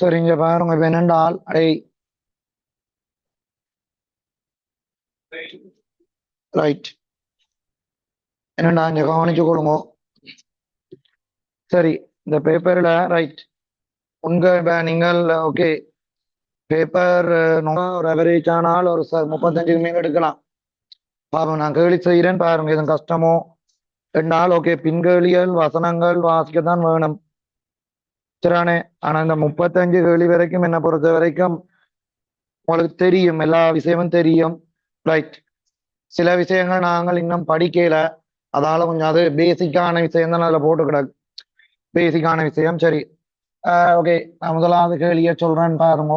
சரிங்க பாருங்க இப்ப என்னென்றால் ரைட் என்னடா இங்க கவனிச்சு கொள்ளுங்க. சரி, இந்த பேப்பர்ல ரைட் உங்க நீங்கள் ஓகே பேப்பர் ஒரு அவரேஜ் ஆனால் ஒரு 35 மேல் எடுக்கலாம். பாருங்க நான் கேள்வி செய்கிறேன் பாருங்க எதுவும் கஷ்டமோ என்றால் ஓகே பின்கேளியல் வசனங்கள் வாசிக்கத்தான் வேணும் சரியானே. ஆனா இந்த 35 கேள்வி வரைக்கும் என்ன பொறுத்த வரைக்கும் உங்களுக்கு தெரியும், எல்லா விஷயமும் தெரியும் ரைட். சில விஷயங்கள் நாங்கள் இன்னும் படிக்கல, அதால கொஞ்சம் அது பேசிக்கான விஷயம் தான் அதில் போட்டு கிடக்கு, பேசிக்கான விஷயம். சரி ஓகே நான் முதலாவது கேள்வியை சொல்றேன் பாருங்க.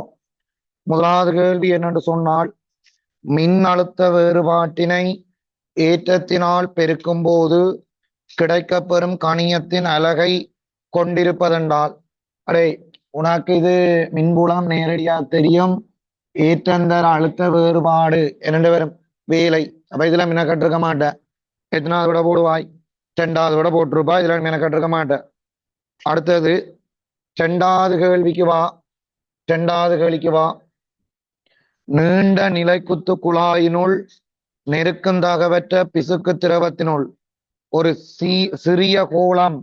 முதலாவது கேள்வி என்னென்று சொன்னால், மின் அழுத்த வேறுபாட்டினை ஏற்றத்தினால் பெருக்கும் போது கிடைக்கப்பெறும் கணியத்தின் அலகை கொண்டிருப்பதென்றால். அடே உனக்கு இது மின்புலம் நேரடியா தெரியும், ஏற்றந்தர அழுத்த வேறுபாடு இரண்டு பேரும் வேலை. அப்ப இதுல மின கட்டிருக்க மாட்டேன். எத்தனாவது விட போடுவாய்? 2வது விட போட்டிருப்பா, இதுல மின கட்டிருக்க மாட்டேன். அடுத்தது 2வது கேள்விக்கு வா. 2வது கேள்விக்கு வா. நீண்ட நிலைக்குத்து குழாயினுள் நெருக்கந்தகவற்ற பிசுக்கு திரவத்தினுள் ஒரு சிறிய கோளம்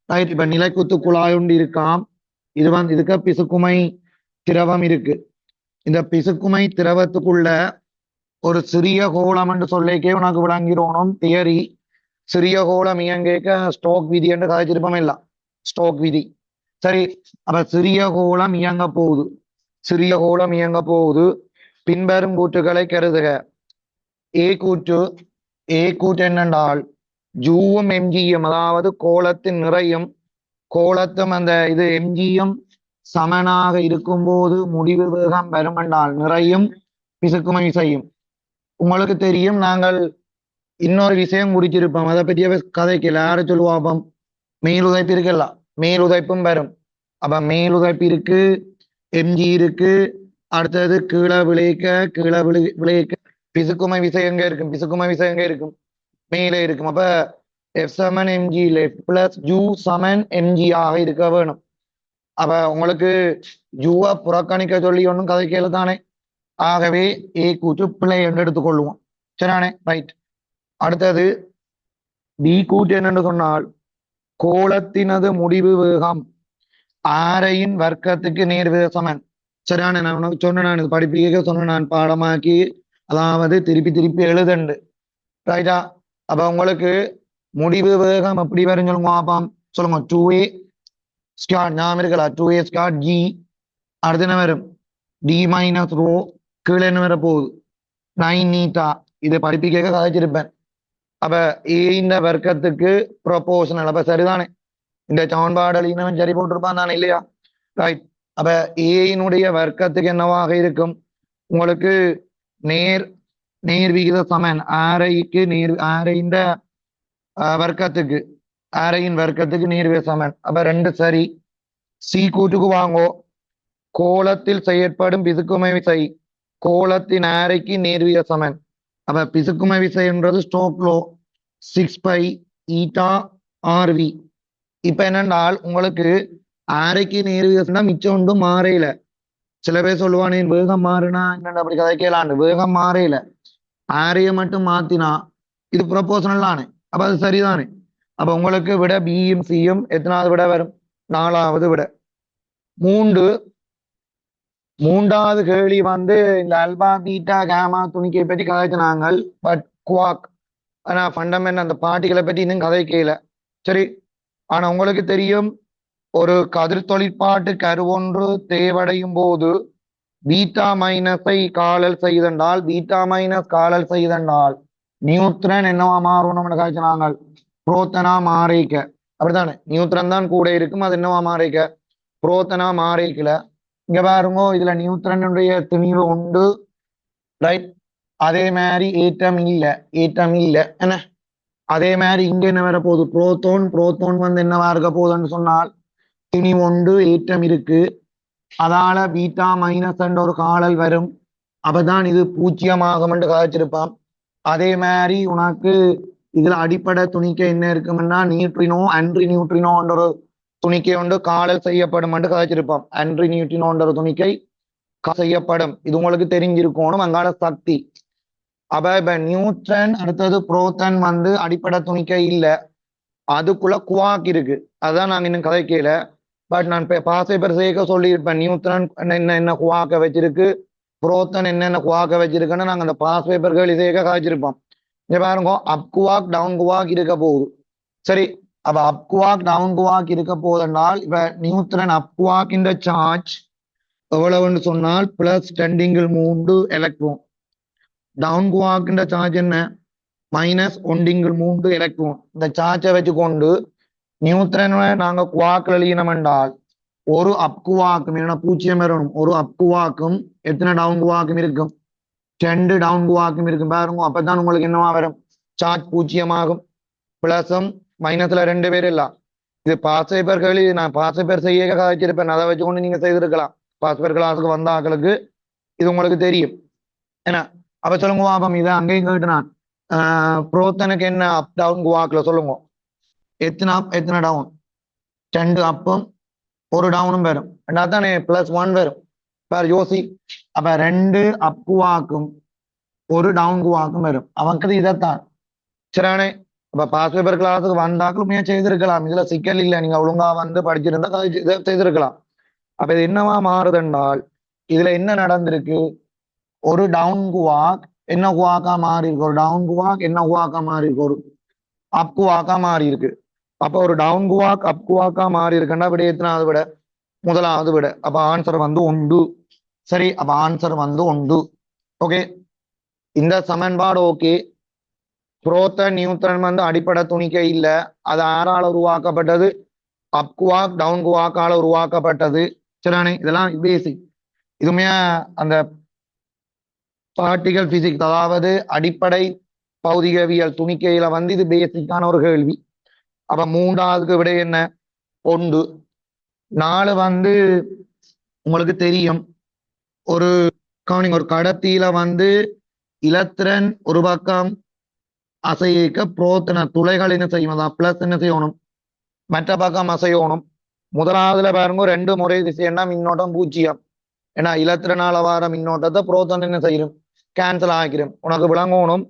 ரைட். இப்ப நிலைக்குத்து குழாய் ஒன்று இருக்காம், இது இதுக்கு பிசுக்குமை திரவம் இருக்கு. இந்த பிசுக்குமை திரவத்துக்குள்ள ஒரு சிறிய கோளம் என்று சொல்லிக்கே உனக்கு விளங்கிடணும் தியரி. சிறிய கோளம் இயங்கேக்க ஸ்டோக் விதி என்று கதைச்சிருப்போம் இல்ல, ஸ்டோக் விதி. சரி, அப்ப சிறிய கோளம் இயங்க போகுது, சிறிய கோளம் இயங்க போகுது. பின்வரும் கூற்றுகளை கருதுக. ஏ கூற்று என்னென்றால் ஜூவும் எம்ஜியும் அதாவது கோளத்தின் நிறையும் கோளத்தும் அந்த இது எம்ஜியும் சமனாக இருக்கும் போது முடிவு வேகம் வருமென்றால் நிறையும் பிசுக்குமை செய்யும். உங்களுக்கு தெரியும், நாங்கள் இன்னொரு விஷயம் குறிச்சிருப்போம், அதை பற்றிய கதைக்கல. யாரு சொல்லுவாப்பம்? மேலுதைப்பு இருக்குல்ல, மேலுதைப்பும் வரும். அப்ப மேலுதைப்பு இருக்கு, எம்ஜி இருக்கு. அடுத்தது கீழே விளைக்க பிசுக்குமை விசை எங்க இருக்கும்? பிசுக்குமை விசை எங்க இருக்கும்? மேலே இருக்கும். அப்ப எஃப் சமன் எம்ஜி எஃப் பிளஸ் ஜூ சமன் எம்ஜி ஆக இருக்க வேணும். அப்ப உங்களுக்கு ஜூவை புறக்கணிக்க சொல்லி ஒன்றும் கதைக்கல தானே. ஆகவே ஏ கூற்று பிழை என்று எடுத்துக்கொள்வோம் சரியானே. ரைட். அடுத்தது பி கூற்று என்னென்று சொன்னால், கோளத்தினது முடிவு வேகம் ஆரையின் வர்க்கத்துக்கு நேர்வித சமன். சரியான, நான் உனக்கு சொன்னேன், நான் இது படிப்பிக்க சொன்னேன், நான் பாடமாக்கி அதாவது திருப்பி திருப்பி எழுதண்டு ரைட்டா. அப்ப உங்களுக்கு முடிவு வேகம் எப்படி வரும் சொல்லுங்க பாப்பாம். சொல்லுங்க. 2a ஸ்காட் ஞாபகம் இருக்கலாம், 2a ஸ்காட் ஜி. அடுத்து என்ன வரும்? D minus rho. கீழே என்ன வர போகுது? 9 நீட்டா. இதை படிப்பிக்க கதைச்சிருப்பேன். அப்ப ஏ இந்த வர்க்கத்துக்கு ப்ரொபோஷனல். அப்ப சரிதானே, இந்த சமன்பாடு இனவன் சரி போட்டிருப்பான் தானே இல்லையா? ரைட். அப்ப ஏயினுடைய வர்க்கத்துக்கு என்னவாக இருக்கும்? உங்களுக்கு நேர் விகித சமன் ஆரைக்கு ஆரையின் வர்க்கத்துக்கு ஆரையின் வர்க்கத்துக்கு நேர்விகித சமன். அப்ப ரெண்டு சரி. சி கூட்டுக்கு வாங்கோ. கோளத்தில் செயற்படும் பிசுக்குமை விசை கோளத்தின் ஆரைக்கு நேர்விகித சமன். அப்ப பிசுக்குமை விசை என்றது ஸ்டோக் லோ 6π ஈட்டா ஆர்வி. இப்ப என்னென்றால் உங்களுக்கு ஆரைக்கு நேர்விகிதம்னா மிச்சம் ஒன்றும் மாறையில. சில பேர் சொல்லுவானேன் வேகம் மாறுனா என்னென்ன அப்படி கதை கேளாண்டு. வேகம் மாறையில ஆரையை மட்டும் மாத்தினா இது ப்ரொபோஷனல் தானே. அப்ப அது சரிதானே. அப்ப உங்களுக்கு விட பியும் சியும் எத்தனாவது விட வரும்? 4வது விட. மூன்றாவது கேள்வி இந்த அல்பா பீட்டா கேமா துணிக்கை பற்றி கதைச்சினாங்க. பட் குவாக் ஆனா ஃபண்டமெண்ட் அந்த பார்ட்டிகளை பற்றி இன்னும் கதைக்கல. சரி, ஆனா உங்களுக்கு தெரியும், ஒரு கதிர் தொழிற்பாட்டு கருவொன்று தேவடையும் போது பீட்டா மைனஸை காலல் செய்தென்றால் நியூட்ரன் என்னவா மாறணும்னு காய்ச்சினாங்க? புரோத்தனா மாறிக்க. அப்படித்தானே, நியூட்ரன் தான் கூட இருக்கும், அது என்னவா மாறிக்க? புரோத்தனா மாறிக்கல. இங்க பாருங்க, இதுல நியூட்ரனுடைய திணிவு உண்டு ரைட். அதே மாதிரி ஏற்றம் இல்ல என்ன. அதே மாதிரி இங்க என்ன வர போகுது? புரோத்தோன் என்னவா இருக்க போகுதுன்னு சொன்னால் திணிவு உண்டு, ஏற்றம் இருக்கு. அதால பீட்டா மைனஸ் என்ற ஒரு காலல் வரும். அப்பதான் இது பூஜ்ஜியமாகும் என்று காய்ச்சிருப்பான். அதே மாதிரி உனக்கு இதுல அடிப்படை துணிக்க என்ன இருக்கும்னா நியூட்ரினோ அன்ரி நியூட்ரினோ என்ற ஒரு துணிக்கை ஒன்று காலில் செய்யப்படும் என்று கதைச்சிருப்போம். ஆண்ட்ரி நியூட்டினோன்ற ஒரு துணிக்கை செய்யப்படும். இது உங்களுக்கு தெரிஞ்சிருக்கணும். அங்கால சக்தி. அப்ப இப்ப நியூட்ரன் அடுத்தது புரோத்தன் வந்து அடிப்படை துணிக்கை இல்ல, அதுக்குள்ள குவாக் இருக்கு. அதான் நாங்க இன்னும் கதைக்கல. பட் நான் பாஸ் பேப்பர் சேர்க்க சொல்லியிருப்பேன். நியூட்ரன் என்ன குவாக்க வச்சிருக்கு, புரோத்தன் என்னென்ன குவாக்க வச்சிருக்குன்னு நாங்க அந்த பாஸ் பேப்பர்கள் சேர்க்க கதைச்சிருப்போம். இங்க பாருங்க, அப் குவாக் டவுன் குவாக் இருக்க போகுது. சரி, அப்ப அப் குவாக் டவுன் குவாக் இருக்க போதென்றால் இப்ப நியூட்ரன் அப் குவாக் இந்த சார்ஜ் எவ்வளவுன்னு சொன்னால் பிளஸ் 10⁻³ எலக்ட்ரான். டவுன் குவாக்கின்ற சார்ஜ் என்ன, -1⁻³ எலக்ட்ரான். இந்த சார்ஜை வச்சுக்கொண்டு நியூட்ரனை நாங்க குவாக்ல எழுதினோம் என்றால் ஒரு அப் குவாக்கும் என்ன 0 வரணும். ஒரு அப் குவாக்கும் எத்தனை டவுன் குவாக்கும் இருக்கும், 2 டவுன் குவாக்கும் இருக்கும். பாருங்க, அப்பதான் உங்களுக்கு என்னவா வரும், சார்ஜ் 0 ஆகும். பிளஸும் மைனஸ்ல 2 பேர் இல்ல. இது பாஸ் பேப்பர்கள் நான் பாஸ் பேப்பர் செய்ய கதைச்சிருப்பேன். அதை வச்சுக்கொண்டு நீங்க செய்திருக்கலாம். பாஸ் பேப்பர் கிளாஸுக்கு வந்த ஆக்களுக்கு இது உங்களுக்கு தெரியும். ஏன்னா அப்ப சொல்லுங்க பாப்பம், இதை அங்கேயும் கேட்டு நான் புரோத்தனுக்கு என்ன அப் டவுன் குவாக்ல சொல்லுங்க, எத்தனை அப் எத்தனை டவுன், 2 அப்பும் 1 டவுனும் வரும். ரெண்டாத்தானே +1 வரும். பார் யோசி, அப்ப 2 அப் குவாக்கும் 1 டவுன் குவாக்கும் வரும். அவனுக்கு இதைத்தான் சரியானே. அப்ப பாஸ் பேப்பர் கிளாஸுக்கு வந்தாக்களும் செய்திருக்கலாம். இதுல சிக்கல் இல்லை, நீங்க ஒழுங்கா வந்து படிச்சிருந்தா இதை செய்திருக்கலாம். அப்ப இது என்னவா மாறுதுன்றால் இதுல என்ன நடந்திருக்கு, ஒரு டவுன் குவாக் என்ன குவாக்கா மாறி இருக்கு, ஒரு டவுன் குவாக் என்ன குவாக்கா மாறி இருக்கு, ஒரு அப் குவாக்கா மாறி இருக்கு. அப்ப ஒரு டவுன் குவாக் அப் குவாக்கா மாறி இருக்குன்னா விட எத்தனாவது விட, முதலாவது விட. அப்ப ஆன்சர் வந்து 1. சரி, அப்ப ஆன்சர் வந்து 1. ஓகே, இந்த சமன்பாடு ஓகே. புரோத்தன் நியூட்ரன் வந்து அடிப்படை துணிக்கை இல்ல, அது யாரால உருவாக்கப்பட்டது, அப் குவாக் டவுன் குவாக்கால உருவாக்கப்பட்டது. சரியானே, இதெல்லாம் பேசிக். இதுவுமே அந்த பார்ட்டிகல் பிசிக்ஸ், அதாவது அடிப்படை பௌதிகவியல் துணிக்கையில வந்து இது பேசிக்கான ஒரு கேள்வி. அப்ப 3ஆவதுக்கு விட என்ன, 1. 4 வந்து உங்களுக்கு தெரியும், ஒரு கவனிங்க, ஒரு கடத்தியில வந்து இலத்திரன் ஒரு பக்கம் அசைக்க புரோத்தன துளைகள் என்ன செய்யும், பிளஸ் என்ன செய்யணும், மற்ற பக்கம் அசையணும். முதலாவதுல பாருங்க 2 முறை திசைன்னா மின்னோட்டம் 0. ஏன்னா இலத்திரனால வார மின்னோட்டத்தை புரோத்தன் என்ன செய்யும், கேன்சல் ஆகிரும். உனக்கு விளங்கணும்,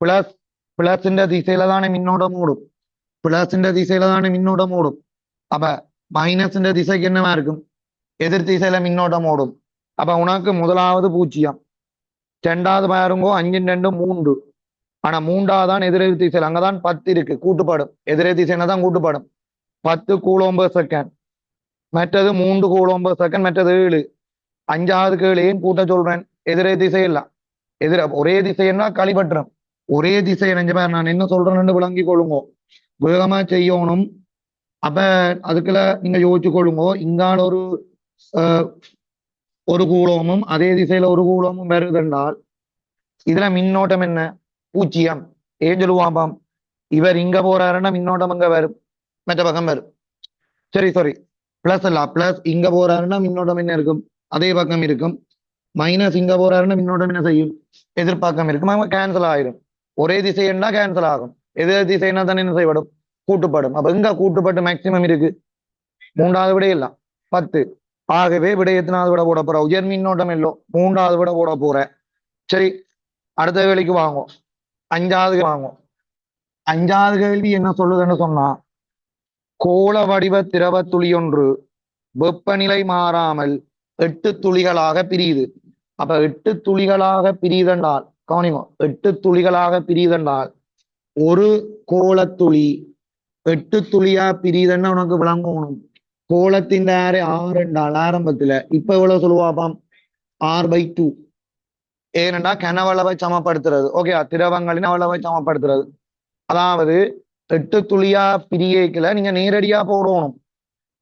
பிளஸ் பிளஸ் திசையில தானே மின்னோட்டம் ஓடும், பிளஸ் திசையில தானே மின்னோட்டம் ஓடும். அப்ப மைனஸ் திசைக்கு என்னவா இருக்கும், எதிர் திசையில மின்னோட்டம் ஓடும். அப்ப உனக்கு முதலாவது 0. 2வது பாருங்கோ 5 2 3. ஆனா 3வது தான் எதிரெதிர் திசையில், அங்கதான் 10 இருக்கு, கூட்டுப்படும். எதிரெதிர் திசைன்னா தான் கூட்டுப்படும். 10 கூலோம்பர்/செகண்ட், மற்றது 3 கூலோம்பர்/செகண்ட், மற்றது 7. 5வது கேளையும் கூட்ட சொல்றேன், எதிரே திசை இல்ல. ஒரே திசைன்னா களிபற்றம், ஒரே திசை நினைஞ்ச பேர் நான் என்ன சொல்றேன்னு விளங்கி கொள்ளுங்க, வேகமா செய்யணும். அப்ப அதுக்குள்ள நீங்க யோசிச்சு கொள்ளுங்க, இங்கால ஒரு கூலோமும் அதே திசையில ஒரு கூலோமும் வருதுன்றால் இதுல மின்னோட்டம் என்ன, 0. ஏன் சொல்லுவாப்பாம், இவர் இங்க போறாருன்னா மின்னோட்டம் அங்க வரும், மற்ற பக்கம் வரும். சரி பிளஸ் இல்ல, பிளஸ் இங்க போறாருன்னா மின்னோட்டம் என்ன இருக்கும், அதே பக்கம் இருக்கும். மைனஸ் இங்க போறாருன்னா மின்னோட்டம் என்ன செய்யும், எதிர்பார்க்கம் இருக்கும். அவங்க கேன்சல் ஆயிரும். ஒரே திசைன்னா கேன்சல் ஆகும், எதிர் திசைன்னா தானே என்ன செய்யப்படும், கூட்டுப்படும். அப்ப இங்க கூட்டுப்பட்டு மேக்சிமம் இருக்கு, 3வது விட இல்ல 10. ஆகவே விட எத்தனாவது விட போட போற, உயர் மின்னோட்டம் இல்லோ, 3வது விட போட போற. சரி, அடுத்த கேள்விக்கு வாங்கும், 5வது வாங்கும். 5வது கேள்வி என்ன சொல்லுதுன்னு சொன்னா, கோள வடிவ திரவ துளி ஒன்று வெப்பநிலை மாறாமல் 8 துளிகளாக பிரியுது. அப்ப 8 துளிகளாக பிரிதென்றால் கவனிமோ, 8 துளிகளாக பிரிதென்றால் ஒரு கோளத்துளி 8 துளியா பிரிதன்னா உனக்கு விளங்கணும். கோளத்தின் ஆறு 6 என்றால் ஆரம்பத்துல இப்ப எவ்வளவு சொல்லுவாப்பாம், R/2. ஏனென்றா கனவளவை சமப்படுத்துறது. ஓகே, திரவங்களின் அளவை சமப்படுத்துறது. அதாவது 8 துளியா பிரியேக்கல நீங்க நேரடியா போடணும்,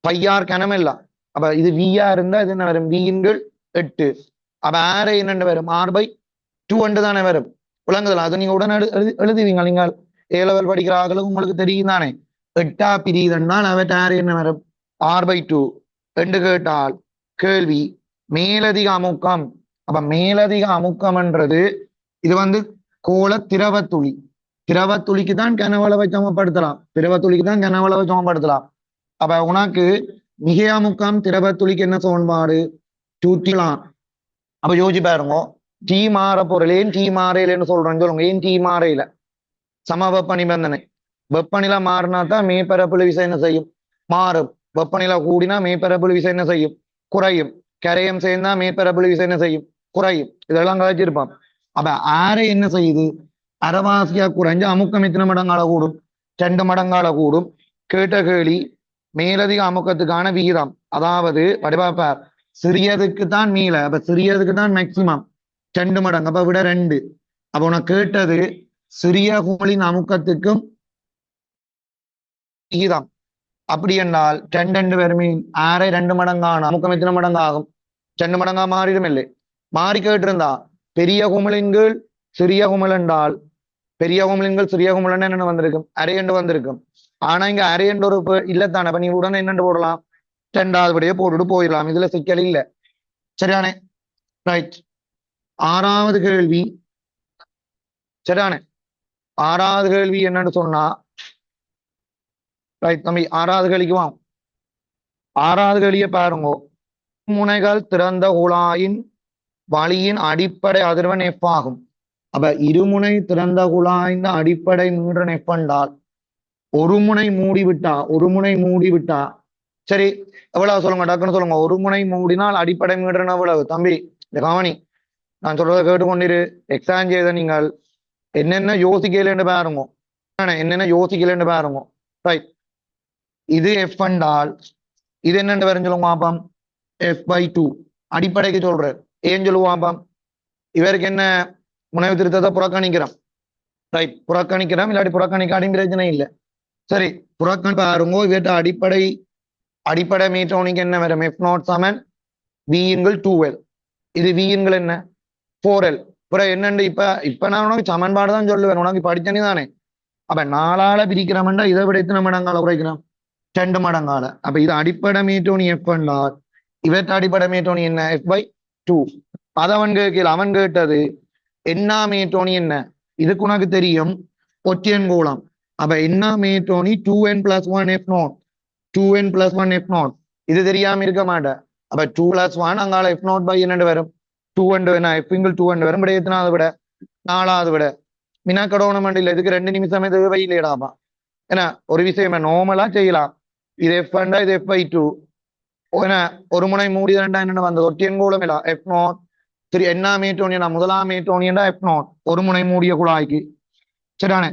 பையார் கனம் இல்ல. அப்ப இது வியா இருந்தா இது என்ன வரும், V/8. அப்ப ஆரை என்னென்று வரும், R/2 என்று தானே வரும். விளங்குதல், அது நீங்க உடனே எழுதுவீங்க. நீங்கள் A-level படிக்கிற ஆகளுக்கு உங்களுக்கு தெரியும் தானே, 8ஆ பிரியுதுன்னால் அவற்ற ஆரை என்ன வரும், R/2 என்று கேட்டால் கேள்வி மேலதிக அமுக்கம். அப்ப மேலதிக அமுக்கம்ன்றது இது வந்து கோள திரவத்துளி, திரவத்துளிக்கு தான் கனவளவை சமப்படுத்தலாம், திரவத்துளிக்கு தான் கனவளவை சமப்படுத்தலாம். அப்ப உனக்கு மிகையாமுக்கம் திரவத்துளிக்கு என்ன சமன்பாடு? டூட்டிலாம். அப்ப யோசிச்சு பாருங்க, டீ மாற பொருள் ஏன் டீ மாறையிலன்னு சொல்றேன்னு சொல்லுங்க. ஏன் டீ மாறையில? சம வெப்ப நிபந்தனை. வெப்பநிலை மாறினா தான் மேற்பரப்புல விசை என்ன செய்யும்? மாறும். வெப்பநிலை கூடினா மேற்பரப்புல விசை என்ன செய்யும்? குறையும். கரையம் சேர்ந்தா மேற்பரப்புல விசை என்ன செய்யும்? குறையும். இதெல்லாம் கழிச்சிருப்பான். அப்ப ஆரை என்ன செய்யுது? அரைவாசியா குறைஞ்சு அமுக்கம் எத்தனை மடங்கால கூடும்? 2 மடங்கால கூடும். கேட்ட கேள்வி மேலதிக அமுக்கத்துக்கான விகிதம், அதாவது வடிவாப்பார் சிறியதுக்கு தான் மீள, அப்ப சிறியதுக்கு தான் மேக்சிமம் 2 மடங்கு, அப்ப விட 2. அப்ப உனக்கு கேட்டது சிறிய குமிழின் அமுக்கத்துக்கும் விகிதம். அப்படி என்றால் 2 பேருமே ஆரை 2 மடங்கான அமுக்கம் எத்தனை மடங்கு ஆகும்? 2 மடங்கா மாறிடும் இல்லை? மாறி கேட்டிருந்தா பெரிய குமிழின் கீழ் சிறிய குமிழ் என்றால் பெரிய குமிழின்கள் சிறிய குமிழன் என்ன வந்திருக்கும்? அரை என்று வந்திருக்கும். ஆனா இங்க அரை என்று ஒரு இல்லத்தானே, அப்ப நீ உடனே என்னென்று போடலாம்? 2வது படியே போட்டுட்டு போயிடலாம். இதுல சிக்கல் இல்லை. சரியானே? ரைட். 6வது கேள்வி. சரியானே? 6வது கேள்வி என்னன்னு சொன்னா, ரைட் தம்பி, 6வது கேள்விக்கு வா. 6வது கேள்வியை பாருங்க. முனைகள் திறந்த குழாயின் வழியின் அடிப்படை அதிர்வெண் எஃப் ஆகும். அப்ப இருமுனை திறந்த குழாயின் அடிப்படை மீட்டர் எஃப் என்றால் ஒரு முனை மூடிவிட்டா சரி, எவ்வளவு சொல்லுங்க, டக்குன்னு சொல்லுங்க. ஒரு முனை மூடினால் அடிப்படை மீட்டர் எவ்வளவு? தம்பி இந்த கவனி, நான் சொல்றதை கேட்டுக்கொண்டிரு. எக்ஸாம் செய்த நீங்கள் என்னென்ன யோசிக்கலன்னு பாருங்க. என்னென்ன யோசிக்கலன்னு பாருங்க. ரைட். இது எஃப் என்றால் இது என்னென்னு வரும் சொல்லுங்க பாப்பம்? F/2 அடிப்படைக்கு சொல்றாரு. ஏன் சொல்லுவாப்பாம்? இவருக்கு என்ன முனைவு திருத்தத்தை புறக்கணிக்கிறோம். ரைட், புறக்கணிக்கிறோம். இல்லாட்டி புறக்கணிக்காட்டின் பிரச்சனை இல்லை. சரி, புறக்கணி பாருங்க. இவற்ற அடிப்படை மீட்டோனிக்கு என்ன வரும்? F0 சமன் V/2L. இது V/2 என்ன? 4L. அப்புறம் என்னண்டு இப்ப நான் உனக்கு சமன்பாடு தான் சொல்லுவேன், உனக்கு படிச்சனே தானே. அப்ப 4ஆல பிரிக்கிறோம்னா இதை விட எத்தனை மடங்கால குறைக்கிறோம்? 2 மடங்கால. அப்ப இது அடிப்படை மீட்டோனி F என்றால் இவற்ற அடிப்படை மீட்டோனி என்ன? F/2. அது அவன் கேட்டது என்ன மீட்டோனி என்ன? இதுக்கு உனக்கு தெரியும் ஒற்றையன் கோளம். அப்ப என்ன மீட்டோனி 2n + 1 F0. 2n + 1 F0. இது தெரியாம இருக்க மாட்டேன். அப்ப 2 + 1 அங்கால F0 என்னண்டு வரும்? 2 F/2 வரும். விட எத்தனாவது விட? 4வது விட. மினாக்கடோணம் இல்லை, இதுக்கு 2 நிமிஷமே தேவையில்லைடாப்பா. ஏன்னா ஒரு விஷயம் நார்மலா செய்யலாம். இது F என்றா இது F/2. ஒரு முனை மூடி என்ன வந்தது? ஒற்றையன் கோளம் இல்ல F0. சரி, என்ன மீட்டோனியா? முதலாம் மீட்டோனியா F0 ஒரு முனை மூடிய குழாய்க்கு. சரிதானே?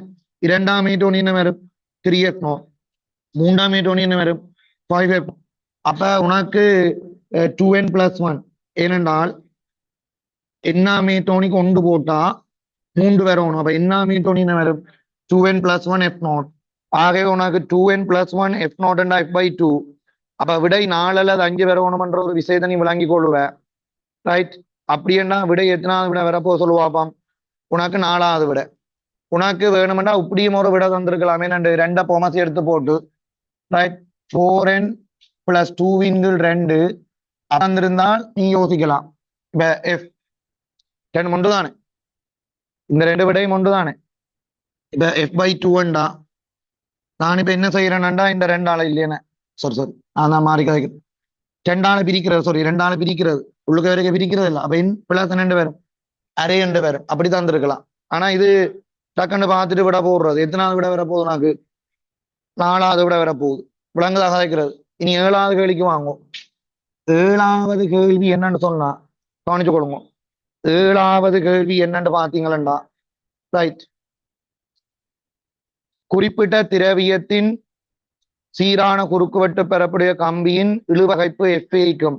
2ஆம் மீட்டோனி என்ன வரும்? 3F0. 3ஆம் மீட்டோனி என்ன வரும்? 5F. அப்ப உனக்கு 2n + 1. ஏனென்றால் என்ன மீட்டோனிக்கு 1 போட்டா 3 வரணும். அப்ப என்ன மீட்டோனி என்ன வரும்? 2n + 1 F0. ஆகவே உனக்கு 2n + 1 F0 என்றா F/2. அப்ப விடை 4 அல்லது 5 வரணும்ன்ற ஒரு விஷயத்தை நீ விளங்கி கொள்ளுவ. ரைட். அப்படி என்ன விடை எத்தனாவது விட வரப்போ சொல்லுவாப்பாம்? உனக்கு 4வது விட. உனக்கு வேணுமெண்டா இப்படியும் ஒரு விட தந்திருக்கலாமே. 2 பொமசி எடுத்து போட்டு ரைட் 4n + 2 தந்திருந்தால் நீ யோசிக்கலாம். இப்ப F 2 ஒன்று தானே, இந்த 2 விடையும் ஒன்று தானே. இப்ப F/2 என்றா நான் இப்ப என்ன செய்யறேன்டா, இந்த 2ஆல இல்லையே, சரி நான் தான் மாறி கதைக்கிறேன். 2ஆல பிரிக்கிறது, 2ஆல பிரிக்கிறது, உள்ளுக்க வரைக்கும் பிரிக்கிறது இல்லை. அப்ப பிளஸ் 2 வரும், அரை 2 வரும். அப்படி தந்திருக்கலாம். ஆனா இது டக்குன்னு பார்த்துட்டு விட போடுறது. எத்தனாவது விட வரப்போகுது? உனக்கு 4வது விட வரப்போகுது. விலங்குதாக கதைக்கிறது. இனி 7வது கேள்விக்கு வாங்கும். 7வது கேள்வி என்னன்னு சொன்னா கவனிச்சு கொடுங்க. 7வது கேள்வி என்னன்னு பாத்தீங்களா? ரைட். குறிப்பிட்ட திரவியத்தின் சீரான குறுக்குவெட்டு பெறக்கூடிய கம்பியின் இழுவகைப்பு எஃப்ஏக்கும்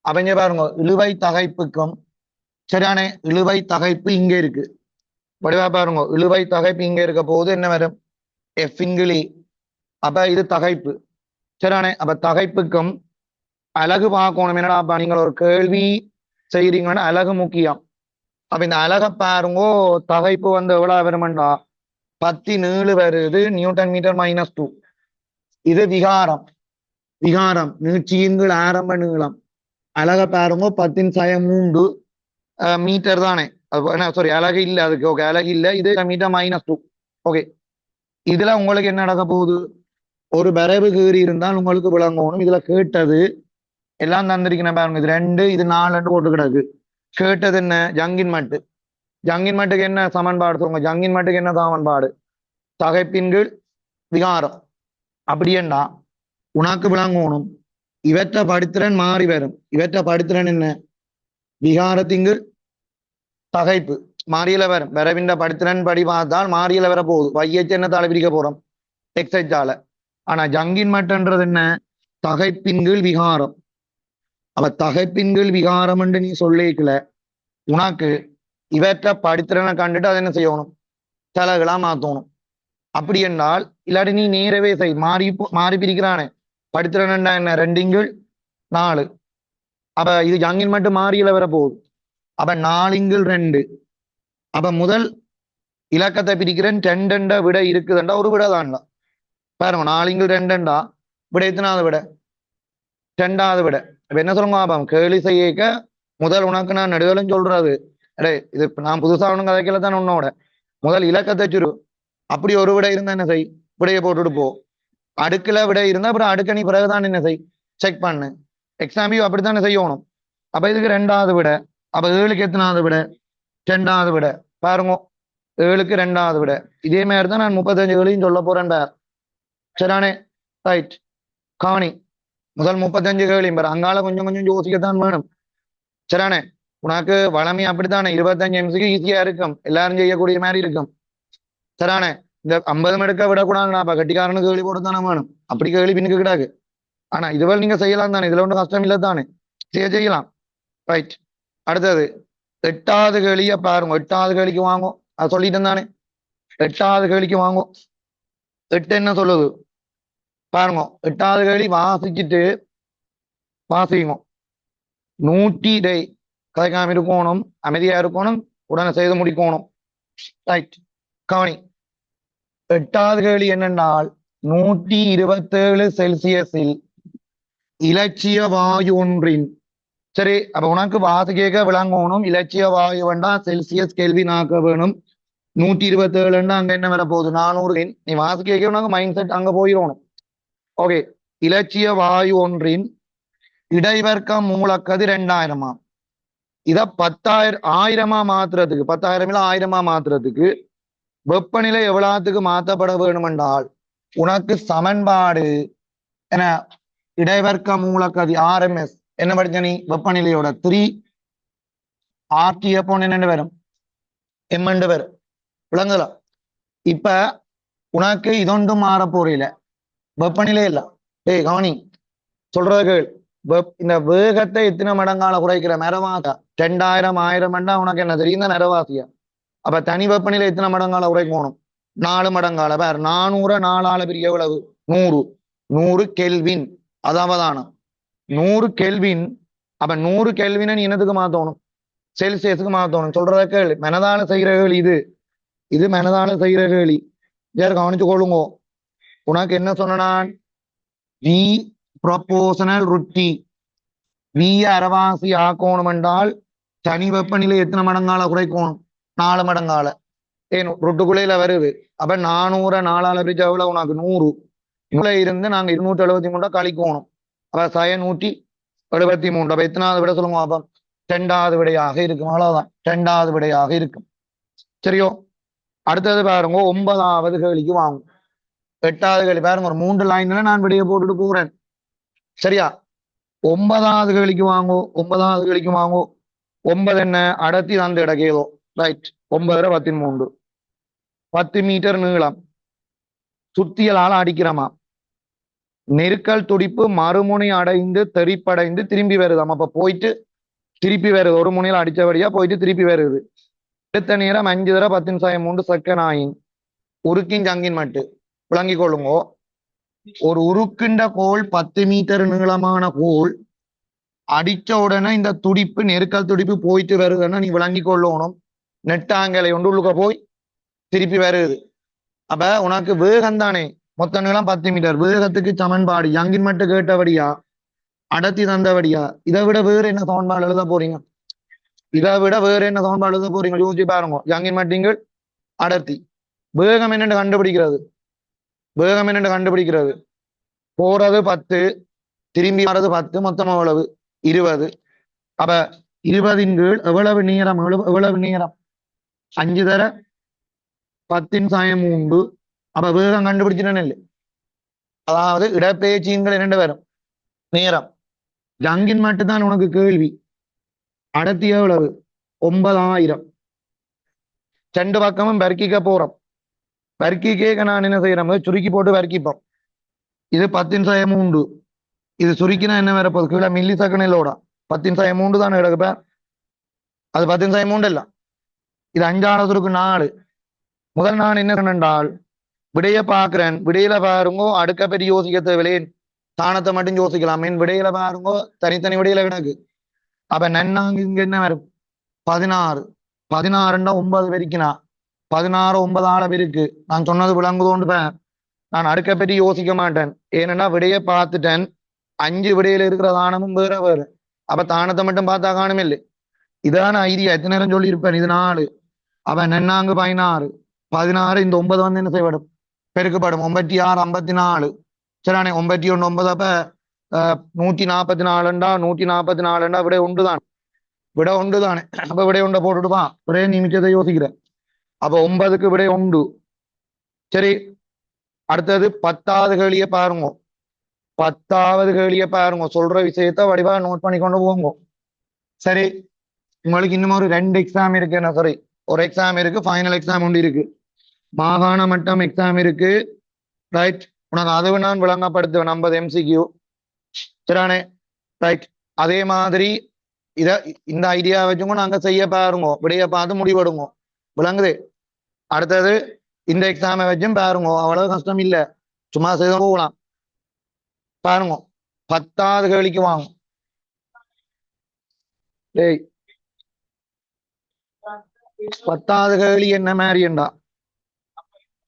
அவங்க பாருங்க இழுவை தகைப்புக்கும். சரியான இழுவை தகைப்பு இங்க இருக்கு. வடிவா பாருங்க, இழுவை தகைப்பு இங்க இருக்க போது என்ன வரும்? எஃப்இங்கிலி. அப்ப இது தகைப்பு. சரியானே? அப்ப தகைப்புக்கும் அழகு பார்க்கணும். என்னடா நீங்கள் ஒரு கேள்வி செய்யறீங்கன்னா அழகு முக்கியம். அப்ப இந்த அழகை பாருங்கோ. தகைப்பு எவ்வளவு வருமெண்டா 17 வருது Nm/-2. இது விகாரம். நீட்சியின் ஆரம்ப நீளம். அழக பாருங்க 10⁻³ மீட்டர் தானே. சாரி, அழகு இல்லை அதுக்கு. ஓகே, அழகு இல்லை. இது Nm-2. ஓகே, இதுல உங்களுக்கு என்ன நடக்க போகுது? ஒரு வரைவு கீறி இருந்தால் உங்களுக்கு விளங்கணும். இதுல கேட்டது எல்லாம் தந்திருக்கிறேன் பாருங்க. இது 2 இது 4 போட்டு கிடக்கு. கேட்டது என்ன? ஜங்கின் மட்டு. ஜங்கின் மட்டுக்கு என்ன சமன்பாடு சொல்லுங்க. ஜங்கின் மட்டுக்கு என்ன சமன்பாடு? தகைப்பின் கீழ் விகாரம். அப்படியேண்டா உனக்கு விளங்கணும். இவற்றை படித்திறன் மாறி வரும். இவற்றை படித்திறன் என்ன? விகாரத்தின் கீழ் தகைப்பு மாறியில வரும். வரவின்ற படித்திறன் படி பார்த்தால் மாறியில வர போகுது. வையச்சு என்ன தாழ பிரிக்க போறோம்? எக்ஸைட்டால. ஆனா ஜங்கின் மட்டுன்றது என்ன? தகைப்பின் கீழ் விகாரம். அப்ப தகைப்பின் கீழ் விகாரம் என்று நீ சொல்லிக்கல. உனக்கு இவற்றை படித்திறனை கண்டுட்டு அதை என்ன செய்யணும்? தலைகளா மாத்தணும். அப்படி என்றால் இல்லாட்டி நீ நேரவே செய். மாறி பிரிக்கிறானே. படித்திறன் என்ன? 2/4. அப்ப இது ஜங்கின் மட்டும் மாறியில வர போகுது. அப்ப 4/2. அப்ப முதல் இலக்கத்தை பிரிக்கிறேன். 2 விட இருக்குதுண்டா ஒரு விட தான்டா. பாருங்க 4/2 விட எத்தனாவது விட? 2வது விட. இப்ப என்ன சொல்லுங்க பாப்போம். கேள்வி செய்யக்க முதல் உனக்கு நான் நெடுதலும் சொல்றது. அடே இது நான் புதுசா ஒண்ணும் கதைக்கல தான் உன்னோட முதல் இலக்கத்தை சுரு. அப்படி ஒரு விட இருந்தா என்ன செய்? விடையை போட்டுட்டு போ. அடுக்குல விட இருந்தா அப்புறம் அடுக்கணி பிறகுதான் என்ன செய்? செக் பண்ணு. எக்ஸாம்பிள் அப்படித்தானே செய்யணும். அப்ப இதுக்கு 2வது விட. அப்ப 7க்கு எத்தனாவது விட? 2வது விட. பாருங்க 7க்கு 2வது விட. இதே மாதிரி தான் நான் 35 கேள்வியும் சொல்ல போறேன் பார். சரியானே? ரைட். கவனி. முதல் 35 கேள்வியும் பாரு. அங்கால கொஞ்சம் கொஞ்சம் யோசிக்கத்தான் வேணும். சரியானே? உனக்கு வளமை அப்படித்தானே 25 எம்சிக்கு ஈஸியா இருக்கும். எல்லாரும் செய்யக்கூடிய மாதிரி இருக்கும். சரியானே? இந்த 50 எடுக்க விடக்கூடாதுண்ணா. அப்ப கட்டிக்காரனுக்கு கேள்வி போடத்தானே வேணும். அப்படி கேள்வி பின்னுக்கு கிடாது. ஆனா இதுவரை நீங்க செய்யலாம் தானே. இதுல ஒன்றும் கஷ்டம் இல்லை தானே. செய்யலாம். ரைட். அடுத்தது 8வது கேள்விய பாருங்க. 8வது கேள்விக்கு வாங்கும். அது சொல்லிட்டு தானே. 8வது கேள்விக்கு வாங்கும். 8 என்ன சொல்லுது பாருங்க. 8வது கேள்வி வாசிச்சுட்டு வாசிங்க. 100 டே கதைக்காம இருக்கணும். அமைதியா இருக்கணும். உடனே செய்து முடிக்கணும். ரைட். கவனி. 8வது கேள்வி என்னென்றால் 127 செல்சியஸில் இலட்சிய வாயு ஒன்றின். சரி. அப்ப உனக்கு வாசிக்க விளங்கணும். இலட்சிய வாயு வேண்டா செல்சியஸ் கெல்வின் ஆக்க வேணும். 127 அங்க என்ன வர போகுது? 400. நீ வாசிக்க உனக்கு மைண்ட் செட் அங்க போயிடணும். ஓகே. இலட்சிய வாயு ஒன்றின் இடைவர்க்க மூலக்கது 2000. இத 10,000 1000 மாத்துறதுக்கு 10,000 1000 மாத்துறதுக்கு வெப்பநிலை எவ்வளவுக்கு மாற்றப்பட வேண்டும் என்றால் உனக்கு சமன்பாடு என்ன? இடைவர்க்க மூலக்கதி RMS என்ன படிச்ச நீ? வெப்பநிலையோட 3 RTF என்ன வரும்? M வரும். விளங்கலாம். இப்ப உனக்கு இதொன்றும் மாற போறீல. வெப்பநிலை இல்ல. ஏய் கவனி சொல்றது. இந்த வேகத்தை எத்தனை மடங்கால குறைக்கிற? மெரவாசா 2000 1000 உனக்கு என்ன தெரியும்? நிறவாசியா. அப்ப தனி வெப்பநிலை எத்தனை மடங்கால குறைக்கணும்? 4 மடங்கால. வேற 400 4ஆல பிரிக்க எவ்வளவு? 100. 100 கெல்வின். அதாவதானம் 100 கெல்வின். அப்ப 100 கெல்வினை நீ என்னத்துக்கு மாத்தணும்? செல்சியஸுக்கு மாத்தணும். சொல்றத கேள்வி. மெனதால செய்கிற கேள்வி இது. இது மெனதால செய்கிற கேள்வி. யார் கவனிச்சு கொள்ளுங்க. உனக்கு என்ன சொன்னான்? We proportional ருட்டி. வி அரைவாசி ஆக்கணும் என்றால் தனி வெப்பநிலை எத்தனை மடங்கால குறைக்கணும்? 4 மடங்கால. ஏன் ரொட்டுக்குள்ளையில வருது. அப்ப 400 4ஆல பிரிச்சா எவ்வளவு உனக்கு? 100. 100 இருந்து நாங்க 273 கழிக்கணும். அப்ப 173. அப்ப எத்தனாவது விட சொல்லுங்க அப்ப? 2வது விடையாக இருக்கும். அவ்வளவுதான். 2வது விடையாக இருக்கும். சரியோ? அடுத்தது பாருங்க. 9வது கேள்விக்கு வாங்கும். 8வது கேள்வி பாருங்க. ஒரு 3 லைன்ல நான் விடையை போட்டுட்டு போறேன். சரியா? 9வது கேள்விக்கு வாங்கோ. 9வது கேள்விக்கு வாங்கோ. 9 என்ன? அடர்த்தி தந்து இடக்கேதோ. ரைட். 9 10 மீட்டர் நீளம். சுத்தியலால அடிக்கிறமா. நெருக்கல் துடிப்பு மறுமுனை அடைந்து தெறிப்படைந்து திரும்பி வருதாம். அப்ப போயிட்டு திருப்பி வருது. ஒரு முனையில அடிச்சபடியா போயிட்டு திருப்பி வருது. அடுத்த நேரம் 5 10 செகண்ட் ஆயின் உருக்கின் ஜங்கின் மட்டு. விளங்கிக் கொள்ளுங்கோ. ஒரு உருக்கின்ற கோள் 10 மீட்டர் நீளமான கோள் அடிச்ச உடனே இந்த துடிப்பு நெருக்கல் துடிப்பு போயிட்டு வருதுன்னா நீ விளங்கி கொள்ளணும். நெட்டாங்கலை ஒன்று உள்ளுக்க போய் திருப்பி வருது. அப்ப உனக்கு வேகம் தானே. மொத்த நீளம் 10 மீட்டர். வேகத்துக்கு சமன்பாடு யங்கின் மட்டும் கேட்டபடியா அடர்த்தி தந்தபடியா இதை விட வேறு என்ன சமன்பாடு எழுத போறீங்க? இதை விட வேறு என்ன சமன்பாடு எழுத போறீங்க? யோசிச்சு பாருங்க. யங்கின் மட்டுங்கள் அடர்த்தி. வேகம் என்னென்று கண்டுபிடிக்கிறது? வேகம் என்னென்று கண்டுபிடிக்கிறது? போறது 10, திரும்பி வர்றது 10, மொத்தம் எவ்வளவு 20. அப்ப 20 கீழ் எவ்வளவு நேரம், எவ்வளவு நேரம் 5 தர 10 3. அப்ப வேகம் கண்டுபிடிச்சிட்டேன்னு இல்லை. அதாவது இடப்பெயர்ச்சிகள் இரண்டு வரும் நேரம். ஜங்கின் மட்டும்தான் உனக்கு கேள்வி. அடர்த்தி எவ்வளவு 9000. ரெண்டு பக்கமும் பெருக்கிக்க போறோம். பெருக்கிக்க நான் என்ன செய்யறோம், சுருக்கி போட்டு பெருக்கிப்போம். இது 10 3. இது சுருக்கினா என்ன வரப்போகுது, கீழே மில்லி செகண்டிலோட 10 3 தானே கிடக்குப்ப. அது 10 3 இல்ல, இது 5 சுருக்கு 4. முதல் நான் என்ன சொன்னால் விடைய பாக்குறேன். விடையில பாருங்கோ அடுக்க பற்றி யோசிக்க தேவையில்லை, தானத்தை மட்டும் யோசிக்கலாம். என் விடையில பாருங்கோ தனித்தனி விடையில கிடக்கு. அப்ப நன்னாங்க இங்க என்ன வரும் 16. 16 9 பெருக்கினா 16 9 பெருக்கு. நான் சொன்னது விளங்குதோண்டு நான் அடுக்க பற்றி யோசிக்க மாட்டேன். ஏன்னா விடையை பார்த்துட்டேன். 5 விடையில இருக்கிற தானமும் வேற வேறு. அப்ப தானத்தை மட்டும் பார்த்தா காணுமே இல்லை. இதான ஐடியா. எத்தனை நேரம் சொல்லி இருப்பேன், இது 4. அப்ப நன்னாங்கு 16. 16 இந்த 9 வந்து என்ன செய்யப்படும், பெருக்கப்படும். 96 54. சரிண்ணே 91 9. அப்ப 144 144 விட ஒன்றுதான், விட ஒன்றுதானே. அப்ப விட ஒன்றை போட்டுட்டுதான் ஒரே நிமிஷத்தை யோசிக்கிறேன். அப்ப 9க்கு விட 1. சரி, அடுத்தது 10வது கேள்வியை பாருங்க. 10வது கேள்வியை பாருங்க. சொல்ற விஷயத்த வடிவா நோட் பண்ணி கொண்டு போங்க. சரி, உங்களுக்கு இன்னும் ஒரு 2 எக்ஸாம் இருக்கு. என்ன சாரி, ஒரு எக்ஸாம் இருக்கு, ஃபைனல் எக்ஸாம் ஒன்று இருக்கு, மாகாண மட்டம் எக்ஸாம் இருக்கு. ரைட், உனக்கு அதுவும் நான் விளங்கப்படுத்துவேன் 50 MCQ. சரியானே, ரைட். அதே மாதிரி இந்த ஐடியா வச்சுங்க நாங்க செய்ய பாருங்க, விடைய பார்த்து முடிவெடுங்க. விளங்குது. அடுத்தது இந்த எக்ஸாமை வச்சும் பாருங்க, அவ்வளவு கஷ்டம் இல்லை, சும்மா செய்த போகலாம். பாருங்க 10வது கேள்விக்கு வாங்க. டேய் 10வது கேள்வி என்ன மாதிரி என்றா,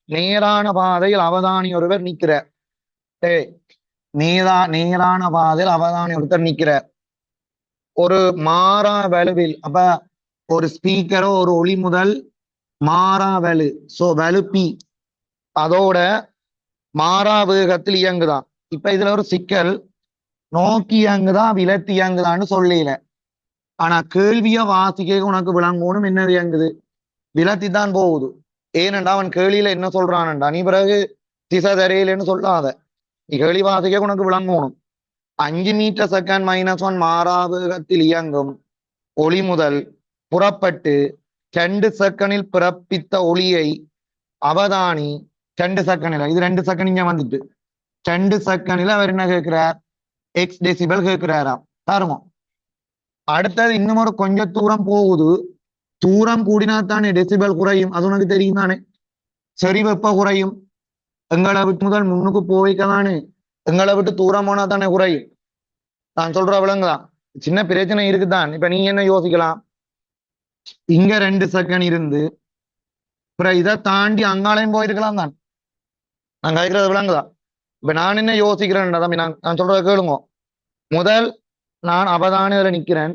நேரான பாதையில் அவதானி ஒருவர் நிற்கிறார். டேய் நேரான பாதையில் அவதானி ஒருத்தர் நிற்கிறார் ஒரு மாறா வலுவில். அப்ப ஒரு ஸ்பீக்கரோ ஒரு ஒளி முதல் மாறா வலு, சோ வலு பி, அதோட மாறா வேகத்தில் இயங்குதான். இப்ப இதுல ஒரு சிக்கல், நோக்கி இயங்குதான் விலத்தி இயங்குதான்னு சொல்லல. ஆனா கேள்விய வாசிக்க உனக்கு விளங்கணும் என்ன இயங்குது, விலத்தி தான் போகுது. ஏனண்டா அவன் கேள்வியில என்ன சொல்றான்டா, நீ பிறகு திசை தரையிலன்னு சொல்லாத, நீ கேள்வி வாசிக்க உனக்கு விளங்கணும். 5 மீட்டர் செகண்ட் -1 மாறா வேகத்தில் இயங்கும் ஒளி முதல் புறப்பட்டு 2 செகண்டில் பிறப்பித்த ஒளியை அவதானி 2 செகண்டில், இது 2 செகண்ட் இங்க வந்துட்டு 2 செகண்டில் அவர் என்ன கேட்கிறார், எக்ஸ் டெசிபல் கேட்கிறாராம். பாருங்க, அடுத்தது இன்னும் ஒரு கொஞ்சம் தூரம் போகுது. தூரம் கூடினா தானே டெசிபல் குறையும், அது உனக்கு தெரியும் தானே. சரி, வெப்ப குறையும். எங்களை விட்டு முதல் முன்னுக்கு போய்க்கதானே, எங்களை விட்டு தூரம் போனா தானே குறையும். நான் சொல்ற விளங்குதான். சின்ன பிரச்சனை இருக்குதான். இப்ப நீங்க என்ன யோசிக்கலாம், இங்க 2 செகண்ட் இருந்து அப்புறம் இதை தாண்டி அங்காலையும் போயிருக்கலாம் தான். நான் கேட்கறது விளங்குதா. இப்ப நான் என்ன யோசிக்கிறேன் தம்பி, நான் சொல்றத கேளுங்க. முதல் நான் அவதானில நிக்கிறேன்,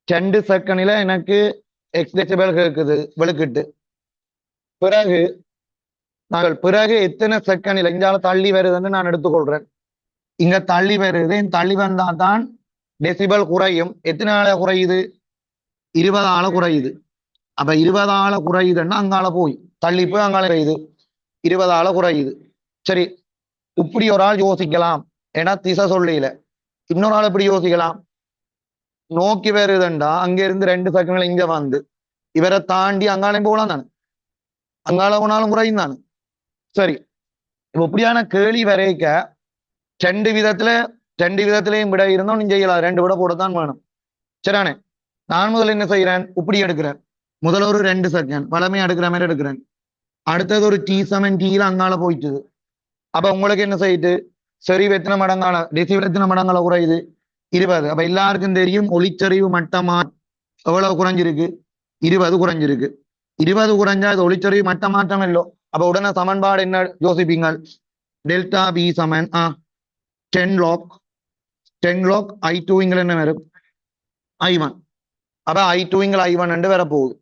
2 செகண்ட்ல எனக்கு எக்ஸ் டெசிபல் கேட்குது வெளுக்கிட்டு. பிறகு எத்தனை செகண்ட்ல இங்கால தள்ளி வருதுன்னு நான் எடுத்துக்கொள்றேன். இங்க தள்ளி வருது, தள்ளி வந்தா தான் டெசிபல் குறையும். எத்தனை ஆள குறையுது, 20 ஆள குறையுது. அப்ப 20 ஆள குறையுதுன்னா அங்கால போய் தள்ளி போய் அங்கால குறையுது, 20 ஆள குறையுது. சரி, இப்படி ஒரு ஆள் யோசிக்கலாம், ஏன்னா திசை சொல்லில. இன்னொரு ஆள் இப்படி யோசிக்கலாம், நோக்கி வருதுண்டா அங்க இருந்து 2 செகண்ட்ல இங்க வந்து இவரை தாண்டி அங்காலையும் போகலாம் தானே, அங்கால போனாலும் குறையும் தானே. சரி, இப்ப இப்படியான கேள்வி வரைக்க 2 விதத்திலையும் விட இருந்தோம், நீங்க செய்யலாம். 2 விட போடத்தான் வேணும். சரியானே, நான் முதல்ல என்ன செய்யறேன், இப்படி எடுக்கிறேன். முதல்ல ஒரு 2 செகண்ட் வளமையா எடுக்கிற மாதிரி எடுக்கிறேன். அடுத்தது ஒரு T7 அங்கால போயிட்டுது. அப்ப உங்களுக்கு என்ன செய்யுது, சரி எத்தனை மடங்கால டெசிபல் எத்தனை மடங்கால குறையுது, 20. அப்ப எல்லாருக்கும் தெரியும் ஒளிச்சரிவு மட்டமா எவ்வளவு குறைஞ்சிருக்கு, 20 குறைஞ்சிருக்கு. 20 குறைஞ்சா இது ஒளிச்சரிவு மட்ட மாற்றம் இல்லோ. அப்ப உடனே சமன்பாடு என்ன யோசிப்பீங்க, டெல்டா பி சமன் 10 log I2 என்ன வரும் I1. அப்ப I2 I1 என்று வரப்போகுது.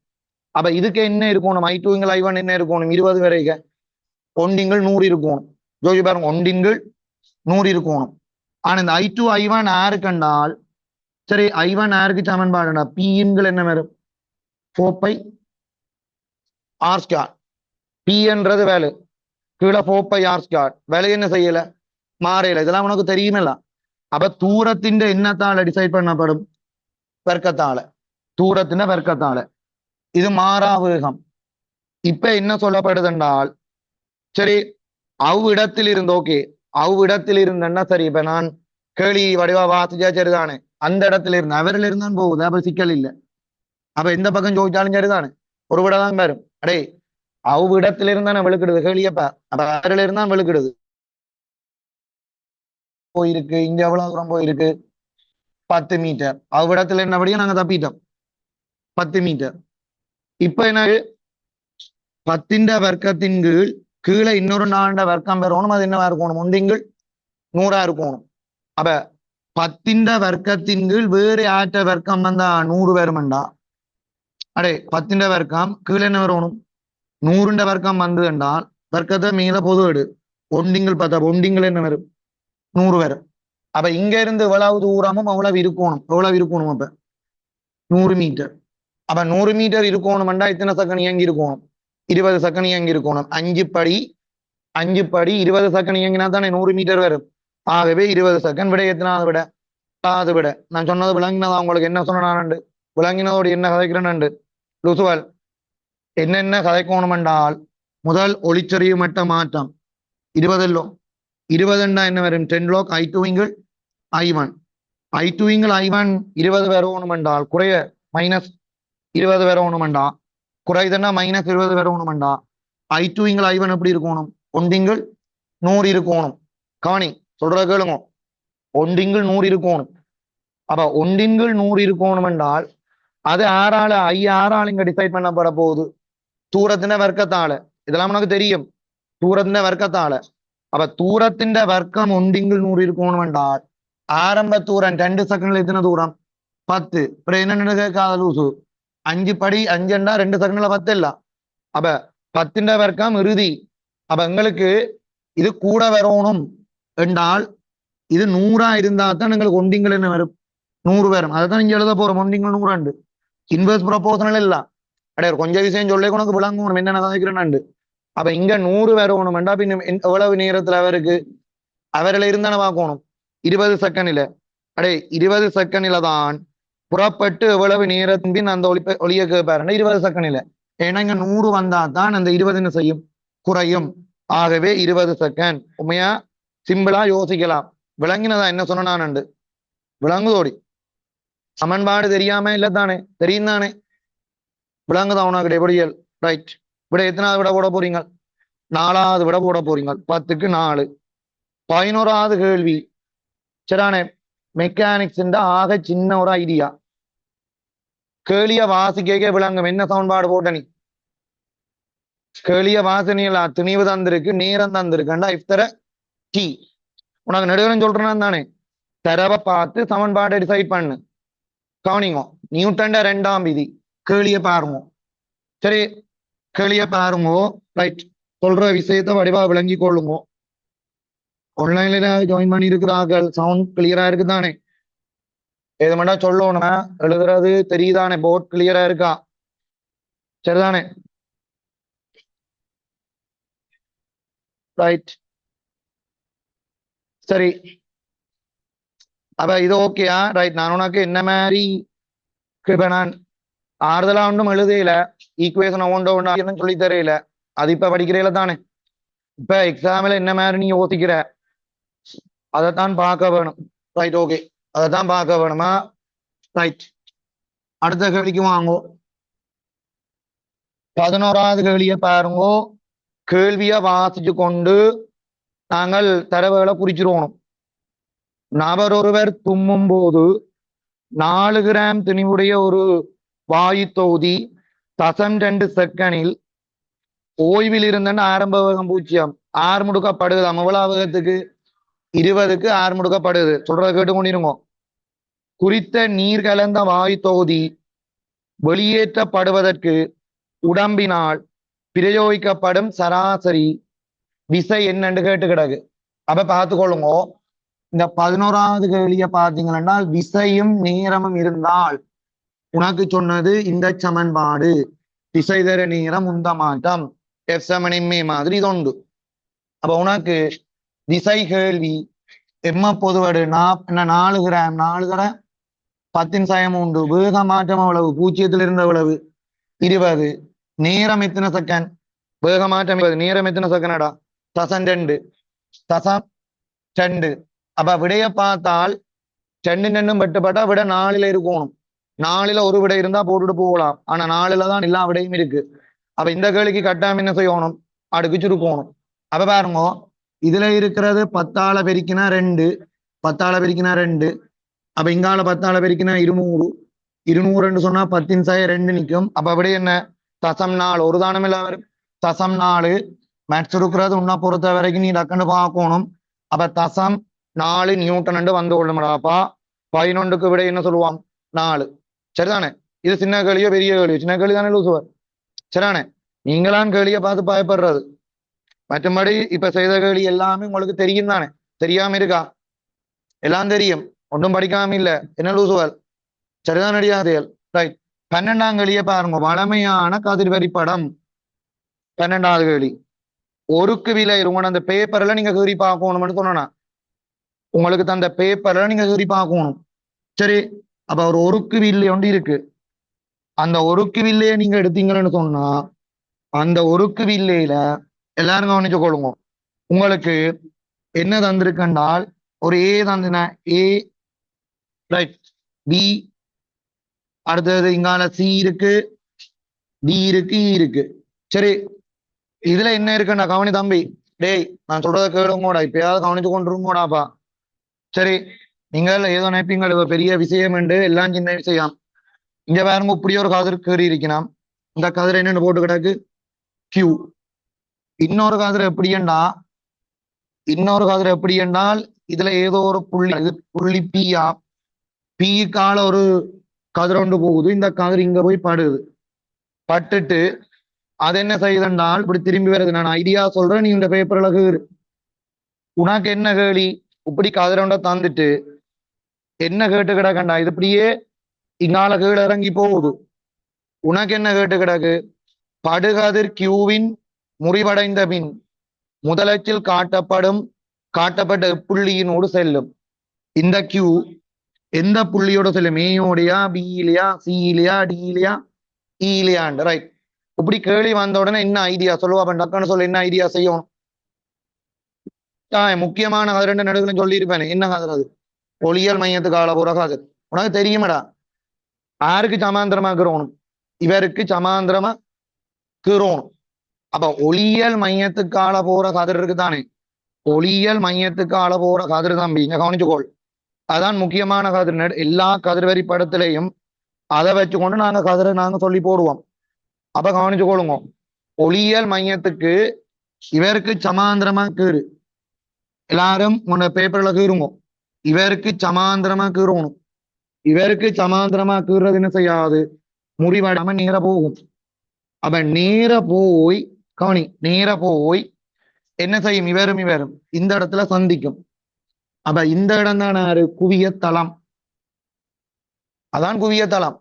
அப்ப இதுக்கு என்ன இருக்கணும், I2 I1 என்ன இருக்கணும், 20 வரைக்கும் 1 100 இருக்கணும். ஜோதி பாருங்க, 1 100 இருக்கணும். ஆனா இந்த I2 I1 ஆறு கண்டால் சரி I1 ஆருக்கு சமன்பாடுடா Pன்கள் என்ன வரும் 4 π R ஸ்கொயர் P என்றது வேலை கீழே 4 π R ஸ்கொயர் வேலை என்ன செய்யல மாறையில இதெல்லாம் உனக்கு தெரியுமில்ல அப்ப தூரத்தின் என்னத்தால டிசைட் பண்ணப்படும் வர்க்கத்தால தூரத்தின வர்க்கத்தால இது மாறா வேகம் இப்ப என்ன சொல்லப்படுது என்றால் சரி அவ்விடத்தில் இருந்து ஓகே அவ்விடத்தில் இருந்தேன்னா சரி இப்ப நான் கேள்வி வடிவா வாசிச்சா சரிதானே அந்த இடத்துல இருந்து அவரில் இருந்தான் போகுது அப்ப சிக்கல் இல்லை அப்ப எந்த பக்கம் ஜோதிச்சாலும் சரிதானே ஒரு விட தான் வரும் அடே அவ்விடத்துல இருந்தானே வெளுக்கிடுது கேளியப்ப அப்ப அவரில் இருந்தான் வெளுக்கிடுது போயிருக்கு இங்க எவ்வளவு தூரம் போயிருக்கு 10 மீட்டர் அவ்விடத்துல இருந்தபடியே நாங்க தப்பிட்டோம் 10 மீட்டர் இப்ப என்ன 10 வர்க்கத்தின் கீழ் கீழே இன்னொரு 4 வர்க்கம் பெறணும் அது என்னவா இருக்கணும் ஒன்றிங்கள் 100 இருக்கணும் அப்ப 10 வர்க்கத்தின் கீழ் வேறு ஆற்ற வர்க்கம் வந்தா 100 வருமெண்டா அடே 10 வர்க்கம் கீழே என்ன வரணும் 100 வர்க்கம் வந்து என்றால் வர்க்கத்தை மேல பொது எடு ஒன்றிங்கள் பார்த்தா ஒன்றிங்கள் என்ன வரும் 100 வரும் அப்ப இங்க இருந்து எவ்வளவு தூரமும் எவ்வளவு இருக்கணும் அப்ப 100 மீட்டர் அப்ப 100 மீட்டர் இருக்கணும்டா இத்தனை செகண்ட் இயங்கி இருக்கணும் 20 செகண்ட் இயங்கி இருக்கணும் 5 படி 20 செகண்ட் இயங்கினா தானே 100 மீட்டர் வரும் ஆகவே 20 செகண்ட் விட எத்தனாவது விட அது விட நான் சொன்னது விளங்கினதா உங்களுக்கு என்ன சொன்னாண்டு விளங்கினதோடு என்ன கதைக்கிறேன்னு லுசுவல் என்னென்ன கதைக்கணும் என்றால் முதல் ஒளிச்செறிவு மட்ட மாற்றம் 20 20 என்ன வரும் 10 log I2 I1 I2 I1 20 வரணும் என்றால் குறைய மைனஸ் 20 வரணும் என்றா குறைதன்னா மைனஸ் 20 வரணும் என்றா I2 I1 எப்படி இருக்கணும் ஒன்றிங்கள் 100 இருக்கணும் கவனி சொல்ற கேளுங்க ஒன்றிங்கள் 100 இருக்கணும் அப்ப ஒன்றிங்கள் 100 இருக்கணும் என்றால் அது ஆறாள் இங்க டிசைட் பண்ணப்பட போகுது தூரத்தின வர்க்கத்தால இதெல்லாம் உனக்கு தெரியும் தூரத்தின வர்க்கத்தால அப்ப தூரத்தின் வர்க்கம் ஒன்றிங்கள் 100 இருக்கணும் என்றால் ஆரம்ப தூரம் 2 செகண்ட்ல எத்தனை தூரம் 10 இப்ப என்ன கேட்காத லூசு 5 படி 5 2 செகண்ட்ல 10 இல்ல அப்ப 10 வர்க்கம் இறுதி அப்ப எங்களுக்கு இது கூட வரணும் என்றால் இது 100 இருந்தா தான் எங்களுக்கு ஒன்றிங்கள் என்ன வரும் 100 வரும் அதைத்தான் இங்க எழுத போறோம் ஒன்றிங்கள் 100 இன்வெர்ஸ் ப்ரொபோஷனல் இல்ல அடைய கொஞ்சம் விஷயம் சொல்ல உனக்கு விளங்கணும் என்னென்ன கதைக்கிறேன்னு அப்ப இங்க 100 வரணும்டா பின்ன எவ்வளவு நேரத்துல அவரில் இருந்தானே பார்க்கணும் 20 செகண்ட்ல அடே 20 செகண்ட்ல தான் புறப்பட்டு எவ்வளவு நேரத்தின் பின் அந்த ஒளிய கேட்பாருன்னா 20 செகண்ட்ல ஏன்னா இங்க 100 வந்தா தான் அந்த 20 என்ன செய்யும் குறையும் ஆகவே 20 செகண்ட் உண்மையா சிம்பிளா யோசிக்கலாம் விளங்கினதா என்ன சொன்னான் விளங்குதோடி சமன்பாடு தெரியாம இல்ல தானே தெரியும் தானே விளங்குதா உனக்கு எப்படியல் ரைட் விட எத்தனாவது விட போட போறீங்க 4வது விட போட போறீங்க 10க்கு 4 11வது கேள்வி சரிதானே மெக்கானிக்ஸ் ஆக சின்ன ஒரு ஐடியா கேளிய வாசிக்க விளங்கும் என்ன சமன்பாடு போட்ட நீ கேளிய வாசனையில துணிவு தந்திருக்கு நேரம் தந்திருக்கண்டா இஃப்தர டி உனக்கு நடுவரம் சொல்றேன்னா தானே தரவை பார்த்து சமன்பாடு டிசைட் பண்ணு கவனிங்க நியூட்டன்ட 2ஆம் விதி கேளிய பாருங்க சரி கேளிய பாருங்க ரைட் சொல்ற விஷயத்த வடிவா விளங்கி கொள்ளுங்க ஆன்லைன்ல ஜாயின் பண்ணி இருக்கிறார்கள் சவுண்ட் கிளியரா இருக்கு தானே எது மட்டும் சொல்லணும்னா எழுதுறது தெரியுதானே போர்ட் கிளியரா இருக்கா சரிதானே ரைட் சரி அப்ப இது ஓகேயா ரைட் நான் உனக்கு என்ன மாதிரி இப்ப நான் ஆறுதலா ஒன்றும் எழுதையில ஈக்குவேஷன் ஒன்று சொல்லி தரையில அது இப்ப படிக்கிறீல தானே இப்ப எக்ஸாம்ல என்ன மாதிரி நீ யோசிக்கிற அதைத்தான் பார்க்க வேணும் ரைட் ஓகே அதைத்தான் பார்க்க வேணுமா ரைட் அடுத்த கேள்விக்கு வாங்கோ 11வது கேள்வியை பாருங்கோ கேள்விய வாசிச்சு கொண்டு நாங்கள் தரவுகளை குறிச்சிருவோம் நபர் ஒருவர் தும்மும் போது 4 கிராம் திணிவுடைய ஒரு வாயு தொகுதி 0.2 செகண்டில் ஓய்வில் இருந்தன்னு ஆரம்ப வேகம் 0 ஆறு முடுக்கப்படுது எவ்வளவு வேகத்துக்கு 20க்கு 6 முடுக்கப்படுது சொல்றத கேட்டுக்கொண்டிருங்க குறித்த நீர் கலந்த வாயு தொகுதி வெளியேற்றப்படுவதற்கு உடம்பினால் பிரயோகிக்கப்படும் சராசரி விசை என்னன்னு கேட்டு கிடக்கு அப்ப பார்த்துக்கொள்ளுங்க, இந்த 11வது கேள்வியை பார்த்தீங்கன்னா விசையும் நேரமும் இருந்தால் உனக்கு சொன்னது இந்த சமன்பாடு திசை தர நேரம் உந்த மாற்றம் எஃப் சமனின்மை மாதிரி இது உண்டு. அப்ப உனக்கு திசை கேள்வி எம்ம பொதுவடு 4 கிராம் 4 தர 10 வேக மாற்றம் எவ்வளவு, பூஜ்ஜியத்தில் இருந்த எவ்வளவு 20, நேரம் எத்தனை செகண்ட், வேக மாற்றம் 20, நேரம் எத்தனை செகண்டா தசம் 2 தசம் 2. அப்ப விடைய பார்த்தால் 2 வெட்டுப்பட்டா விட 4ல இருக்கணும். 4ல ஒரு விடை இருந்தா போட்டுட்டு போகலாம், ஆனா 4ல தான் எல்லா விடையும் இருக்கு. அப்ப இந்த கேள்விக்கு கட்டாயம் என்ன செய்யணும், அடுக்கு சுருக்கணும். அப்ப பாருங்க, இதுல இருக்கிறது 10ஆல பெருக்கினா 2, 10ஆல பெருக்கினா 2. அப்ப இங்கால 10ஆல பெருக்கினா 200, 200 சொன்னா 10 நிக்கும். அப்ப விட என்ன தசம் 4, ஒரு தானம் இல்ல வரும் தசம் 4. மேட்ச் இருக்கிறது உன்ன பொறுத்த வரைக்கும் நீ டக்குன்னு பார்க்கணும். அப்ப தசம் 4 நியூட்டன் வந்து கொள்ளுமாப்பா. 11க்கு விட என்ன சொல்லுவான் 4. சரிதானே? இது சின்ன கேள்வியோ பெரிய கேள்வியோ, சின்ன கேள்வி தானே லூசுவர். சரிதானே? நீங்களாம் கேள்வியை பார்த்து பயப்படுறது. மற்றபடி இப்ப செய்த கேள்வி எல்லாமே உங்களுக்கு தெரியும் தானே? தெரியாம இருக்கா? எல்லாம் தெரியும், ஒன்றும் படிக்காம இல்ல. என்ன லூசுவர்? சரிதான் அடியாதையல். ரைட். 12ஆம் கேள்வியை பாருங்க, வளமையான கதிர்வரி படம். 12வது கேள்வி ஒருக்கு விலை உங்களோட அந்த பேப்பர்ல நீங்க கீறி பார்க்கணும்னு சொன்னா, உங்களுக்கு தந்த பேப்பர்ல நீங்க கீறி பார்க்கணும். சரி, அப்ப ஒரு ஒருக்கு வில்லை ஒன்று இருக்கு. அந்த ஒருக்கு வில்லையை நீங்க எடுத்தீங்கன்னு சொன்னா, அந்த ஒருக்கு வில்லையில எல்லாரும் கவனிச்சு கொள்ளுங்க, உங்களுக்கு என்ன தந்திருக்கண்டால் ஒரு ஏ தந்தின, ஏ ரைட், பி, அடுத்தது இங்கால சி இருக்கு, டி இருக்கு, இ இருக்கு. சரி, இதுல என்ன இருக்குன்னா கவனி தம்பி, டேய் நான் சொல்றதை கேளுங்கோடா, இப்பயாவது கவனிச்சு கொண்டிருங்கோடாப்பா. சரி, நீங்கள் ஏதோ நினைப்பீங்கள் இது பெரிய விஷயம் என்று, எல்லாம் சின்ன விஷயம். இங்க பாருங்க, இப்படி ஒரு கதிர் கீறி இருக்கணும். இந்த கதிர் என்னன்னு போட்டு கிடக்கு கியூ. இன்னொரு கதிர் எப்படி என்றால் இதுல ஏதோ ஒரு புள்ளி, இது புள்ளி பியா, பிக்கால ஒரு கதிர் ஒன்று போகுது. இந்த கதிர் இங்க போய் படுது, பட்டுட்டு அது என்ன செய்யுதுன்றால் இப்படி திரும்பி வருது. நான் ஐடியா சொல்றேன், நீ இந்த பேப்பர்ல கீறு. உனக்கு என்ன கேள்வி, இப்படி கதிரொண்ட தந்துட்டு என்ன கேட்டு கிடக்கண்டா, இது இப்படியே இங்கால கீழே இறங்கி போகுது. உனக்கு என்ன கேட்டு கிடக்கு, படுகதிர் கியூவின் முறிவடைந்த பின் முதலச்சில் காட்டப்பட்ட புள்ளியினோடு செல்லும். இந்த கியூ எந்த புள்ளியோட செல்லும், ஏயோடையா, பியிலையா, சியிலையா, டியிலையா, ஈலையாண்டு. ரைட். இப்படி கேள்வி வந்த உடனே என்ன ஐடியா சொல்லுவா, டக்குன்னு சொல்ல, என்ன ஐடியா செய்யணும். முக்கியமான கதிர் ரெண்டு நடுவில் சொல்லியிருப்பேன், என்ன கதிர் அது, ஒளியல் மையத்துக்கு ஆள போற கதிர். உனக்கு தெரியுமடா, யாருக்கு சமாந்திரமா கீறணும், இவருக்கு சமாந்திரமா கீறணும். அப்ப ஒளியல் மையத்துக்கு ஆள போற கதிர் இருக்கு தானே, ஒளியல் மையத்துக்கு ஆள போற கதிர் தம்பி இங்க கவனிச்சுக்கோள். அதான் முக்கியமான கதிர். எல்லா கதிர்வரி படத்திலையும் அதை வச்சுக்கொண்டு நாங்க கதிரை நாங்க சொல்லி போடுவோம். அப்ப கவனிச்சுக்கொள்ளுங்க, ஒளியல் மையத்துக்கு இவருக்கு சமாந்திரமா கீறு. எல்லாரும் உன்ன பேப்பர்ல கீறுங்க, இவருக்கு சமாந்திரமா கீறணும். இவருக்கு சமாந்திரமா கீறது என்ன செய்யாது, முறிவடாம நேர போகும். அப்ப நேர போய் கவனி, நேர போய் என்ன செய்யும், இவரும் இந்த இடத்துல சந்திக்கும். அப்ப இந்த இடம் தான் குவிய தளம். அதான் குவிய தளம்.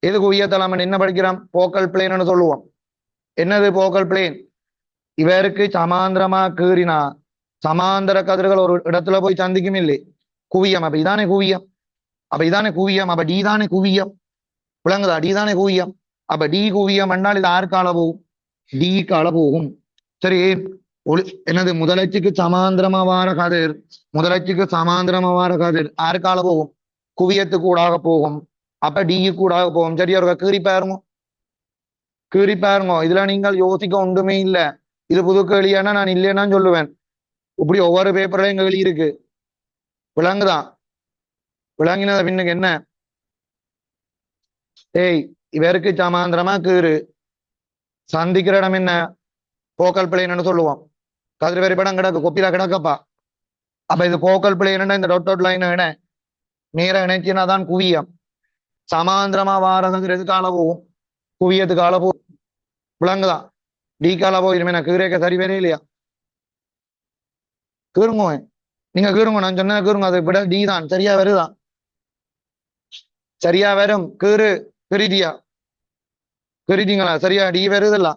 எது குவிய தளம் என்ன படிக்கிறோம், போக்கல் பிளேன் சொல்லுவோம். என்னது போக்கல் பிளேன், இவருக்கு சமாந்திரமா கீறினா சமாந்தர கதிர்கள் ஒரு இடத்துல போய் சந்திக்கும் இல்லை, குவியம். அப்ப இதானே குவியம். அப்ப டி தானே குவியம். விளங்குதா, டி தானே குவியம். அப்ப டி குவியம் என்றால் இது ஆறுக்கால போகும், டி கால போகும். சரி, என்னது முதலச்சுக்கு சமாந்திரமா வார கதிர், முதலச்சுக்கு சமாந்திரமா வார கதிர் ஆறுக்கால போகும், குவியத்துக்கு கூடாக போகும். அப்ப டி கூடாக போகும். சரி, ஒரு கீறி பாருங்க. இதுல நீங்கள் யோசிக்க ஒன்றுமே இல்ல. இது புது கேள்வியானா நான் இல்லைன்னா சொல்லுவேன். இப்படி ஒவ்வொரு பேப்பர்லயும் கேள்வி இருக்கு. விளங்குதான், விளங்கினத பின்னுக்கு என்ன, ஏய் இவருக்கு சமாந்திரமா கீறு, சந்திக்கிற இடம் என்ன, போக்கல் பிளேன்னு சொல்லுவோம். கதிர்வரி படம் கிடக்கு, கொப்பில கிடக்கப்பா. அப்ப இது போக்கல் பிளேன், இந்த டொட் லைன் நேர இணைச்சினா தான் குவியம். சமாந்திரமா வார கதிர் எதுக்கால போகும், குவியத்துக்கால போகும். விளங்குதான், டி கால போயிருமே, நான் கீரைக்க சரி வேறே இல்லையா. கீறுங்க. நீங்க கீறுங்க, நான் சொன்ன கீறுங்க, அதை விட டி தான் சரியா வருதான். சரியா வரும். கீறிட்டியா? கீறிட்டீங்களா? சரியா டி வருதுல்ல.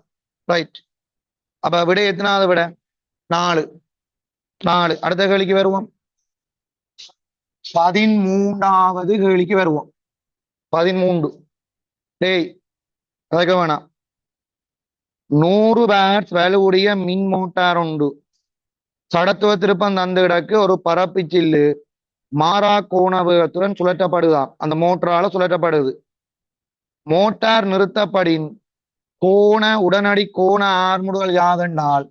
ரைட். அப்ப விட எத்தனாவது விட? 4. 4. அடுத்த கேள்விக்கு வருவோம். 13வது கேள்விக்கு வருவோம். 13. டேய், அதைக்க வேணாம். 100 வாட்ஸ் வலுவுடைய மின் மோட்டார் உண்டு. சடத்துவ திருப்பம் தந்துகிடக்கு ஒரு பரப்பு சில்லு மாறா கோண வேகத்துடன் சுழற்றப்படுதான். அந்த மோட்டரால சுழற்றப்படுது. மோட்டார் நிறுத்தப்படின் கோண உடனடி கோண ஆர்முடுகள் யாதென்றால்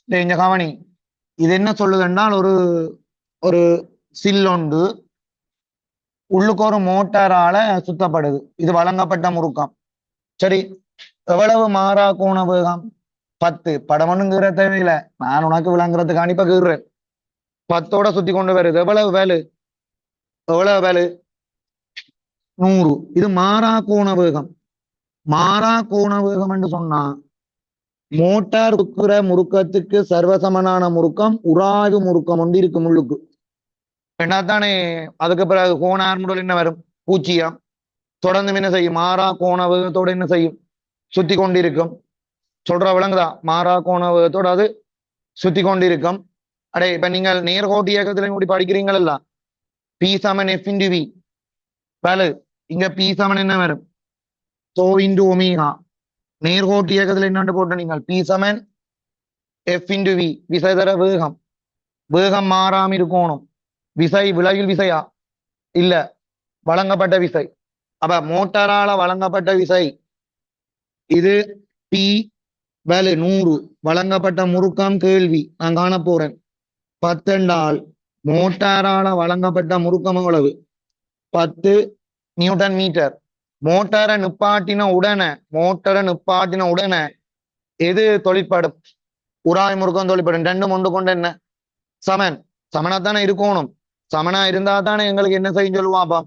இந்த கவனி, இது என்ன சொல்லுதுன்றால் ஒரு ஒரு சில்லொண்டு உள்ளுக்கு ஒரு மோட்டாரால சுத்தப்படுது. இது வழங்கப்பட்ட முறுக்கம். சரி, எவ்வளவு மாறா கோண வேகம்? 10. படம் ஒண்ணும் கீற தேவையில்லை, நான் உனக்கு விளங்குறதுக்காண்டி இப்ப கீறுறேன். 10ஓட சுத்தி கொண்டு வருது. எவ்வளவு வேலு? எவ்வளவு வேலு? 100. இது மாறா கோண வேகம். மாறா கோண வேகம் என்று சொன்னா மோட்டார் இருக்கிற முறுக்கத்துக்கு சர்வசமனான முறுக்கம் உராய்வு முறுக்கம் ஒன்று இருக்கு முள்ளுக்கு. தானே அதுக்கு பிறகு கோண ஆர்முடல் என்ன வரும்? பூச்சியம். தொடர்ந்து என்ன செய்யும்? மாறா கோண வேகத்தோட என்ன செய்யும்? சுத்தி கொண்டிருக்கும். சொல்ற விளங்குதா? மாறா கோண வேகத்தோட அது சுத்தி கொண்டிருக்கும். அடே, இப்ப நீங்கள் நேர்கோட்டு இயக்கத்துல கூடி படிக்கிறீங்களா? B Saman F into we Velu. இங்க பி சமன் என்ன வரும்? So into omega. நேர்கோட்டு இயக்கத்துல என்னண்டு போட்ட நீங்கள்? B Saman F into we. விசை தர வேகம். வேகம் மாறாம இருக்கணும். விசை விலகில் விசையா? இல்ல, வழங்கப்பட்ட விசை. அப்ப மோட்டாரால வழங்கப்பட்ட விசை இது பி வேலு 100. வழங்கப்பட்ட முறுக்கம் கேள்வி நான் காண போறேன். 10 என்றால் மோட்டாரால வழங்கப்பட்ட முறுக்கம் எவ்வளவு? 10 நியூட்டன் மீட்டர். மோட்டாரை நிப்பாட்டின உடனே எது தொழிற்படும்? உராய் முறுக்கம் தொழிற்படும். ரெண்டும் ஒன்று கொண்டு என்ன சமன்? சமனாத்தானே இருக்கணும். சமனா இருந்தா தானே எங்களுக்கு என்ன செய்யும் சொல்லுவாப்பா?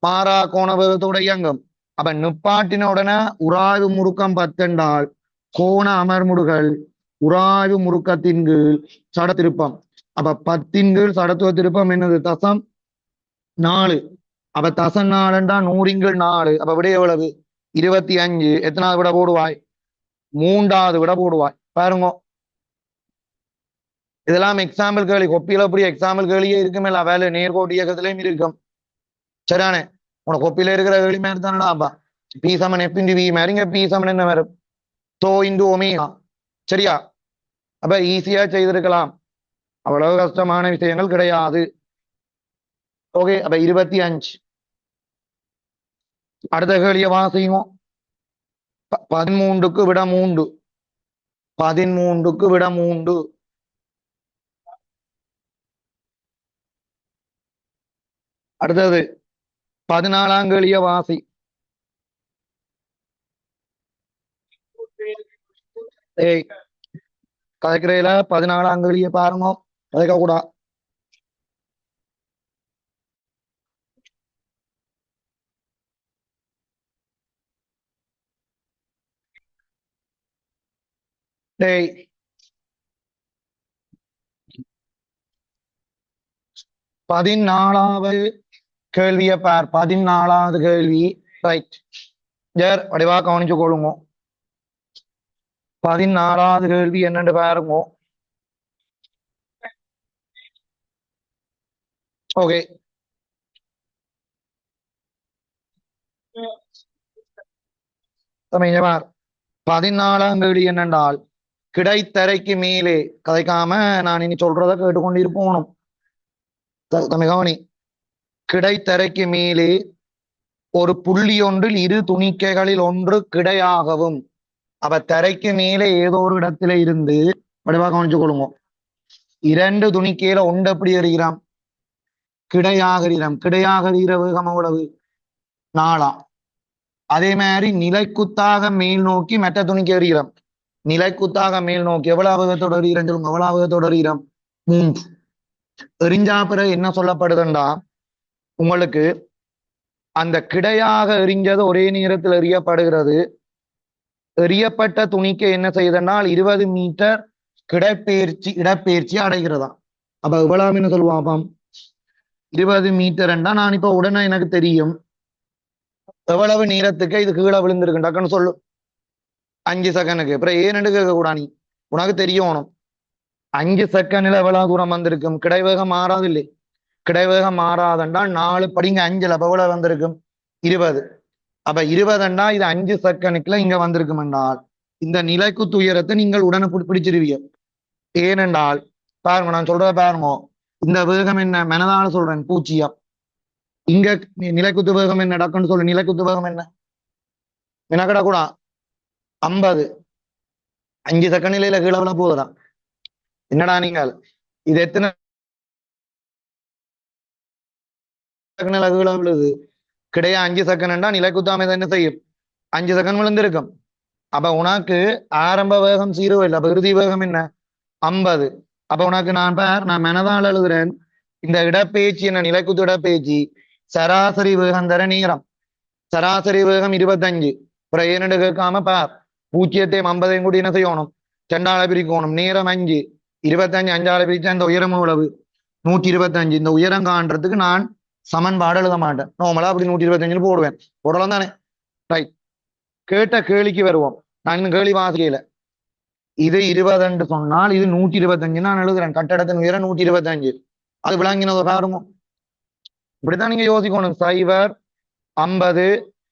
மாறா கோண வேகத்தோட இயங்கும். அப்ப நிப்பாட்டின உடனே உராய்வு முறுக்கம் 10 என்றால் கோண அமர்முடுகள் உராய்வு முறுக்கத்தின் கீழ் சட திருப்பம். அப்ப 10 கீழ் சடத்துவ திருப்பம் என்னது? தசம் 4. அப்ப தசம் 4 என்றா 100 4. அப்ப விட எவ்வளவு? 25. எத்தனாவது விட போடுவாய்? 3வது விட போடுவாய். பாருங்க, இதெல்லாம் எக்ஸாம்பிள் கேள்வி. கொப்பியில அப்படி எக்ஸாம்பிள் கேள்வியே இருக்குமே. வேலை நேர்கோட்டு இயக்கத்திலையும் இருக்கும். சரியானே? உனக்கு கொப்பியில இருக்கிற கேள்வி மாதிரி தானடாப்பா. B Saman F into we மாதிரிங்க. பி சமன் என்ன வரும்? தோ இன்டு ஒமேகா. சரியா? அப்ப ஈஸியா செய்திருக்கலாம். அவ்வளவு கஷ்டமான விஷயங்கள் கிடையாது. ஓகே, அப்ப 25. அடுத்த கேள்விய வாசிங்க. 13க்கு விட 3. 13க்கு விட 3. அடுத்தது 14ஆம் கேள்விய வாசி. ஏய், கதைக்கிறையில 14ஆம் கேள்விய பாருங்க. கதைக்க கூடா. டேய், 14வது கேள்விய பார். 14வது கேள்வி. ரைட். ஜர் வடிவா கவனிச்சு கொள்ளுங்க. 14வது கேள்வி என்னன்னு பாருங்க. ஓகே, பார். 14ஆம் கேள்வி என்னென்றால் கிடைத்தரைக்கு மேலே. கதைக்காம நான் இனி சொல்றத கேட்டுக்கொண்டிருப்போனும். தம்பி கவனி. கிடைத்தரைக்கு மேலே ஒரு புள்ளி ஒன்றில் இரு துணிக்கைகளில் ஒன்று கிடையாகவும். அப்ப தரைக்கு மேலே ஏதோ ஒரு இடத்துல இருந்து வடிவா கவனிச்சு கொள்ளுங்க. 2 துணிக்கையில ஒன்று எப்படி எறிகிறான்? கிடையாகிறீரம். கிடையாகிறீர வேகம் எவ்வளவு? 4. அதே மாதிரி நிலைக்குத்தாக மேல் நோக்கி மற்ற துணிக்கு எறிகிறோம். நிலைக்குத்தாக மேல் நோக்கி எவ்வளவு வேகத்தோட எறிகிறோம் சொல்லுங்க? எவ்வளவு வேகத்தோட எறிகிறோம்? 3. எரிஞ்சா பிறகு என்ன சொல்லப்படுதுண்டா, உங்களுக்கு அந்த கிடையாக எரிஞ்சது ஒரே நேரத்தில் எறியப்படுகிறது. எறியப்பட்ட துணிக்கு என்ன செய்தனால் 20 மீட்டர் இடப்பெயர்ச்சி அடைகிறதா. அப்ப இவ்வளவு என்ன சொல்லுவாப்பாம் 20 மீட்டர்ண்டா நான் இப்ப உடனே எனக்கு தெரியும் எவ்வளவு நேரத்துக்கு இது கீழே விழுந்திருக்கு டக்குன்னு சொல்லு 5 செகண்டுக்கு அப்புறம் ஏன்னு கேட்க கூடா நீ உனக்கு தெரியணும் 5 செகண்ட்ல எவ்வளவு தூரம் வந்திருக்கும் கிடைவேகம் மாறாது இல்லை கிடைவேகம் மாறாதண்டா 4 படிங்க 5ல் அப்ப எவ்வளவு வந்திருக்கும் 20 அப்ப 20ண்டா இது 5 செகண்டுக்குள்ள இங்க வந்திருக்கும் என்றால் இந்த நிலைக்கு துயரத்தை நீங்கள் உடனே பிடிச்சிருவீங்க ஏனென்றால் பாருங்க நான் சொல்றத பாருங்க இந்த வேகம் என்ன மனதால சொல்றேன் பூச்சியம் இங்க நிலைக்குத்து வேகம் என்ன டக்குன்னு சொல்லு நிலைக்குத்து வேகம் என்ன எனக்கடா கூட 50 5 செகண்ட்ல கீழே விழ போகுதா என்னடா நீங்கள் இது எத்தனை செகண்ட்ல கீழே விழுது கிடையா 5 செகண்டா நிலைக்குத்தாம என்ன செய்யும் 5 செகண்ட் விழுந்திருக்கும் அப்ப உனக்கு ஆரம்ப வேகம் 0 இல்லை அப்ப இறுதி வேகம் என்ன 50 அப்ப உனக்கு நான் மனதால் எழுதுறேன் இந்த இடப்பெயர்ச்சி என்ன நிலைக்குத்து இடப்பெயர்ச்சி சராசரி வேகம் தர நேரம் சராசரி வேகம் 25 அப்புறம் ஏன்னு கேட்காம பார் 0த்தையும் 50ஐயும் கூடி என்ன செய்யணும் 2ஆல பிரிக்கணும் நேரம் 5 25 5ஆல பிரிச்சா இந்த உயரம் எவ்வளவு 125 இந்த உயரம் காண்றதுக்கு நான் சமன்பாடு எழுத மாட்டேன் நார்மலா அப்படி 125 போடுவேன் போடலாம் தானே ரைட் கேட்ட கேள்விக்கு வருவோம் நான் இன்னும் கேள்வி வாசிக்கல இது 20 சொன்னால் இது 125 நான் எழுதுறேன் கட்டடத்தின் உயரம் 125 அது விளங்கினதோ பாருங்க இப்படித்தான் நீங்க யோசிக்கணும் 0 50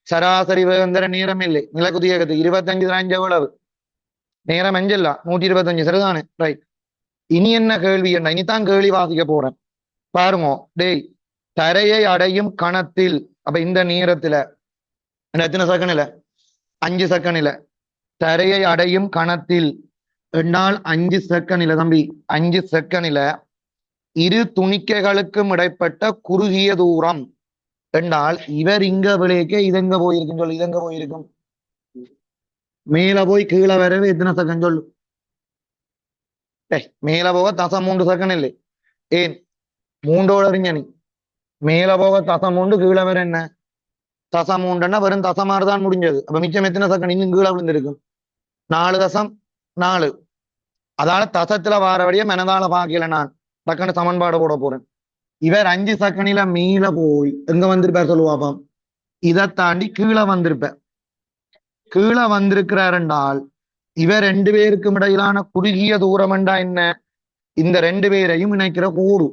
சராசரி வேகந்தர நேரம் இல்லை நிலக்குதி இயக்கத்துக்கு 25 5 எவ்வளவு நேரம் 5 இல்ல 125 சரிதானே ரைட் இனி என்ன கேள்வி என்ன இனித்தான் கேள்வி வாசிக்க போறேன் பாருங்க டேய் தரையை அடையும் கணத்தில் அப்ப இந்த நேரத்துல எத்தனை செகண்ட்ல 5 செகண்ட்ல தரையை அடையும் கணத்தில் என்னால் 5 செகண்ட்ல தம்பி 5 செகண்ட்ல இரு துணிக்கைகளுக்கும் இடைப்பட்ட குறுகிய தூரம் என்றால் இவர் இங்க விளைக்க இது எங்க போயிருக்கும் சொல்லு இது எங்க போயிருக்கும் மேல போய் கீழே வரவே எத்தனை செகண்ட் சொல்லு மேல போக 3 செகண்ட் இல்லை ஏன் 3ஓட அறிஞ நீ மேல போக 3 கீழே வர என்ன 3ன்னா வெறும் தசமாறுதான் முடிஞ்சது அப்ப மிச்சம் எத்தனை செகண்ட் இன்னும் கீழே விழுந்திருக்கும் 4.4 அதால தசத்துல வாரபடியே மனதால பாக்கல நான் டக்குன்னு சமன்பாடு போட போறேன் இவர் 5 செகண்ட்ல மேல போய் எங்க வந்திருப்பார் சொல்லுவாப்பாம் இதை தாண்டி கீழே வந்திருப்பார் கீழே வந்திருக்கிறார் என்றால் இவர் 2 பேருக்கும் இடையிலான குறுகிய தூரம் என்றா என்ன இந்த 2 பேரையும் இணைக்கிற கோடு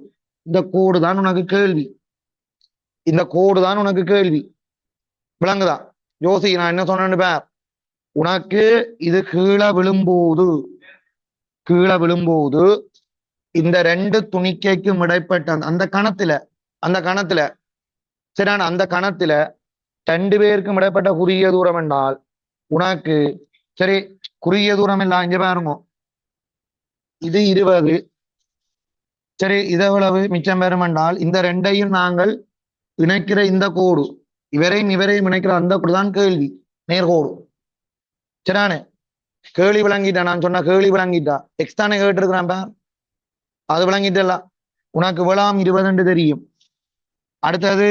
இந்த கோடு தான் உனக்கு கேள்வி இந்த கோடு தான் உனக்கு கேள்வி விளங்குதா யோசி நான் என்ன சொன்னேன்னு பேர் உனக்கு இது கீழே விழும்போது இந்த 2 துணிக்கைக்கும் இடைப்பட்ட அந்த கணத்துல சரியான அந்த கணத்துல 2 பேருக்கும் இடைப்பட்ட குறுகிய தூரம் என்றால் உனக்கு சரி குறுகிய தூரம் எல்லாம் இங்க பாருங்க இது 20 சரி இது எவ்வளவு மிச்சம் பெறும் என்றால் இந்த 2ஐயும் நாங்கள் இணைக்கிற இந்த கோடு இவரையும் இணைக்கிற அந்த கோடு தான் கேள்வி நேர்கோடு சரியானே கேள்வி விளங்கிட்டா நான் சொன்ன கேள்வி விளங்கிட்டா எக்ஸ் தானே கேட்டிருக்கிறேன் பார் அது விளங்கிட்டல உனக்கு இவ்வளவு 20 தெரியும் அடுத்தது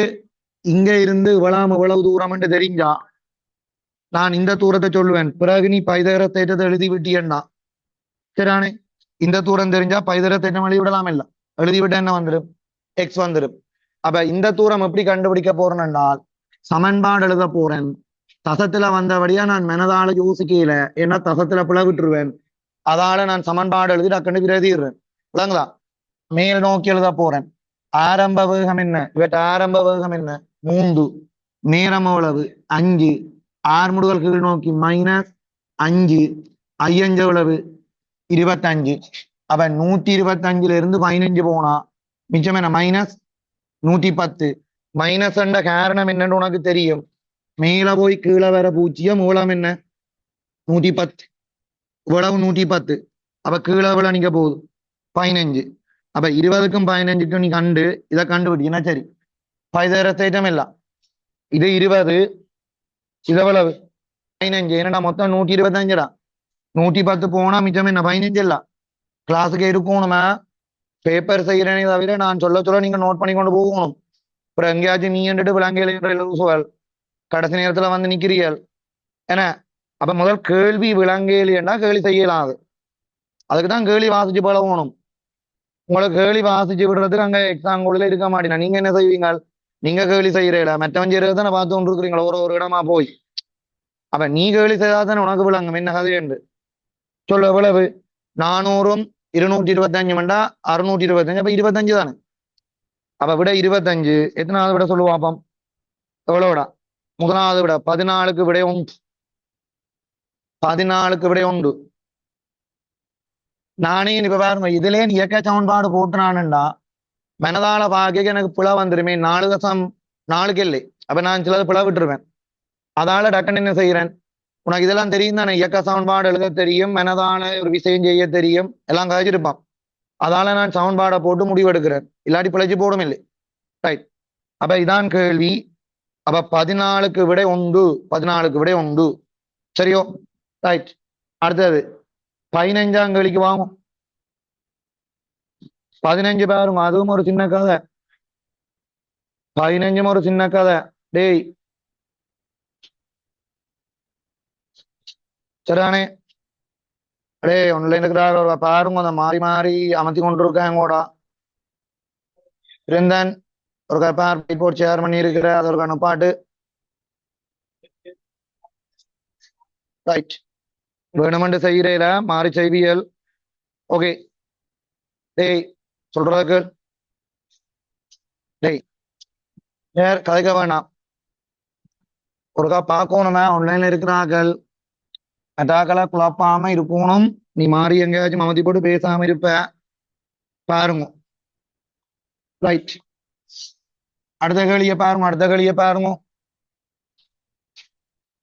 இங்க இருந்து இவ்வளவு தூரம் என்று தெரிஞ்சா நான் இந்த தூரத்தை சொல்லுவேன் பிறகு நீ பைதகர தேற்றத்தை எழுதி விட்டியன்னா சரியானே இந்த தூரம் தெரிஞ்சா பைதகர தேற்றம் எழுதி விடலாம் இல்ல எழுதி விட்டா என்ன வந்துடும் எக்ஸ் வந்துடும் அப்ப இந்த தூரம் எப்படி கண்டுபிடிக்க போறேன் என்றால் சமன்பாடு எழுத போறேன் தசத்துல வந்தபடியா நான் மனதால யோசிக்கல ஏன்னா தசத்துல பிளவிட்டுருவேன் அதால நான் சமன்பாடு எழுதி டக்குன்னு பிரதிடுறேன் விளங்குதா மேல் நோக்கி எழுத போறேன் ஆரம்ப வேகம் என்ன இவற்ற ஆரம்ப வேகம் என்ன 3 நேரம் எவ்வளவு 5 ஆர்முடுகள் கீழ் நோக்கி -5 5 எவ்வளவு 25 அப்ப 125ல இருந்து 15 போனா மிச்சம் என்ன -110 மைனஸ் என்ற காரணம் என்னன்னு உனக்கு தெரியும் மேல போய் கீழே வர பூஜ்ஜியம் மூலம் என்ன 110 இவ்வளவு 110 அப்ப கீழே விழ நீங்க போகுது 15 அப்ப 20க்கும் 15க்கும் நீ இதை கண்டுபிடினா சரி பைதரசேட்டம் இல்ல இது 20 இது எவ்வளவு 15 என்னடா மொத்தம் 125டா 110 போனா மிச்சம் என்ன 15 இல்ல கிளாஸுக்கு இருக்கணுமா பேப்பர் செய்யறேனே தவிர நான் சொல்ல நீங்க நோட் பண்ணி கொண்டு போகணும் அப்புறம் எங்கேயாச்சும் நீ என்றிட்டு விளங்கலை என்ற எழுதுவாள் கடைசி நேரத்துல வந்து நிக்கிறீர்கள் என்ன அப்ப முதல் கேள்வி விளங்கலைன்னா கேள்வி செய்யலாம் அதுக்குதான் கேள்வி வாசிச்சு பழகணும் உங்களுக்கு கேள்வி வாசிச்சு விடுறதுக்கு அங்க எக்ஸாம் கூட இருக்க மாட்டேனா நீங்க என்ன செய்வீங்க நீங்க கேள்வி செய்யறீடா மற்றவன் செய்யறது தானே பார்த்து கொண்டு இருக்கிறீங்களா ஒரு இடமா போய் அப்ப நீ கேள்வி செய்தாதானே உனக்கு விளங்கும் என்ன கதை என்று சொல்ல எவ்வளவு 400ம் 225 மண்டா 625 அப்ப 25 தானே அப்ப விட 25 எத்தனாவது விட சொல்லுவோம் அப்பம் எவ்வளவு விட முதலாவது விட 14க்கு விட உண்டு 14க்கு விட உண்டு நானே இப்ப பாருங்க இதுலயே இயக்க சமன்பாடு போட்டுனானுண்டா மனதால பாக்க எனக்கு பிழை வந்துருமே 4 இல்லை அப்ப நான் சிலது பிழை விட்டுருவேன் அதால டக்குன்னு என்ன செய்யறேன் உனக்கு இதெல்லாம் தெரியும் தானே இயக்க சமன்பாடு எழுத தெரியும் மனதால ஒரு விஷயம் செய்ய தெரியும் எல்லாம் கழிச்சிருப்பான் அதால நான் சமன்பாடை போட்டு முடிவெடுக்கிறேன் இல்லாட்டி பிழைச்சு போடும் இல்லை ரைட் அப்ப இதான் கேள்வி அப்ப 14க்கு விட உண்டு 14க்கு விட உண்டு சரியோ ரைட் அடுத்தது 15ஆம் கேள்விக்கு வாங்கும் 15 பாருங்க அதுவும் ஒரு சின்ன கதை 15ம் ஒரு சின்ன கதை டேய் சரிதானே அடே ஒன்லைன் இருக்கிறாங்க பாருங்க அந்த மாறி மாறி அமர்த்தி கொண்டு இருக்காங்க கூட இருந்தன் ஒரு பார் ரிப்போர்ட் ஷேர் பண்ணி இருக்கிற அது ஒரு கணப்பாட்டு ரைட் வேணுமென்று செய்கிறேல மாறி செய்வியல் ஓகே டேய் சொல்றதுக்கு டேய் யார் கதைக்க வேணாம் ஒருக்கா பார்க்கணுமே ஆன்லைன்ல இருக்கிறார்கள் மெட்டாக்களை குழப்பாம இருக்கணும் நீ மாறி எங்கேயாச்சும் மமதி போட்டு பேசாம இருப்ப பாருங்க ரைட் அடுத்த கேள்வியை பாருங்க அடுத்த கேள்வியை பாருங்க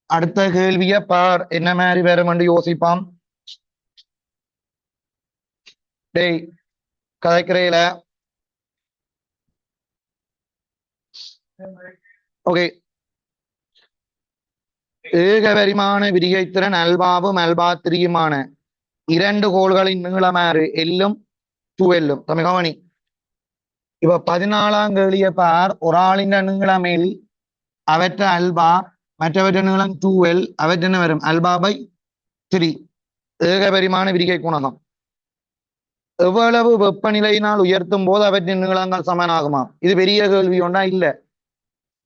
அடுத்த கேள்விய பார் என்ன மாதிரி வேறுமென்று யோசிப்பான் டேய் கதைக்கிறையில ஓகே ஏகபரிமாண விரிகைத்திறன் அல்பாவும் அல்பாத்திரியுமான 2 கோள்களின் நீளமாறு எல்லும் 2L தமிழ் கவனி இப்ப 14ஆம் கேள்விய பார் ஒரு ஆளின் நீளமேல் அவற்ற அல்பா மற்றவற்ற நீளம் 2L அவற்ற என்ன வரும் அல்பா பை 3 ஏகபரிமாண விரிகை குணகம் எவ்வளவு வெப்பநிலையினால் உயர்த்தும் போது அவற்றின் நீளங்கள் சமனாகுமா இது பெரிய கேள்வி ஒன்றா இல்ல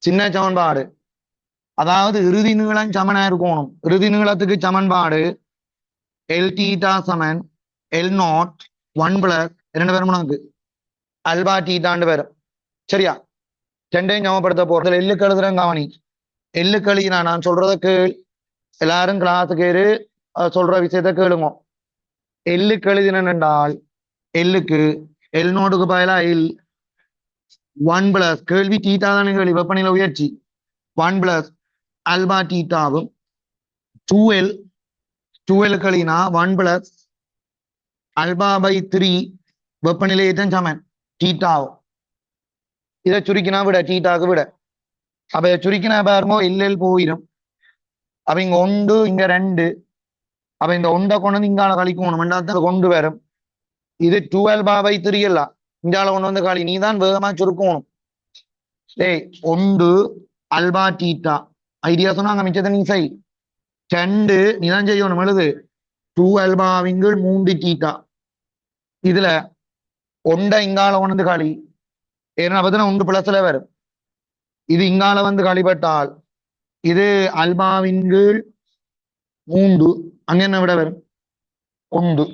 சின்ன சமன்பாடு அதாவது இறுதி நீளம் சமனா இருக்கணும் இறுதி நீளத்துக்கு சமன்பாடு L theta Saman L not 1 plus 2 பேரும் உனக்கு அல்பா டீட்டாண்டு பேரும் சரியா ரெண்டையும் ஞாபகப்படுத்த போறது எல்லுக்கு எழுதுறேன் கவனி எல்லுக்கு எழுதினா நான் சொல்றத கேள் எல்லாரும் கிளாஸுக்கு சொல்ற விஷயத்த கேளுங்க எல்லுக்கு எழுதினேன் என்றால் எல்லுக்கு எல் நோட்டுக்கு பதிலா எல் 1 பிளஸ் கேள்வி டீட்டா தானே கேள்வி வெப்பநிலை உயர்ச்சி 1 பிளஸ் அல்பா டீட்டாவும் 2L 2L களினா 1 பிளஸ் அல்பா பை 3 வெப்பநிலையைத்தான் சமன் டீட்டாவும் இதை சுருக்கினா விட டீட்டாக்கு விட அப்ப இதை சுருக்கினா பாருமோ எல் போயிடும் அப்ப இங்க 1 இங்க 2 அப்ப இந்த 1 கொண்டு வந்து இங்கால கழிக்கணும் ரெண்டாவது கொண்டு வரும் இது 12 பை 3 இல்ல இங்கால கொண்டு வந்து களி நீ தான் வேகமா சுருக்கணும் டேய் 1 அல்பா டீட்டா ஐடியா சொன்னாங்க மிச்சத்தை நீ செய் 2 நீ தான் செய்யணும் எழுது 2 அல்பாவிங்கள் 3 டீட்டா இதுல 1 இங்கால கொண்டு வந்து களி ஏன்னா பார்த்தீங்கன்னா 1 பிளஸ்ல வரும் இது இங்கால வந்து களிப்பட்டால் இது அல்பாவின்கள் 3 அங்க என்ன விட வரும் 1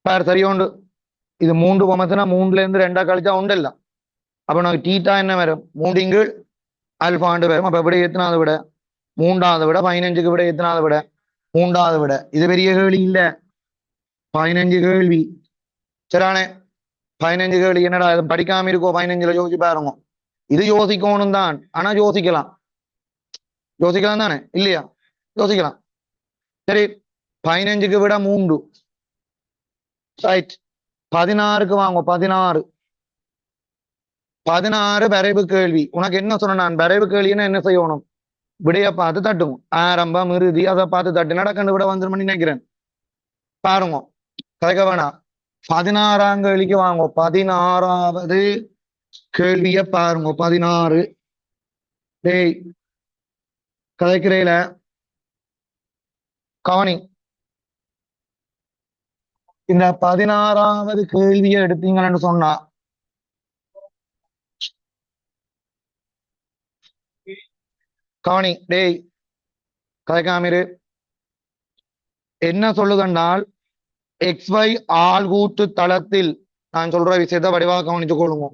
பார் சரியோண்டு இது 3 போமத்துனா 3ல இருந்து 2 கழிச்சா 1 இல்ல அப்ப நமக்கு டீட்டா என்ன வரும் 3 இன்கள் அல்பாண்டு வரும் அப்ப விட எத்தனாவது விட 3வது விட 15க்கு விட எத்தனாவது விட 3வது விட இது பெரிய கேள்வி இல்ல 15 கேள்வி சரியானே 15 கேள்வி என்னடா இது படிக்காம இருக்கோ 15ல யோசிச்சு பாருங்க இது யோசிக்கணும் தான் ஆனா யோசிக்கலாம் தானே இல்லையா யோசிக்கலாம் சரி 15க்கு விட 3 ரைட் 16க்கு வாங்க 16 வரைவு கேள்வி உனக்கு என்ன சொன்ன நான் வரைவு கேள்வின்னு என்ன செய்யணும் விடைய பார்த்து தட்டும் ஆரம்பம் இறுதி அதை பார்த்து தட்டு நடக்கண்டு விட வந்துருமன்னு நினைக்கிறேன் பாருங்க கதைக்க வேணாம் 16ஆம் கேள்விக்கு வாங்க 16வது கேள்விய பாருங்க 16 டேய் கதைக்கிறேல கவனி இந்த 16வது கேள்வியை எடுத்தீங்கன்னு சொன்னா கவனி டேய் கதைக்காமிரு என்ன சொல்லுதென்றால் XY ஆள்கூட்டு தளத்தில் நான் சொல்ற விஷயத்த வடிவாக கவனிச்சு கொள்ளுங்க.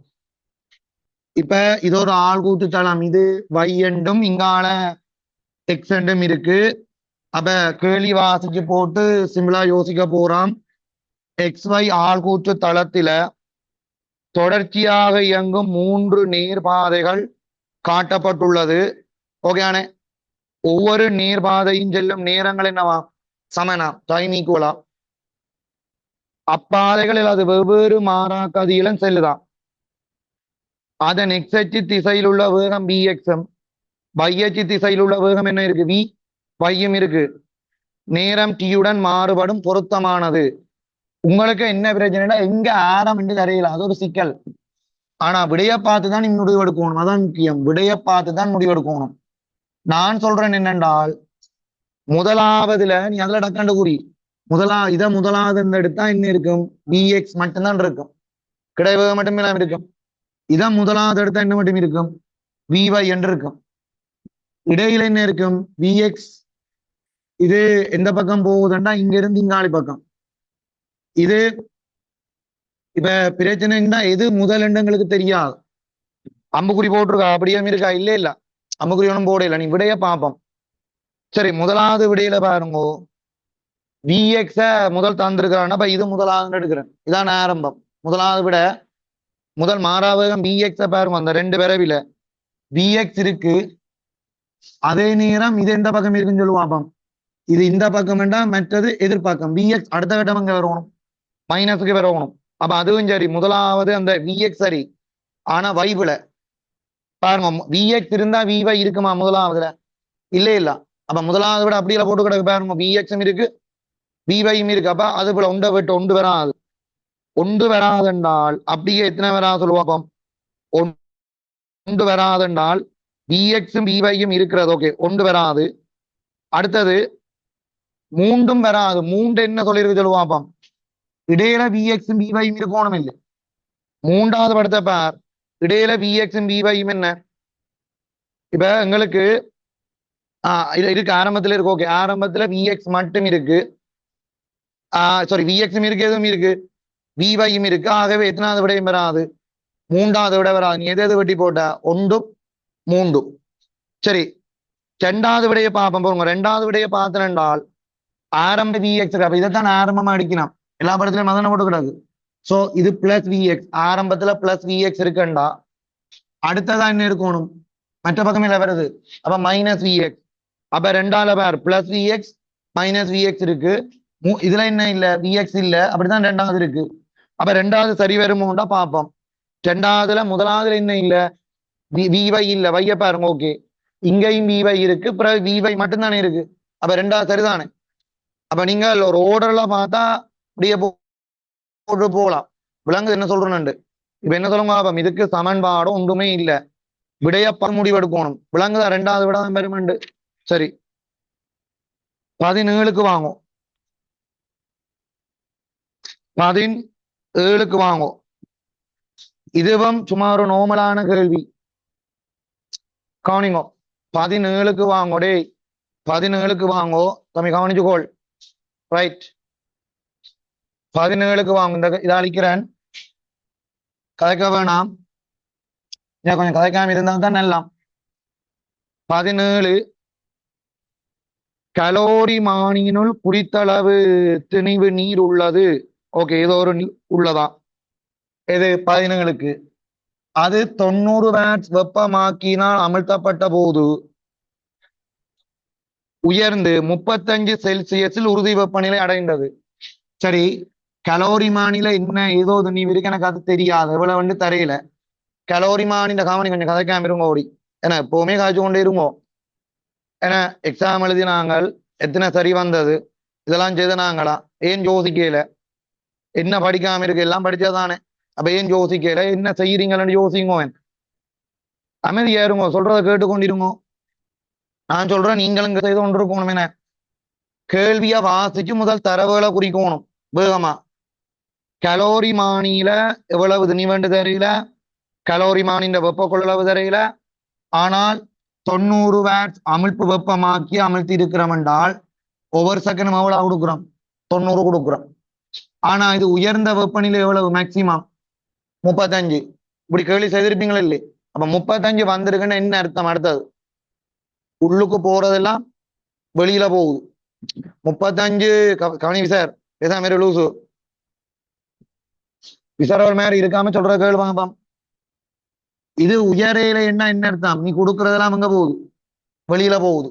இப்ப இது ஒரு ஆள்கூட்டு தளம், இது Y என்றும் இங்கால X என்றும் இருக்கு. அப்ப கேள்வி வாசிச்சு போட்டு சிம்பிளா யோசிக்க போறோம். XY ஆள்கூட்டு தளத்தில தொடர்ச்சியாக இயங்கும் 3 நேர்பாதைகள் காட்டப்பட்டுள்ளது. ஓகேயானே, ஒவ்வொரு நேர்பாதையும் செல்லும் நேரங்கள் என்னவா சமனா டைம் ஈக்குவலா. அப்பாதைகளில் அது வெவ்வேறு மாறாக்கதியிலும் செல்லுதான். அதன் எக்ஸ் அச்சு திசையில் உள்ள வேகம் bxம், y அச்சு திசையில் உள்ள வேகம் என்ன இருக்கு v yயும் இருக்கு. நேரம் t-யுடன் மாறுபடும் பொருத்தமானது. உங்களுக்கு என்ன பிரச்சனைனா எங்க ஆரம் என்று தெரியல, அது ஒரு சிக்கல். ஆனா விடைய பார்த்து தான் நீ முடிவெடுக்கணும், அதான் முக்கியம். விடைய பார்த்து தான் முடிவெடுக்கணும். நான் சொல்றேன் என்னென்றால் முதலாவதுல நீ அதுல டக்காண்டு கூறி முதலாவது எடுத்தா என்ன இருக்கும் bx மட்டும்தான் இருக்கும், கிடையாது மட்டுமே இருக்கும். இதான் முதலாவது எடுத்தா என்ன மட்டும் இருக்கும் vy என்று இருக்கும். இடையில என்ன இருக்கும் vx. இது எந்த பக்கம் போகுதுன்னா இங்க இருந்து இங்காளி பக்கம். இது இப்ப பிரச்சனைன்னா எது முதல் எங்களுக்கு தெரியாது. அம்புக்குறி போட்டிருக்கா அப்படியே இருக்கா இல்ல இல்ல, அம்புக்குறி ஒன்றும் போடல. நீ விடைய பார்ப்போம். சரி, முதலாவது விடையில பாருங்க vx முதல் தந்திருக்கிறான். அப்ப இது முதலாவது எடுக்கிறேன், இதான் ஆரம்பம். முதலாவது விட முதல் மாறாவகம் bx பாருங்க, அந்த 2 விரவில vx இருக்கு. அதே நேரம் இது எந்த பக்கம் இருக்குன்னு சொல்லுவாப்பம், இது இந்த பக்கம் வேண்டாம், மற்றது எதிர்பார்க்கம் vx அடுத்த கட்டம் அங்க வரணும், மைனஸுக்கு வரணும். அப்ப அதுவும் சரி, முதலாவது அந்த vx சரி. ஆனா வைபுல பாருங்க vx இருந்தா vy இருக்குமா முதலாவதுல இல்ல இல்ல. அப்ப முதலாவது விட அப்படியே போட்டு கிடக்கு பாருங்க, vxம் இருக்கு vyயும் இருக்கு. அப்ப அது போல ஒன்றை விட்டு ஒன்று வராது. ஒன்று வராதென்றால் அப்படியே எத்தனை வராது சொல்லுவாப்பம், ஒன்று வராதென்றால் vxம் vyயும் இருக்கிறது. ஓகே, ஒன்று வராது. அடுத்தது மூன்றும் வராது. மூன்று என்ன சொல்லிருக்கு சொல்லுவாப்பம், இடையில vxம் vyயும் இருக்கணும் இல்லை. மூன்றாவது படத்தை பார், இடையில vxம் vyயும் என்ன இப்ப எங்களுக்கு இருக்கு ஆரம்பத்துல இருக்கு. ஓகே, ஆரம்பத்துல vx மட்டும் இருக்கு, சாரி vxம் இருக்கு, எதுவும் இருக்கு, vyயும் இருக்கு. ஆகவே எத்தனாவது விடையும் வராது, மூன்றாவது விட வராது. நீ எது எது வெட்டி போட்ட ஒன்றும் மூன்றும். சரி, ரெண்டாவது விடையை பார்ப்போம். போங்க, ரெண்டாவது விடையை பார்த்தனால் ஆரம்ப vx. அப்ப இதைத்தான் ஆரம்பமா அடிக்கணும், எல்லா படத்துலயும் மதன போட்டு கிடக்கு. சோ இது பிளஸ் vx, ஆரம்பத்துல பிளஸ் vx இருக்குண்டா அடுத்ததான் என்ன இருக்கணும் மற்ற பக்கமே வருது, அப்ப மைனஸ் vx. அப்ப ரெண்டாவது பேர் பிளஸ் vx மைனஸ் vx இருக்கு. இதுல என்ன இல்ல vx இல்ல, அப்படித்தான் ரெண்டாவது இருக்கு. அப்ப ரெண்டாவது சரி வருமோண்டா பார்ப்போம். ரெண்டாவதுல முதலாவதுல என்ன இல்ல vy இல்ல, வைய பாருங்க. ஓகே, இங்கேயும் vy இருக்கு, பிறகு vy மட்டும்தானே இருக்கு. அப்ப ரெண்டாவது சரிதானே. அப்ப நீங்க ஒரு ஓர்டர்ல பார்த்தா அப்படியே போட்டு போகலாம். விலங்கு என்ன சொல்றேன்னு இப்ப என்ன சொல்லுங்க, அப்ப இதுக்கு சமன்பாடும் ஒன்றுமே இல்ல, விடையப்ப முடிவெடுக்கணும். விலங்குதான் ரெண்டாவது விட பெருமண்டு. சரி, 17க்கு வாங்கும், 17க்கு வாங்கும். இதுவும் சும்மா ஒரு நோமலான கேள்வி. கவனிங்கோ, 17க்கு வாங்கோ டே, 17க்கு வாங்கோ தம்பி, கவனிச்சுக்கோள். ரைட், 17க்கு வாங்க. இந்த இதை அழிக்கிறேன், கதைக்க வேணாம், கொஞ்சம் கதைக்காம இருந்தால் தான் நல்லா. 17 கலோரிமானியினுள் குறித்தளவு திணிவு நீர் உள்ளது. ஓகே, ஏதோ ஒரு உள்ளதா, இது 17க்கு. அது 90 வாட்ஸ் வெப்பமாக்கினால் அமிழ்த்தப்பட்ட போது உயர்ந்து 35 செல்சியஸில் உறுதி வெப்பநிலை அடைந்தது. சரி, கலோரிமானில என்ன ஏதோ நீர் இருக்கு, எனக்கு அது தெரியாது, எவ்வளவு வந்து தெரியல. கலோரிமானின் கவனி கொஞ்சம் கதைக்காம இருங்க ஓடி, ஏன்னா எப்பவுமே காய்ச்சி கொண்டே இருங்கோ. ஏன்னா எக்ஸாம் எழுதி நாங்கள் எத்தனை சரி வந்தது இதெல்லாம் செய்த நாங்களா, ஏன் யோசிக்கல, என்ன படிக்காம இருக்கு, எல்லாம் படிச்சாதானே. அப்ப ஏன் யோசிக்கல, என்ன செய்யறீங்கன்னு யோசிங்கோ. அமைதியா இருங்கோ, சொல்றதை கேட்டுக்கொண்டிருங்கோ. நான் சொல்றேன் நீங்களும் செய்து கொண்டிருக்கணும். என கேள்வியை வாசிச்சு முதல் தரவுகளை குறிக்கணும் வேகமா. கலோரி மானியில எவ்வளவு திணி வேண்டு தெரியல, கலோரி மானின் வெப்ப கொள்ளளவு தெரியல. ஆனால் 90 வாட்ஸ் அமிழ்ப்பு வெப்பமாக்கி அமிழ்த்தி இருக்கிறோம் என்றால் ஒவ்வொரு செகண்டும் எவ்வளவு கொடுக்குறோம்? 90 கொடுக்குறோம். ஆனா இது உயர்ந்த வெப்பநிலை எவ்வளவு? மேக்சிமம் 35. இப்படி கேள்வி செய்திருப்பீங்களா இல்லை? அப்ப 35 வந்திருக்குன்னு என்ன அர்த்தம்? அடுத்தது உள்ளுக்கு போறதெல்லாம் வெளியில போகுது. 35 கவனி விசார் பேசாம மாதிரி லூசு விசாரவர் மாதிரி இருக்காம சொல்ற கேள்வி வாங்கப்பாம். இது உயரையில என்ன அர்த்தம்? நீ கொடுக்கறதெல்லாம் அங்க போகுது, வெளியில போகுது.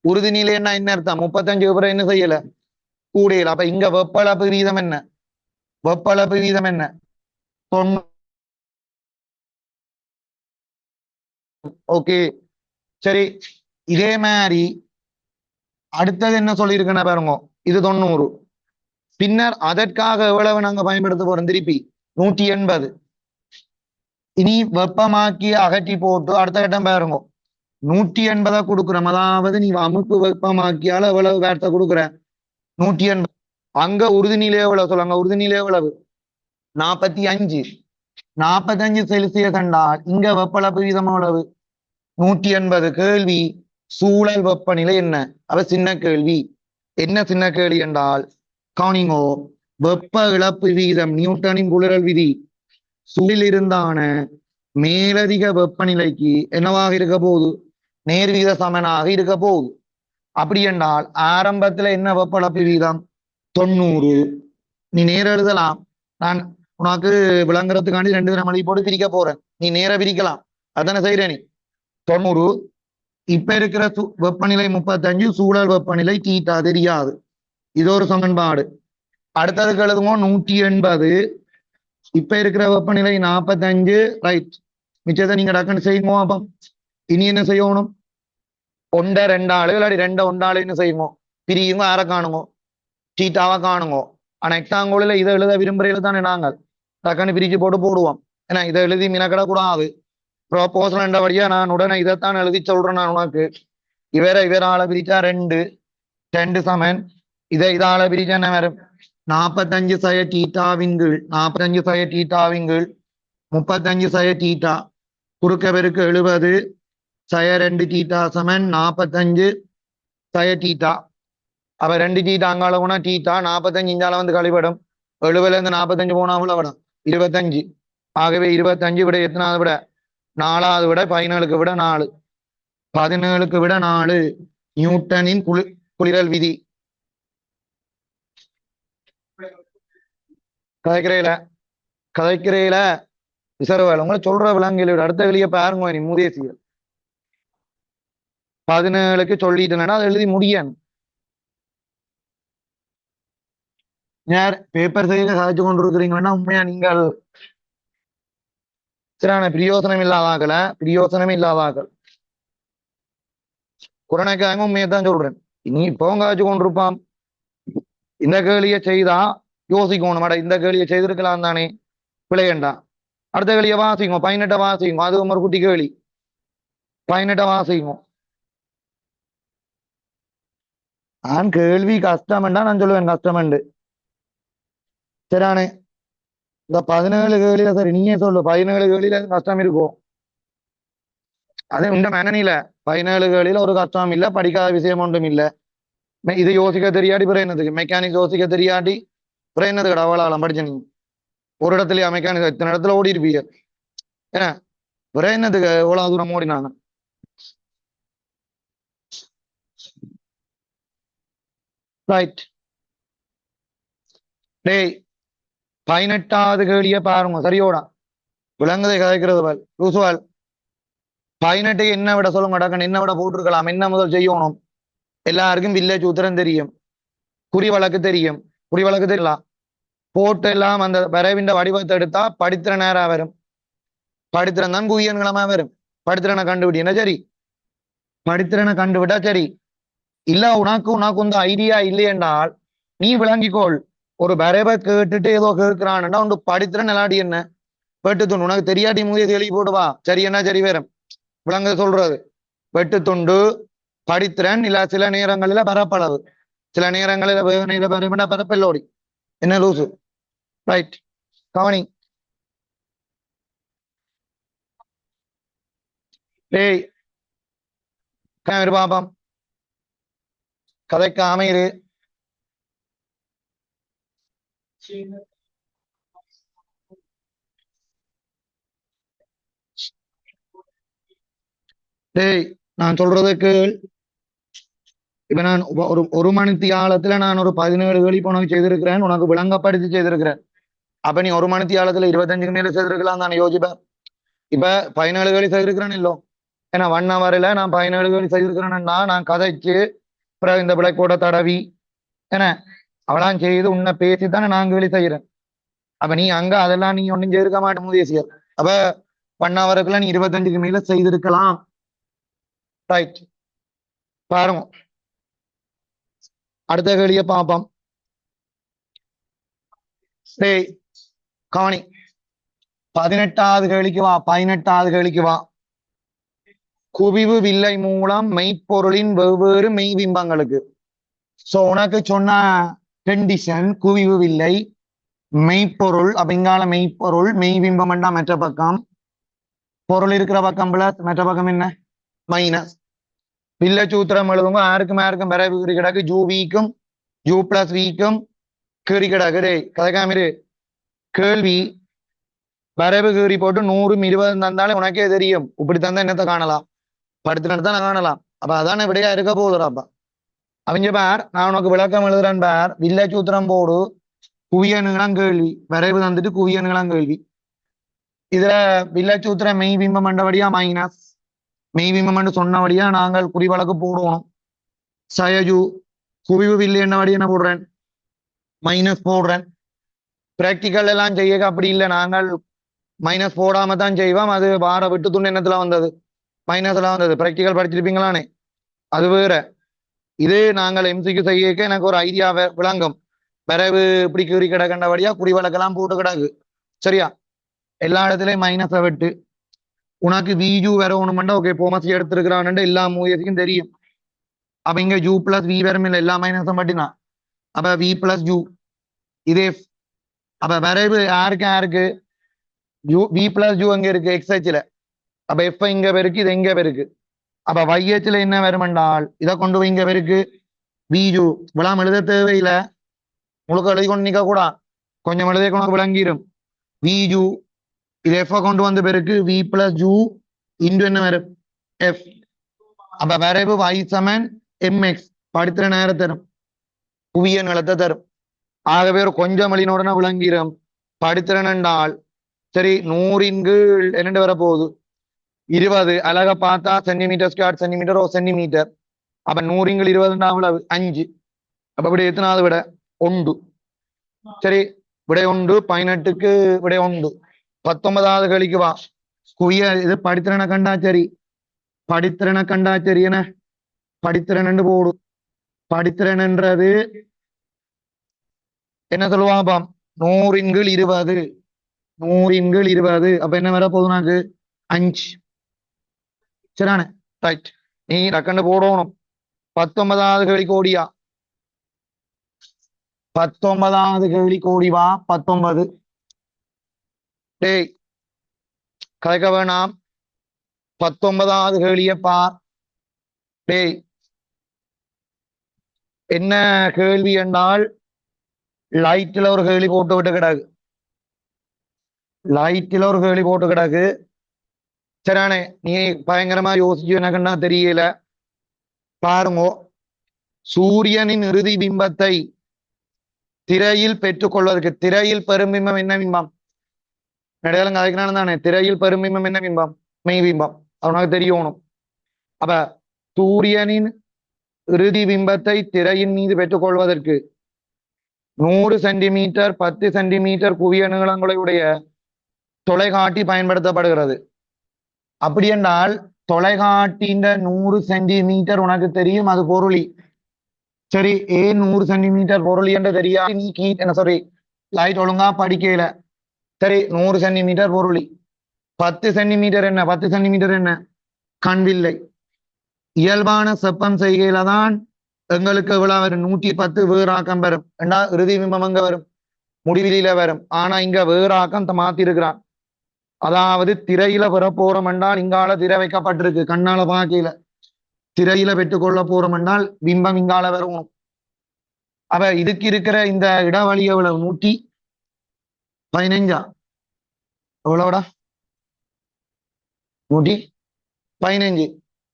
உறுதி நிலை என்ன அர்த்தம்? 35 பிறகு என்ன செய்யல? கூடையில. அப்ப இங்க வெப்பளப்பு வீதம் என்ன? வெப்பளப்பு வீதம் என்ன? 90. ஓகே சரி. இதே மாதிரி அடுத்தது என்ன சொல்லியிருக்கேன் பாருங்க, இது 90. பின்னர் அதற்காக எவ்வளவு நாங்க பயன்படுத்த போறோம்? திருப்பி 180. இனி வெப்பமாக்கி அகற்றி போட்டு அடுத்த கட்டம் பாருங்க, 180 கொடுக்குறோம். அதாவது நீ அமுக்கு வெப்பமாக்கியால எவ்வளவு வேட்டை கொடுக்குற? 180. அங்க உறுதிநிலை எவ்வளவு சொல்லுங்க? உறுதிநிலை எவ்வளவு? 45. 45 செல்சியஸ் என்றால் இங்க வெப்பளப்பு வீதம் எவ்வளவு? 180. கேள்வி சூழல் வெப்பநிலை என்ன? அவ சின்ன கேள்வி. என்ன சின்ன கேள்வி என்றால் கவனிங்கோ, வெப்ப இழப்பு வீதம் நியூட்டனின் குளிரல் விதி சூழில் இருந்தான மேலதிக வெப்பநிலைக்கு என்னவாக இருக்க போகுது? நேர்வீத சமனாக இருக்க போகுது. அப்படி என்றால் ஆரம்பத்துல என்ன வெப்பளப்பு வீதம்? 90. நீ நேர எழுதலாம். நான் உனக்கு விளங்குறதுக்காண்டி 2 தினம் மொழி போட்டு பிரிக்க போறேன். நீ நேர பிரிக்கலாம். அதானே செய்யற நீ. 90. இப்ப இருக்கிற வெப்பநிலை 35, சூழல் வெப்பநிலை தீட்டா தெரியாது. இது ஒரு சமன்பாடு. அடுத்ததுக்கு எழுதுவோம் 180. இப்ப இருக்கிற வெப்பநிலை 45. ரைட். மிச்சத்தை நீங்க டக்குன்னு செய்யுங்க. அப்ப இனி என்ன செய்யணும்? 1 2 ஆளு இல்லாடி 2 1 ஆளு என்ன செய்யுங்க? பிரியுங்க. யாரை காணுங்க? தீட்டாவை காணுங்க. ஆனா எக்ஸாங்கோல இதை எழுத விரும்புறையில தானே நாங்கள் டக்குன்னு பிரிச்சு போட்டு போடுவோம். ஏன்னா இதை எழுதி மினக்கிட கூடாது. ப்ரோபோசல் என்றபடியா நான் உடனே இதைத்தான் எழுதி சொல்றேன். நான் உனக்கு இவரால பிரிச்சா 2 2 சமன். இதால பிரிச்சா என்ன வரும்? 45 சய தீட்டாவின் கீழ் 45 சய தீட்டாவின் கீழ் 35 சய தீட்டா குறுக்க பெருக்கு 70 சய 2 தீட்டா சமன் 45 சய தீட்டா. அப்ப 2 தீட்டா அங்கால போனா தீட்டா 45 இஞ்சால வந்து கழிவிடும். 70ல இருந்து 45 போனா விட 25. ஆகவே 25 விட எத்தனாவது விட? 4வது விட. 17க்கு விட 4. 17க்கு விட 4 நியூட்டனின் குளிரல் விதி. கதைக்கிறையில விசரவேல உங்களை சொல்ற விலங்கில் அடுத்த வெளியே பாருங்க. நீ மூதேசியர் 17க்கு சொல்லிட்டேன்னா அதை எழுதி முடியணும். யார் பேப்பர் செய்ய சாதிச்சு கொண்டிருக்கிறீங்கன்னா உண்மையா நீங்கள் சரியான பிரியோசனம் இல்லாதாக்கள் குரணக்காக உண்மையத்தான் சொல்றேன். இனி இப்பவும் காய்ச்சி கொண்டிருப்பான். இந்த கேள்வியை செய்தா யோசிக்கணும். இந்த கேள்வியை செய்திருக்கலாம் தானே, பிழையண்டா. அடுத்த கேள்வியை வாசிக்கும். 18 வாசிக்கும். அது ஒரு குட்டி கேள்வி. 18 வாசிக்கும். நான் கேள்வி கஷ்டம்டா நான் சொல்லுவேன் கஷ்டம்ண்டு. சரியானே. இந்த 17 கேள்வியில சரி நீயே சொல்லு. 17 கேள்வியில கஷ்டம் இருக்கும். அதே இந்த மனநில 17 கேள்வியில ஒரு கஷ்டம் இல்லை. படிக்காத விஷயம் ஒன்றும் இல்லை. இது யோசிக்க தெரியாடி பிற என்னதுக்கு? மெக்கானிக் யோசிக்க தெரியாட்டி பிற என்னதுக்கு? அவளாலம் படிச்ச நீ ஒரு இடத்துலயா மெக்கானிக் இத்தனை இடத்துல ஓடி இருப்பீங்க. ஏன்னா பிற என்னதுக்கு எவ்வளவு தூரம் ஓடினாங்க? ரைட். டேய் 18வது கேள்விய பாருங்க. சரியோடா விலங்குதை கதைக்கிறது பால் லூசுவால். 18 என்ன விட சொல்லுங்க டக்குன்னு. என்ன விட போட்டிருக்கலாம்? என்ன முதல் செய்யணும்? எல்லாருக்கும் வில்லேஜ் உத்தரம் தெரியும். குறி வழக்கு தெரியும். குறி வழக்கு தெரியலாம். போட்டு எல்லாம் அந்த வரைவின் வடிவத்தை எடுத்தா படித்திர நேரம் வரும். படித்திரம் தான் குவியன்களமா வரும். படித்திரனை கண்டுபிடினா சரி. படித்திரனை கண்டுவிட்டா சரி. இல்ல உனக்கு இந்த ஐடியா இல்லை என்றால் நீ விளங்கிக்கோள். ஒரு வரைவை கேட்டுட்டு ஏதோ கேட்கிறான்டா உண்டு படித்திரன் எல்லாடி என்ன வெட்டு துண்டு உனக்கு தெரியாட்டி மூதிய தெளி போடுவா. சரி என்ன சரி வேறும் விளங்க சொல்றது. வெட்டு துண்டு படித்திறன் இல்ல சில நேரங்களில பரப்பளவு, சில நேரங்களில வேகனையில பரப்பல்லோடி என்ன லூசு. ரைட், கவனி. டேய் ஒரு பாப்பம் கதைக்கு அமையிரு. டேய் நான் சொல்றதுக்கு இப்ப நான் ஒரு மணி தியாலத்துல நான் ஒரு 17 கேள்வி உனக்கு செய்திருக்கிறேன், உனக்கு விளங்கப்படுத்தி செய்திருக்கிறேன். அப்ப நீ ஒரு மணி தியாலத்துல 25 மேல செய்திருக்கலாம் தானே யோசிப்பேன். இப்ப 17 கேள்வி செய்திருக்கிறேன் இல்லோ, ஏன்னா 1 ஹவர்ல நான் 17 கேள்வி செய்திருக்கிறேன்னா நான் கதைச்சு பிறகு இந்த பிள்ளைக்கூட தடவி என்ன அவளாம் செய்து உன்னை பேசித்தானே நான் கேள்வி செய்யறேன். அப்ப நீ அங்க அதெல்லாம் நீ ஒன்னும் செய்திருக்க மாட்டேன் தேசியர். அப்ப 1 ஹவருக்குள்ள நீ 25க்கு மேல செய்திருக்கலாம். ரைட், பாருங்க அடுத்த கேள்விய பார்ப்போம். டேய் கவனி, 18வது கேள்விக்கு வா. 18வது கேள்விக்கு வா. குவிவு வில்லை மூலம் மெய்ப்பொருளின் வெவ்வேறு மெய்பிம்பங்களுக்கு. சோ உனக்கு சொன்ன கண்டிஷன் குவிவு வில்லை மெய்ப்பொருள். அப்ப இங்கால மெய்ப்பொருள் மெய்பிம்பம் என்றா மற்ற பக்கம், பொருள் இருக்கிற பக்கம் பிளஸ் மற்ற பக்கம் என்ன மைனஸ். வில்ல சூத்திரம் எழுதுங்க. யாருக்கும் பிறகு கீறி கிடக்கு ஜூ வீக்கும் ஜூ பிளஸ் வீக்கும் கீறி கிடக்கு. டே கதைக்காமிரு கேள்வி வரைவு கீறி போட்டு 100 20 தந்தாலே உனக்கே தெரியும். இப்படி தந்தா என்னத்தை காணலாம், படுத்துட்டு தான் காணலாம். அப்ப அதான விடையா இருக்க போகுதுடாப்பா. அவங்க பார் நான் உனக்கு விளக்கம் எழுதுறேன் பார். வில்ல சூத்திரம் போடு, குவிய நீளம் கேள்வி, வரைவு தந்துட்டு குவிய நீளம் கேள்வி. இதுல வில்ல சூத்திரம் மெய் பிம்பம் என்றபடியா மைனஸ், மெய் பிம்பம் சொன்னபடியா நாங்கள் குறிவழக்கு போடுவோம். சயஜு குவிவு வில்லு என்னபடி என்ன போடுறேன் மைனஸ் போடுறேன். பிராக்டிக்கல் எல்லாம் செய்ய அப்படி இல்லை, நாங்கள் மைனஸ் போடாம தான் செய்வோம். அது வார விட்டு துணி எண்ணத்துல வந்தது, மைனஸ்ல வந்தது. பிராக்டிக்கல் படிச்சிருப்பீங்களானே, அது வேற. இது நாங்கள் எம்சிக்கு செய்ய எனக்கு ஒரு ஐடியா விளங்கும். பிறகு இப்படி கீறி கிடக்கின்றபடியா குறிவழக்கெல்லாம் போட்டு கிடக்கு. சரியா, எல்லா இடத்துலயும் மைனஸை விட்டு உனக்கு விஜு வரணுமெண்டா ஓகே போமசி எடுத்திருக்கிறான்னு எல்லா மூவியஸுக்கும் தெரியும். அப்ப இங்க ஜூ பிளஸ் வி வரும் இல்லை, எல்லா மைனஸும் பட்டினா. அப்ப வி பிளஸ் ஜூ இதே. அப்ப வரைவு யாருக்கு யூ வி பிளஸ் ஜூ அங்க இருக்கு எக்ஸ்ஹெச்ல. அப்ப எஃப் இங்க பெருக்கு, இது எங்க பெருக்கு. அப்ப வைஹெச்ல என்ன வருமென்றால் இதை கொண்டு போய் இங்க பெருக்கு விஜு. விழாம் எழுத தேவையில்லை, முழுக்க எழுதி கொண்டு நிக்க கூடா, கொஞ்சம் எழுதி கொண்டு விளங்கிடும். விஜு இது எஃப் கொண்டு வந்து பெருக்கு வி பிளஸ் ஜூ இன்டு என்ன வரும் எஃப். அப்ப வரைவு y சமன் mx படுத்துற நேரம் தரும், புவிய நிலத்தை தரும். ஆகவே ஒரு கொஞ்சம் வழினோடனே விளங்கிடும். படுத்துறன் என்றால் சரி 100 கீழ் என்னண்டு வரப்போகுது 20. அழகா பார்த்தா சென்டிமீட்டர் ஸ்கொயர் சென்டிமீட்டர் ஓ சென்டிமீட்டர். அப்ப 100 கீழ் 20 அவ்வளவு 5. அப்ப இப்படி எத்தனாவது விட 1. சரி விடை 1. 18க்கு விடை 1. 19வது கேள்விக்கு வா. குவிய இது படித்திறனை கண்டா சரி, படித்திறனை கண்டா சரி என்ன படித்திறன் போடு. படித்திறன்ன்றது என்ன சொல்லுவாப்பாம் 100 கீழ் 20. 100 கீழ் 20 அப்ப என்ன வர போதுனாக்கு 5. சரிதானே, ரைட். நீ டக்குன்னு போடணும். 19வது கேள்விக்கு ஓடியா. 19வது கேள்விக்கு ஓடி வா. 19 டேய் கலைக்க வேணாம். 19வது கேள்விய பார். டேய் என்ன கேள்வி என்றால் லைட்ல ஒரு கேள்வி போட்டு விட்டு கிடக்கு. லைட்ல ஒரு கேள்வி போட்டு கிடக்கு. சரியானே, நீ பயங்கரமா யோசிச்சு எனக்குன்னா தெரியல. பாருங்கோ, சூரியனின் இறுதி பிம்பத்தை திரையில் பெற்றுக்கொள்வதற்கு, திரையில் பெரும்பிம்பம் என்ன பிம்பம் நடையாளங்க அதுக்குனால தானே, திரையில் பெரும்பிம்பம் என்ன பிம்பம் மெய் பிம்பம், அவனுக்கு தெரியணும். அப்ப சூரியனின் இறுதி பிம்பத்தை திரையின் மீது பெற்றுக்கொள்வதற்கு 100 சென்டிமீட்டர் 10 சென்டிமீட்டர் குவிய நீளங்களுடைய தொலைக்காட்டி பயன்படுத்தப்படுகிறது. அப்படி என்றால் தொலைக்காட்டின் 100 சென்டிமீட்டர் உனக்கு தெரியும், அது பொருளி. சரி, ஏன் 100 சென்டிமீட்டர் பொருளி என்று தெரியாது, நீ என்ன சாரி லைட் ஒழுங்கா படிக்கல. சரி 100 சென்டிமீட்டர் பொருளி. 10 சென்டிமீட்டர் என்ன, 10 சென்டிமீட்டர் என்ன கண்வில்லை. இயல்பான செப்பம் செய்கையில தான் எங்களுக்கு எவ்வளவு வரும் 110 வேறாக்கம் வரும். ரெண்டா இறுதி பிம்பம் அங்க வரும் முடிவிலியில வரும். ஆனா இங்க வேற ஆக்கம் மாத்தி இருக்கிறான். அதாவது திரையில பெற போறோம் என்றால் இங்கால திரை வைக்கப்பட்டிருக்கு, கண்ணால பாக்கையில திரையில பெற்றுக்கொள்ள போறோம் என்றால் பிம்பம் இங்கால வரும். அப்ப இதுக்கு இருக்கிற இந்த இடைவெளி எவ்வளவு? 115. எவ்வளவுடா? 115.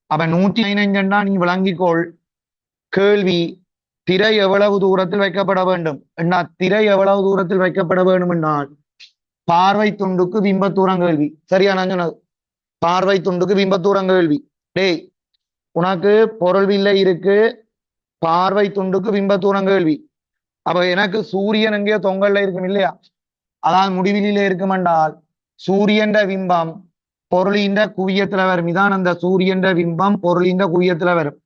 அப்ப 115 நீ விளங்கிக்கொள். கேள்வி, திரை எவ்வளவு தூரத்தில் வைக்கப்பட வேண்டும் என்ன? திரை எவ்வளவு தூரத்தில் வைக்கப்பட வேண்டும் என்றால் பார்வை துண்டுக்கு பிம்பத்தூரம் கேள்வி. சரியா நான் சொன்னது? பார்வை துண்டுக்கு பிம்பத்தூரம் கேள்வி. டேய், உனக்கு பொருள் வில்லை இருக்கு, பார்வை துண்டுக்கு பிம்பத்தூரம் கேள்வி. அப்ப எனக்கு சூரியன் எங்கேயோ தொங்கல்ல இருக்கும் இல்லையா? அதாவது முடிவிலில இருக்கும் என்றால் சூரியன் பிம்பம் பொருளின் குவியத்துல வரும். இதான் அந்த சூரியன் பிம்பம் பொருளின் குவியத்துல வரும்.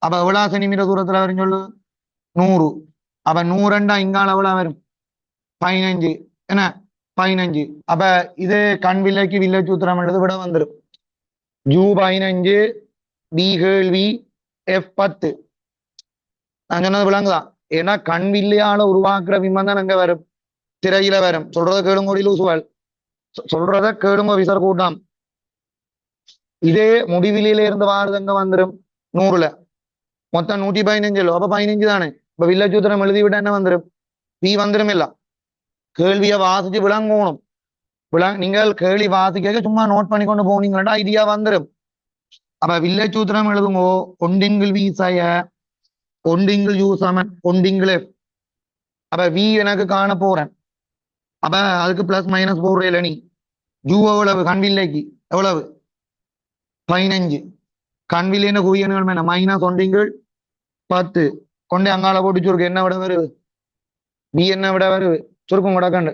அப்ப எவ்வளவு சென்டிமீட்டர் தூரத்துல வரும் சொல்லு? 100. அப்ப 100 இங்கால எவ்வளவு வரும்? 15. என்ன? 15. அப்ப இது கண் வில்லைக்கு வில்லை சூத்திரம் விட வந்துடும். U15 B கேள்வி F10. நான் சொன்னது விளங்குதான்? ஏன்னா கண் வில்லையால உருவாக்குற பிம்பம் தான் அங்க வரும், திரையில வரும். சொல்றத கேளுங்க லூசுவாள், சொல்றத கேளுங்க விசர் கூட்டம். இதே முடிவிலியில இருந்து வாரது அங்க வந்துடும் 100ல. மொத்தம் 115. அப்ப 15 தானே. இப்ப வில்லை சூத்திரம் எழுதி விட்டா என்ன வந்துடும்? B வந்துடும். இல்ல, கேள்வியை வாசிச்சு விளங்கணும். நீங்கள் கேள்வி வாசிக்க சும்மா நோட் பண்ணி கொண்டு போனீங்கன்னா ஐடியா வந்துடும். அப்ப வில்லை சூத்திரம் எழுதுங்கோ. ஒண்டிங்கிள் V சய ஒண்டிங்கிள் U சமன் ஒண்டிங்கிள் F. அப்ப V எனக்கு காண போறேன். அப்ப அதுக்கு பிளஸ் மைனஸ் போடுறேன். நீ U எவ்வளவு? கண்வில்லைக்கு எவ்வளவு? 15. கண்வில்லைன்னு குவியன்கள் மேல மைனஸ் ஒண்டிங்கிள் 10 கொண்டே அங்கால போட்டு சுருக்கு. என்ன விட வருது? B என்ன விட வருது? சுருக்கம் கொடக்கண்டு.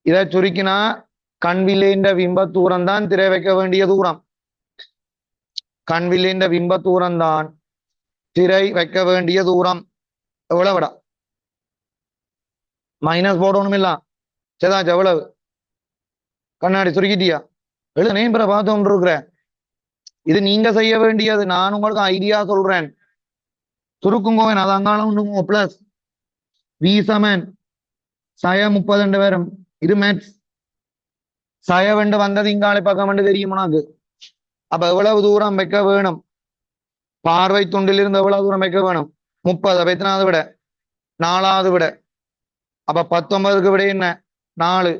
இதை சுருக்கினா கண்வில்லைன்ற பிம்ப தூரம் தான் திரை வைக்க வேண்டிய தூரம். கண்வில்லைன்ற பிம்ப தூரம் தான் திரை வைக்க வேண்டிய தூரம். எவ்வளவுடா? மைனஸ் போடணும் இல்ல? சரிதாச்சு. எவ்வளவு? கண்ணாடி சுருக்கிட்டியா? எழுதுனே பிற பார்த்து கொண்டு இருக்கிறேன். இது நீங்க செய்ய வேண்டியது. நான் உங்களுக்கு ஐடியா சொல்றேன். சுருக்குங்கோவேன். அது அங்காலும் உண்டுங்கோ. பிளஸ் V சமன் சய 30 வரும். இது மேத்ஸ். சய வெண்டு வந்தது இங்காலை பக்கம் வந்து தெரியும் உனக்கு. அப்ப எவ்வளவு தூரம் வைக்க வேணும்? பார்வை துண்டில் இருந்து எவ்வளவு தூரம் வைக்க வேணும்? 30. அப்ப எத்தனாவது விட? 4வது விட. அப்ப 19க்கு விட என்ன? 4.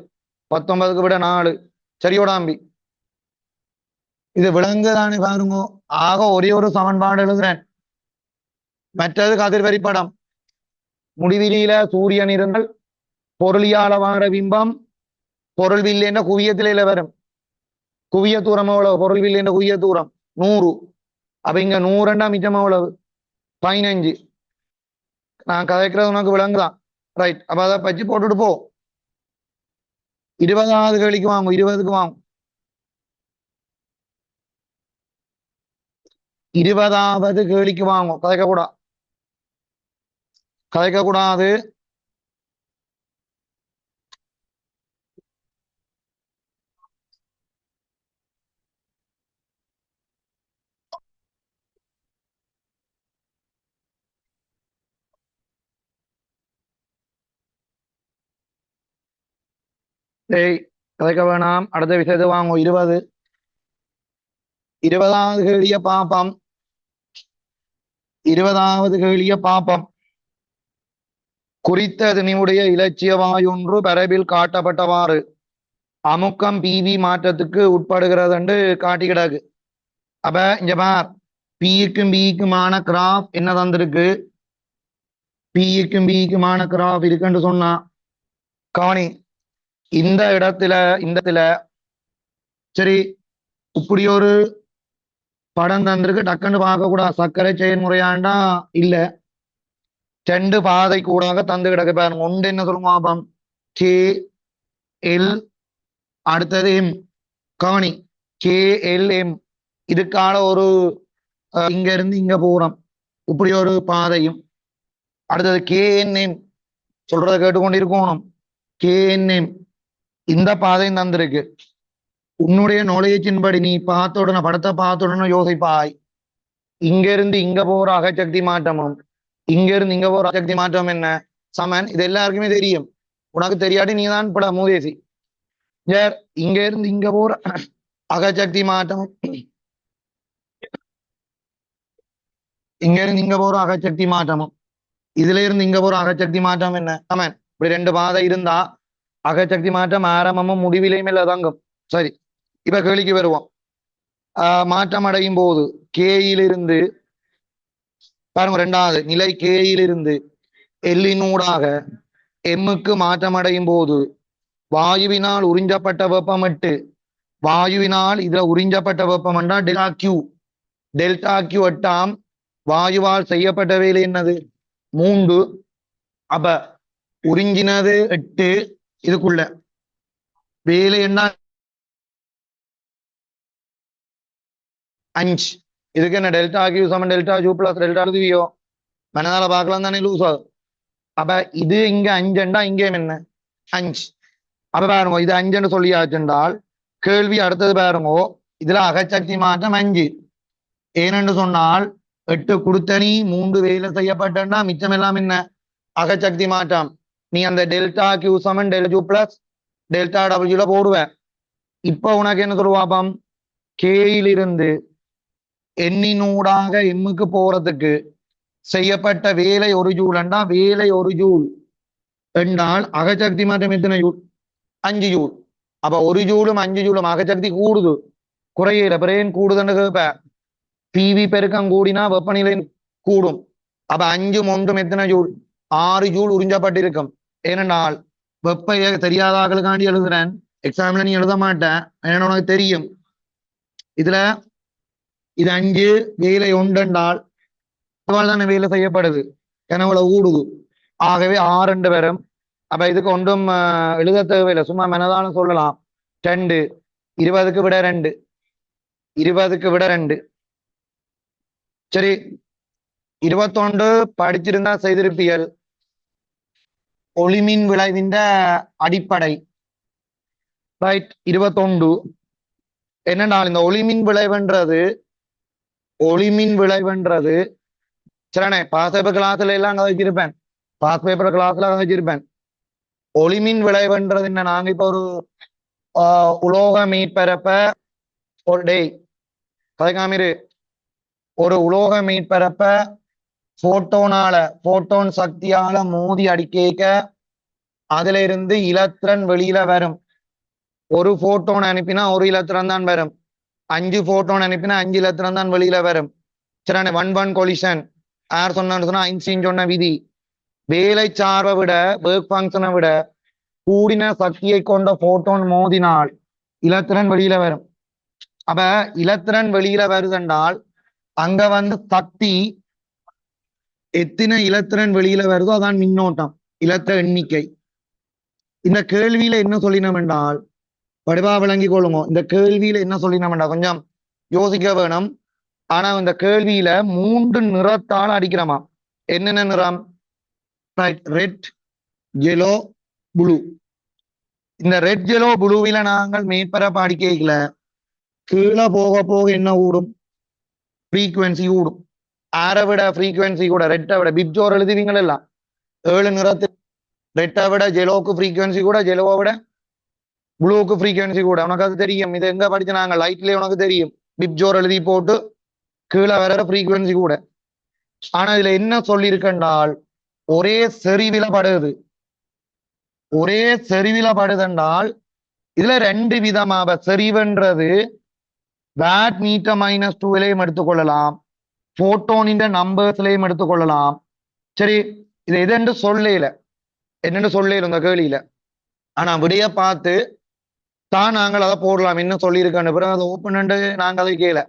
19க்கு விட 4. சரியோடாம்பி, இது விலங்குதானே பாருங்க. ஆக ஒரே ஒரு சமன்பாடு எழுதுறேன். மற்றது கதிர்வரி படம். முடிவிலியில சூரியன் இருந்தால் பொருளியால வார பிம்பம் பொருள் வில்லை என்ற குவியத்தில வரும். குவிய தூரம் எவ்வளவு? பொருள் வில்லை என்ற குவிய தூரம் 100. அப்ப இங்க 100 மிச்சம் எவ்வளவு? 15. நான் கதைக்கிறது உனக்கு விளங்குதான்? ரைட். அப்ப அதை பச்சு போட்டுட்டு போ. 20வது கேள்விக்கு வாங்க. 20க்கு வாங்க. 20வது கேள்விக்கு வாங்க. கதைக்க கூடாது. டேய், கதைக்க வேணாம். அடுத்த விஷயத்தை வாங்க. 20வது கேள்விய பாப்பம். 20வது கேள்விய பாப்பம். குறித்த திணிவுடைய இலட்சியவாயொன்று பரப்பில் காட்டப்பட்டவாறு அமுக்கம் PV மாற்றத்துக்கு உட்படுகிறது என்று காட்டி கிடக்கு. அப்ப இங்க பார், Pக்கும் Bக்குமான கிராஃப் என்ன தந்திருக்கு? Pக்கும் Bக்குமான கிராஃப் இருக்குன்னு சொன்னா கவனி. இந்த இடத்துல சரி, இப்படி ஒரு படம் தந்திருக்கு. டக்குன்னு பார்க்க கூடாது. சர்க்கரை செயல்முறையாண்டா இல்ல, 2 பாதை கூடாக தந்து கிடக்கு பாருங்க. ஒன்று என்ன சொல்லுங்க பாப்பம்? KL, அடுத்தது M. கவனி, KLM. இதுக்கான ஒரு இங்க இருந்து இங்க போறோம், இப்படி ஒரு பாதையும். அடுத்தது KNM. சொல்றதை கேட்டுக்கொண்டிருக்கணும். KNM இந்த பாதையும் தந்திருக்கு. உன்னுடைய நாலேஜின் படி நீ பார்த்த உடனே, படத்தை பார்த்த உடனே யோசிப்பாய், இங்க இருந்து இங்க போற அகசக்தி மாற்றமும் இங்க இருந்து இங்க போற அகசக்தி மாற்றம் என்ன? சமன். இது எல்லாருக்குமே தெரியும். உனக்கு தெரியாட்டி நீ தான் பட மூதேசி. இங்க இருந்து இங்க போற அகச்சக்தி மாற்றம், இங்க இருந்து இங்க போற அகச்சக்தி மாற்றமும், இதுல இருந்து இங்க போற அகச்சக்தி மாற்றம் என்ன சமன். இப்படி ரெண்டு பாதை இருந்தா அகச்சக்தி மாற்றம் ஆரம்பமும் முடிவிலையும் இல்ல தங்கும். சரி, இப்ப கேள்விக்கு வருவோம். மாற்றம் அடையும் போது கேயிலிருந்து பாருங்க, ரெண்டாவது நிலை கேயிலிருந்து எல்லினூடாக எம்முக்கு மாற்றம் அடையும் போது வாயுவினால் உறிஞ்சப்பட்ட வெப்பமிட்டு, வாயுவினால் இதுல உறிஞ்சப்பட்ட வெப்பம் என்றா டெல்டா கியூ. டெல்டா கியூ 8 வாயுவால் செய்யப்பட்ட வேலை என்னது 3. அப்ப உறிஞ்சினது 8, இதுக்குள்ள வேலை என்ன 5. இதுக்கு என்ன டெல்டா கியூ சமன் டெல்டா கியூ பிளஸ் டெல்டா வியோ மனதால பார்க்கலாம் தானே லூஸ் ஆகும். அப்ப இது இங்க 5 இங்கேயும் என்ன 5. அப்ப பாருங்க, இது 5 சொல்லியாச்சுன்றால் கேள்வி அடுத்தது பாருங்க, இதுல அகச்சக்தி மாற்றம் 5. ஏனென்று சொன்னால் 8 கொடுத்தனி 3 வேலை செய்யப்பட்டா மிச்சம் எல்லாம் என்ன அகச்சக்தி மாற்றம். நீ அந்த டெல்டா கியூ சமன் டெல்டா கியூ பிளஸ் டெல்டா டபிள்யூல போடுவ. இப்ப உனக்கு என்ன சொல்லுவாப்பம், கேயிலிருந்து எண்ணினூடாக எம்முக்கு போறதுக்கு செய்யப்பட்ட வேலை 1 ஜூல் என்றா வேலை 1 ஜூல் என்றால் அகச்சக்தி மாற்றம் எத்தனை ஜூல் 5 ஜூல். அப்ப 1 ஜூலும் 5 ஜூலும் அகச்சக்தி கூடுது குறையில பிரேன் கூடுதுன்னு கேட்ப. பிவி பெருக்கம் கூடினா வெப்பநிலை கூடும். அப்ப 5 1 எத்தனை ஜூல் 6 ஜூல் உறிஞ்சப்பட்டிருக்கும். ஏனென்றால் வெப்ப தெரியாதாக்களுக்காண்டி எழுதுறேன், எக்ஸாம்ல நீ எழுத மாட்டேன், ஏன்னா உனக்கு தெரியும். இதுல இது 5 வேலை 1 என்றால் தானே வேலை செய்யப்படுது, கனவுல ஊடுது. ஆகவே 6 வரும். அப்ப இதுக்கு ஒன்றும் எழுத தேவையில்லை, சும்மா மனதாலும் சொல்லலாம். 2 20க்கு விட 2 20க்கு விட 2. சரி, 21 படிச்சிருந்தா செய்திருப்பியல். ஒளிமின் விளைவின் அடிப்படை ரைட். 21 என்னென்னால் இந்த ஒளிமின் விளைவுன்றது சரிண்ணே, பாஸ் பேப்பர் கிளாஸ்ல எல்லாம் அங்க வச்சிருப்பேன், பாஸ் பேப்பர் கிளாஸ்ல அங்க வச்சிருப்பேன். ஒளிமின் விளைவுன்றது என்ன, நாங்க இப்ப ஒரு உலோக மீட்பரப்ப ஒரு டே கதைக்காமிரு, ஒரு உலோக மீட்பரப்ப போட்டோன் சக்தியால மோதி அடிக்க அதுல இருந்து இலத்திரன் வெளியில வரும். ஒரு போட்டோன் அனுப்பினா ஒரு இலத்திரன் தான் வரும், 5 போட்டோன் அனுப்பினா 5 இலத்திரன் தான் வெளியில வரும். சரிண்ணே, 1 கொலிஷன் யார் சொன்னா ஐன்ஸ்டீன் சொன்ன விதி. வேலை சார்பை விட ஒர்க் ஃபங்க்ஷனை விட கூடின சக்தியை கொண்ட போட்டோன் மோதினால் இலத்திரன் வெளியில வரும். அப்ப இலத்திரன் வெளியில வருதென்றால் அங்க சக்தி எத்தனை இலத்திரன் வெளியில வருதோ அதான் மின்னோட்டம், இலத்திர எண்ணிக்கை. இந்த கேள்வியில என்ன சொல்லினோம் என்றால் வடிவா விளங்கி கொள்ளுங்க. இந்த கேள்வியில என்ன சொல்லினோம் என்றால் கொஞ்சம் யோசிக்க வேணும். ஆனா இந்த கேள்வியில 3 நிறத்தால் அடிக்கிறோமா. என்னென்ன நிறம், ரெட் yellow ப்ளூ. இந்த ரெட் yellow ப்ளூவில நாங்கள் மேற்பரப்பு அடிக்கல, கீழே போக போக என்ன ஊடும் ஃப்ரீக்குவென்சி ஊடும். ஆரை விட ஃப்ரீக்குவென்சி கூட ரெட்டை விட பிப்ஜோர் எழுதுவீங்கள் எல்லாம் 7 நிறத்து ரெட்டை விட ஜெலோக்கு ஃப்ரீக்குவென்சி கூட, ஜெலோவை விட ப்ளூக்கு ஃப்ரீக்குவென்சி கூட. உனக்கு அது தெரியும், இது எங்க படிச்சு நாங்க லைட்லயே உனக்கு தெரியும், பிப்ஜோர் எழுதி போட்டு கீழே வர ஃப்ரீக்குவென்சி கூட. ஆனா இதுல என்ன சொல்லியிருக்கென்றால் ஒரே செறிவில படுது, ஒரே செறிவில படுதென்றால் இதுல 2 விதமாக செறிவுன்றது வாட் மீட்டர் -2 எடுத்துக்கொள்ளலாம், போட்டோனின் நம்பர்ஸ்லயும் எடுத்துக்கொள்ளலாம். சரி, இது எதென்று சொல்லல, என்னென்று சொல்லல இந்த கேள்வியில. ஆனா விடைய பார்த்து தான் நாங்கள் அதை போடலாம், என்ன சொல்லியிருக்கான்னு பிறகு அதை ஓப்பன் பண்ணி நாங்கள் அதை கேட்கல.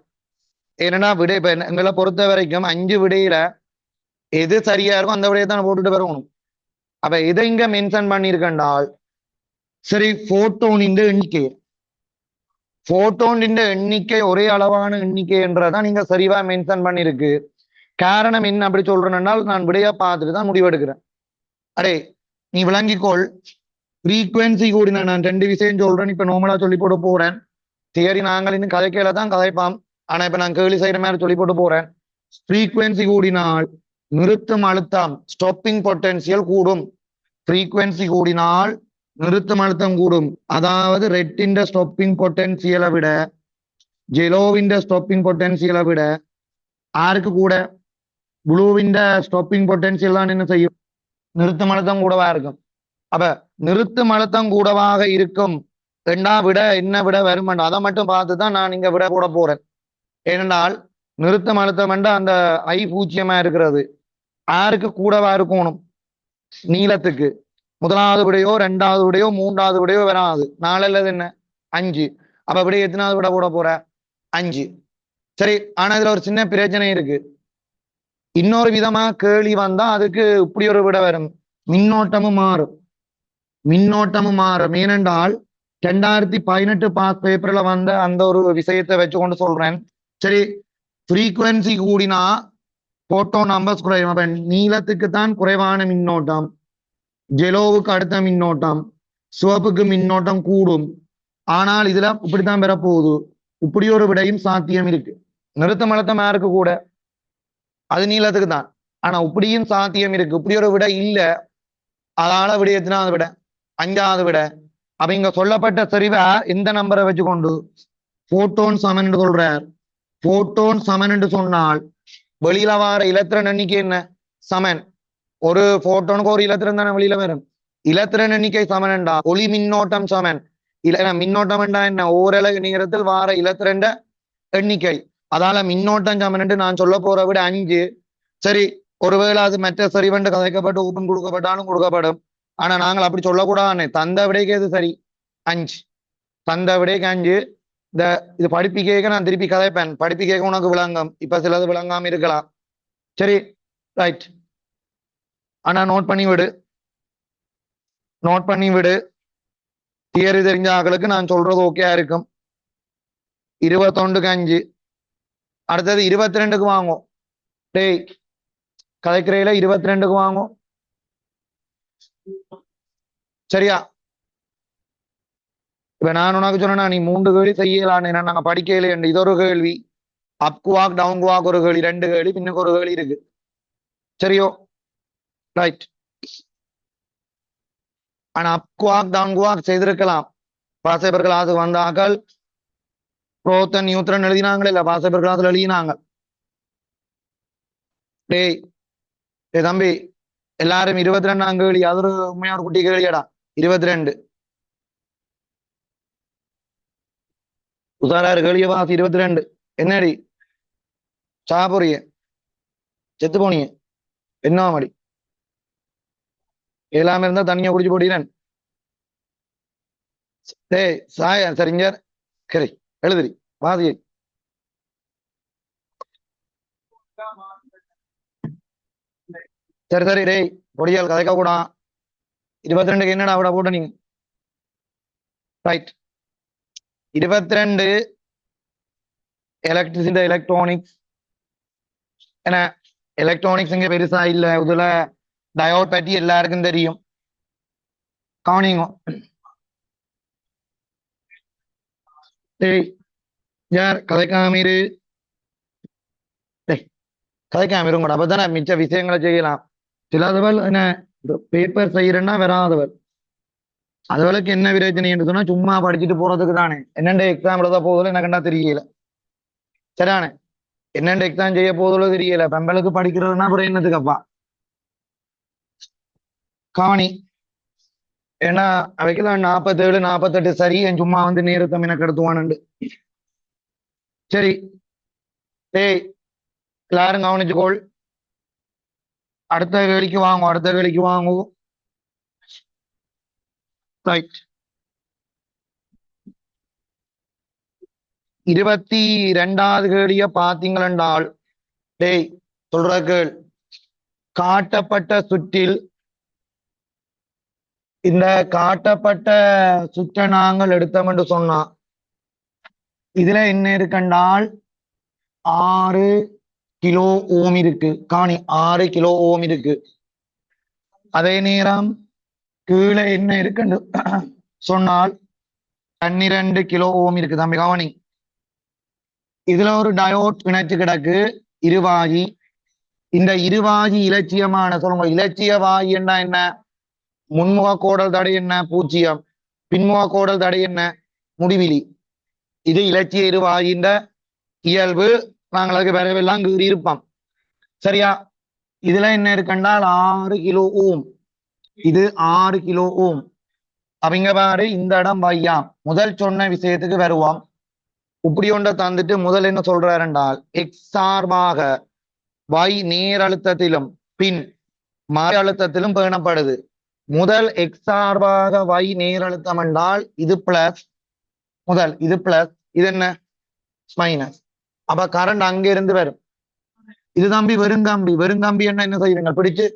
ஏன்னா விடை இப்ப எங்களை பொறுத்த வரைக்கும் 5 விடையில எது சரியா இருக்கும் அந்த விடையை தான் போட்டுட்டு வரணும். அப்ப இதை இங்க மென்ஷன் பண்ணியிருக்கண்டால் சரி, போட்டோனின் எண்ணிக்கை ஒரே அளவான எண்ணிக்கை என்றதான் நீங்க சரிவா மென்ஷன் பண்ணிருக்கு. காரணம் என்ன அப்படி சொல்றேன்னால் நான் விடையா பார்த்துட்டு தான் முடிவெடுக்கிறேன். அடே நீ விளங்கிக்கொள், ஃப்ரீக்குவென்சி கூடின நான் 2 விஷயம் சொல்றேன், இப்ப நார்மலா சொல்லி போட்டு போறேன். தியரி நாங்கள் இன்னும் கதைக்கையில தான் கதைப்பாம், ஆனா இப்ப நான் கேள்வி செய்யற மாதிரி சொல்லி போட்டு போறேன். ஃப்ரீக்குவென்சி கூடினால் நிறுத்தும் அழுத்தம் ஸ்டாப்பிங் பொட்டன்சியல் கூடும். ஃப்ரீக்வன்சி கூடினால் நிறுத்தும் அழுத்தம் கூடும். அதாவது ரெட்டின் ஸ்டாப்பிங் பொட்டன்சியலை விட ஜெலோவின் ஸ்டாப்பிங் பொட்டன்சியலை விட ஆருக்கு கூட ப்ளூவின் ஸ்டாப்பிங் பொட்டன்சியல் தான் என்ன செய்யும், நிறுத்தும் அழுத்தம் கூடவா இருக்கும். அப்ப நிறுத்தும் அழுத்தம் கூடவாக இருக்கும் ரெண்டா விட என்ன விட வரும் அதை மட்டும் பார்த்து தான் நான் இங்க விட போட போறேன். ஏனென்றால் நிறுத்தம் அழுத்தம் அந்த ஐ பூஜ்ஜியமா இருக்கிறது ஆருக்கு கூடவா இருக்கணும், நீளத்துக்கு முதலாவது விடையோ ரெண்டாவது விடையோ மூன்றாவது விடையோ வராது. நாலு அல்லது என்ன 5. அப்ப விடைய எத்தனாவது விட போட போற 5. சரி, ஆனா இதுல ஒரு சின்ன பிரச்சனை இருக்கு. இன்னொரு விதமா கேள்வி வந்தா அதுக்கு இப்படி ஒரு விட வரும், மின்னோட்டமும் மாறும். மின்னோட்டமும் மாறும் ஏனென்றால் 2018 பாஸ் பேப்பர்ல வந்த அந்த ஒரு விஷயத்தை வச்சுக்கொண்டு சொல்றேன். சரி, ஃப்ரீக்வன்சி கூடினா போட்டோ நம்பர்ஸ் குறையும். அப்ப நீளத்துக்கு தான் குறைவான மின்னோட்டம், ஜெலோவுக்கு அடுத்த மின்னோட்டம், சிவப்புக்கு மின்னோட்டம் கூடும். ஆனால் இதுல இப்படித்தான் பெறப்போகுது. இப்படி ஒரு விடையும் சாத்தியம் இருக்கு. நிறுத்தம் அழுத்தம் யாருக்கு கூட, அது நீளத்துக்கு தான். ஆனா இப்படியும் சாத்தியம் இருக்கு. இப்படி ஒரு விடை இல்ல, அதனால விடை எத்தனாவது விட 5வது விட. அப்ப இங்க சொல்லப்பட்ட சரிவா எந்த நம்பரை வச்சுக்கொண்டு போட்டோன் சமன் என்று சொல்றார். போட்டோன் சமன் என்று சொன்னால் வெளியில வார இலத்திரன் எண்ணிக்கை என்ன சமன், ஒரு போட்டோனுக்கு ஒரு இலத்திரன் தானே வெளியில வரும். இலத்திரன் எண்ணிக்கை சமன் என்றா ஒளி மின்னோட்டம் சமன். இல்ல மின்னோட்டம் என்றா என்ன, ஓரளவு நேரத்தில் வார இலத்திரண்ட எண்ணிக்கை. அதால மின்னோட்டம் சமன் என்று நான் சொல்ல போற விட 5. சரி, ஒருவேளை அது மற்ற சரிவண்டு கதைக்கப்பட்டு ஊப்பன் கொடுக்கப்பட்டாலும் கொடுக்கப்படும். ஆனா நாங்கள் அப்படி சொல்லக்கூடாது. தந்த விடைக்கு எது சரி 5, தந்த விடைக்கு 5. இந்த இது படிப்பிக்க நான் திருப்பி கதைப்பேன், படிப்பிக்க உனக்கு விளங்கும், இப்ப சிலது விளங்காம இருக்கலாம். சரி ரைட், ஆனா நோட் பண்ணி விடு, நோட் பண்ணி விடு. தியரி தெரிஞ்ச ஆக்களுக்கு நான் சொல்றது ஓகே இருக்கும். 21க்கு 5. அடுத்தது 22க்கு வாங்கும். டேய் கதைக்கிறையில 22க்கு வாங்கும். சரியா, இப்ப நான் உனக்கு சொன்னா நீ 3 கேள்வி செய்யலான்னு நாங்க படிக்கல. இது ஒரு கேள்வி, அப் வாக் டவுன் வாக் ஒரு கேள்வி, 2 கேள்வி பின்னுக்கு ஒரு கேள்வி இருக்கு. சரியோ ரைட். ஆனா அப் வாக் டவுன் வாக் செய்திருக்கலாம். பாசேபர் கிளாஸ் வந்தாக்கள் புரோத்தன் நியூத்திரன் எழுதினாங்களே இல்ல, பாசேபர் கிளாஸ்ல எழுதினாங்க. டேய் டேய் தம்பி, எல்லாரும் 22ஆம் கேள்வி, அது ஒரு உண்மையா ஒரு குட்டி கேள்வியடா. 22 உசாராரு கேள்விய வாசி. 22 என்னடி சாப்புரிய செத்து போனிய என்ன மாடி எல்லாமே இருந்தா தண்ணிய குடிச்சு போட்டீரன். டேய் சாய சரிஞர் சரி எழுதுரி வாசியை. சரி சரி டேய் பொடியால் கதைக்க கூட 22க்கு என்னடா விட போட்ட நீங்க. Right, 22 electricity electronics. என்ன எலக்ட்ரானிக்ஸ் இங்க பெருசா இல்ல, இதுல டயோட் பற்றி எல்லாருக்கும் தெரியும். கவனிங்க. டேய் யார் கதைக்காம இரு, டேய் கதைக்காம இருங்கடா, அப்பதானே மிச்ச விஷயங்களை செய்யலாம். சிலதுவல் என்ன பேப்பர் செய்யறேன்னா வராதவர், அதுவளுக்கு என்ன பிரச்சனை என்று சொன்னா சும்மா படிச்சுட்டு போறதுக்கு தானே. என்னென்ன எக்ஸாம் எழுத போதில் எனக்கு கண்டா தெரியல. சரிதானே, என்னென்ன எக்ஸாம் செய்ய போதிலோ தெரியல. பெம்பளுக்கு படிக்கிறதுனா அப்புறம் என்னத்துக்கப்பா கவனி. ஏன்னா அவைக்குதான் 47 48 சரி, என் சும்மா வந்து நேரத்தை எனக்கு எடுத்துவானுண்டு. சரி டேய் எல்லாரும் கவனிச்சுக்கோள். அடுத்த கேள்விக்கு வாங்கும், அடுத்த கேள்விக்கு வாங்கும். ரைட், 22வது கேள்விய பாத்தீங்களென்றால், டேய் சொல்ற கேள், காட்டப்பட்ட சுற்றில் இந்த காட்டப்பட்ட சுற்றை நாங்கள் எடுத்தோம் என்று சொன்னா இதுல என்ன இருக்கண்டால் 6 கிலோ ஓம் இருக்கு. காணி 6 கிலோ ஓம் இருக்கு. அதே நேரம் கீழே என்ன இருக்குன்னு சொன்னால் 12 கிலோ ஓம் இருக்கு. தம்பி கவனி, இதுல ஒரு டயோட் இணைச்சு கிடக்கு இருவாகி, இந்த இருவாயி இலட்சியமான சொல்லுங்க. இலட்சிய வாயி என்ன? முன்முக கோடல் தடை என்ன? பூஜ்ஜியம். பின்முக கோடல் தடை என்ன? முடிவிலி. இது இலட்சிய இருவாயின் இயல்பு. நாங்கள் அதுக்கு விரைவெல்லாம் கீறி இருப்போம். சரியா? இதுல என்ன இருக்குன்றால் 6 கிலோ ஓம். இது 6 கிலோ ஓம். அவங்க பாரு இந்த இடம் வையாம். முதல் சொன்ன விஷயத்துக்கு வருவோம். இப்படி ஒன்றை தந்துட்டு முதல் என்ன சொல்றாரு என்றால் எக்ஸ் சார்பாக y நேர் அழுத்தத்திலும் பின் மறை அழுத்தத்திலும் பேணப்படுது. முதல் எக்ஸ் சார்பாக y நேர் அழுத்தம் என்றால் இது பிளஸ். முதல் இது பிளஸ், இது என்ன மைனஸ். அப்ப கரண்ட் அங்க இருந்து வரும். இது தம்பி வெறுங்கம்பி. வெறுங்கம்பி என்ன செய்வீங்க? பிடிச்சு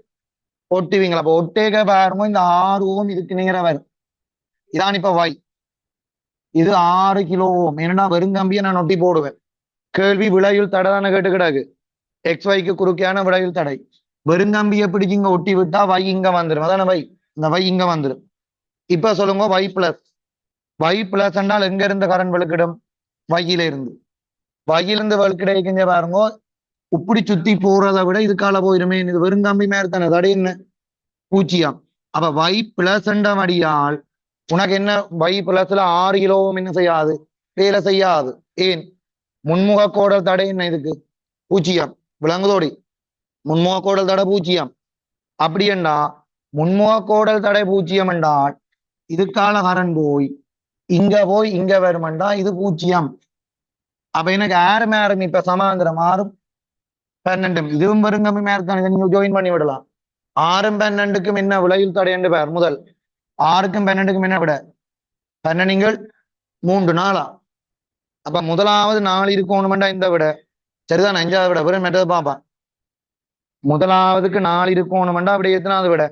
ஒட்டுவீங்களா? அப்ப ஒட்டேக பாருங்க, இந்த 6 ஓம் இதுக்கு நேர வரும். இதான் இப்ப y. இது 6 கிலோ ஓம். ஏன்னா வெறுங்கம்பியை நான் ஒட்டி போடுவேன். கேள்வி விளையுள் தடை தானே கேட்டு கிடக்கு. எக்ஸ் வைக்கு குறுக்கையான விளையுள் தடை. வெறுங்கம்பியை பிடிச்சு இங்க ஒட்டி விட்டா y இங்க வந்துடும். அதான y. இந்த y இங்க வந்துடும். இப்ப சொல்லுங்க y பிளஸ். y பிளஸ் என்றால் எங்க இருந்து கரண்ட் வெளுக்கிடும்? வையில இருந்து. வையிலிருந்து வெளுக்கிடைக்கிஞ்ச பாருங்க, இப்படி சுத்தி போறதை விட இதுக்கால போயிருமே. இது வெறுங்கம்பி மாதிரி தானே. தடை என்ன? பூஜ்ஜியம். அப்ப y பிளஸ் என்ற வடியால் உனக்கு என்ன? y பிளஸ்ல 6 கிலோவும் என்ன செய்யாது? வேலை செய்யாது. ஏன்? முன்முக கோடல் தடை என்ன? இதுக்கு பூஜ்ஜியம். விளங்குதோடி? முன்முக கோடல் தடை பூஜ்ஜியம். அப்படி என்றா முன்முக கோடல் தடை பூஜ்ஜியம் என்றால் இதுக்கால கரண்ட் போய் இங்க வருமெண்டா இது பூஜ்ஜியம். அப்ப எனக்கு ஆறும் இப்ப சமாந்திரம் 6ம் 12ம். இதுவும் வெறுங்கம்பி மேற்கான நீங்க ஜாயின் பண்ணி விடலாம். 6ம் 12க்கும் என்ன விளையுள் தடை என்று பேர். முதல் 6க்கும் 12க்கும் என்ன விட? 12 3 4. அப்ப முதலாவது 4 இருக்கணுமெண்டா இந்த விட சரிதான். 5வது விட வெறும் மெட்டது பாப்பான். முதலாவதுக்கு 4 இருக்கணுமெண்டா அப்படி எத்தனாவது விட?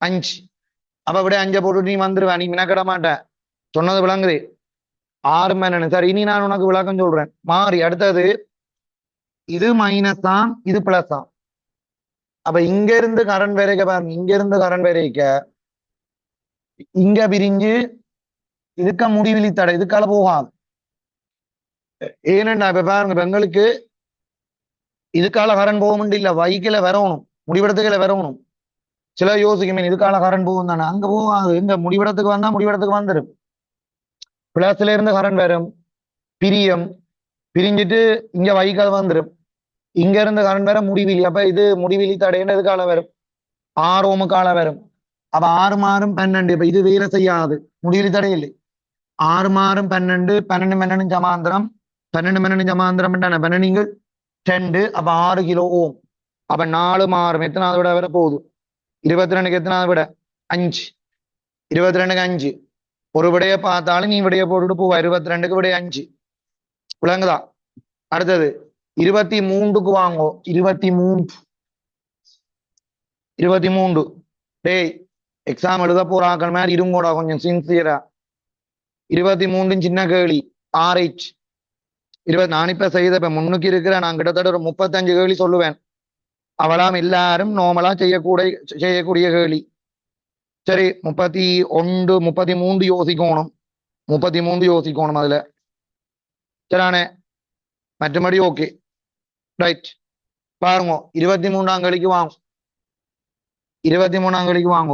5. அப்ப அப்படியே 5 போட்டு நீ வந்துருவேன். நீ மினக்கிட மாட்டேன். சொன்னது விளங்குது. 6 12. சரி, இனி நான் உனக்கு விளக்கம் சொல்றேன். மாறி அடுத்தது இது மைனஸ் தான், இது பிளஸ் தான். அப்ப இங்க இருந்து கரண்ட் வரைக்க பாருங்க. இங்க இருந்து கரண்ட் வரைக்க இங்க பிரிஞ்சு இதுக்க முடிவிலி தடை. இதுக்கால போகாது. ஏனென்றா இப்ப பாருங்க, இப்ப எங்களுக்கு இதுக்கால கரண்ட் போக முடியல. வைக்கில வரணும், முடிவிடத்துக்குல வரணும். சில யோசிக்குமே இதுக்கால கரண்ட் போகும் தானே. அங்க போகாது. எங்க முடிவிடத்துக்கு வந்தா முடிவிடத்துக்கு வந்துடும். பிளஸ்ல இருந்து கரண்ட் வரும், பிரியம், பிரிஞ்சிட்டு இங்க வைக்கால் வந்துடும். இங்க இருந்து கரண்ட் வர முடிவிலி. அப்ப இது முடிவிலி தடைன்னு எதுக்கால வரும்? 6 ஓமுக்கால வரும். அப்ப 6 மாறும் 12. இப்ப இது வேலை செய்யாது. முடிவிலி தடை இல்லை. 6 மாறும் 12. 12 12 சமாந்திரம். 12 12 சமாந்திரம் 12 2. அப்ப 6 கிலோ ஓம். அப்ப 4 மாறும். எத்தனாவது விட வர போகுது? 22க்கு எத்தனாவது விட? 5. 22க்கு 5. ஒரு விடைய பார்த்தாலும் நீ விடைய போட்டுட்டு போவா. 22க்கு விடைய 5. விளங்குதா? அடுத்தது 23க்கு வாங்கோ. 23 டேய், எக்ஸாம் எழுத போறாக்கள் மாதிரி இருங்கோடா கொஞ்சம் சின்சியரா. 23 சின்ன கேள்வி. RH 20. நான் இப்ப செய்த இப்ப முன்னுக்கு இருக்கிற நான் கிட்டத்தட்ட ஒரு 35 கேள்வி சொல்லுவேன். அவளாம் எல்லாரும் நார்மலா செய்யக்கூடிய கேள்வி. சரி, 31 33 யோசிக்கணும். 33 யோசிக்கணும் அதுல. சரியானே? மற்றபடி ஓகே ரைட். பாருங்க, 23ஆம் கேள்விக்கு வாங்க. 23ஆம் கேள்விக்கு வாங்க.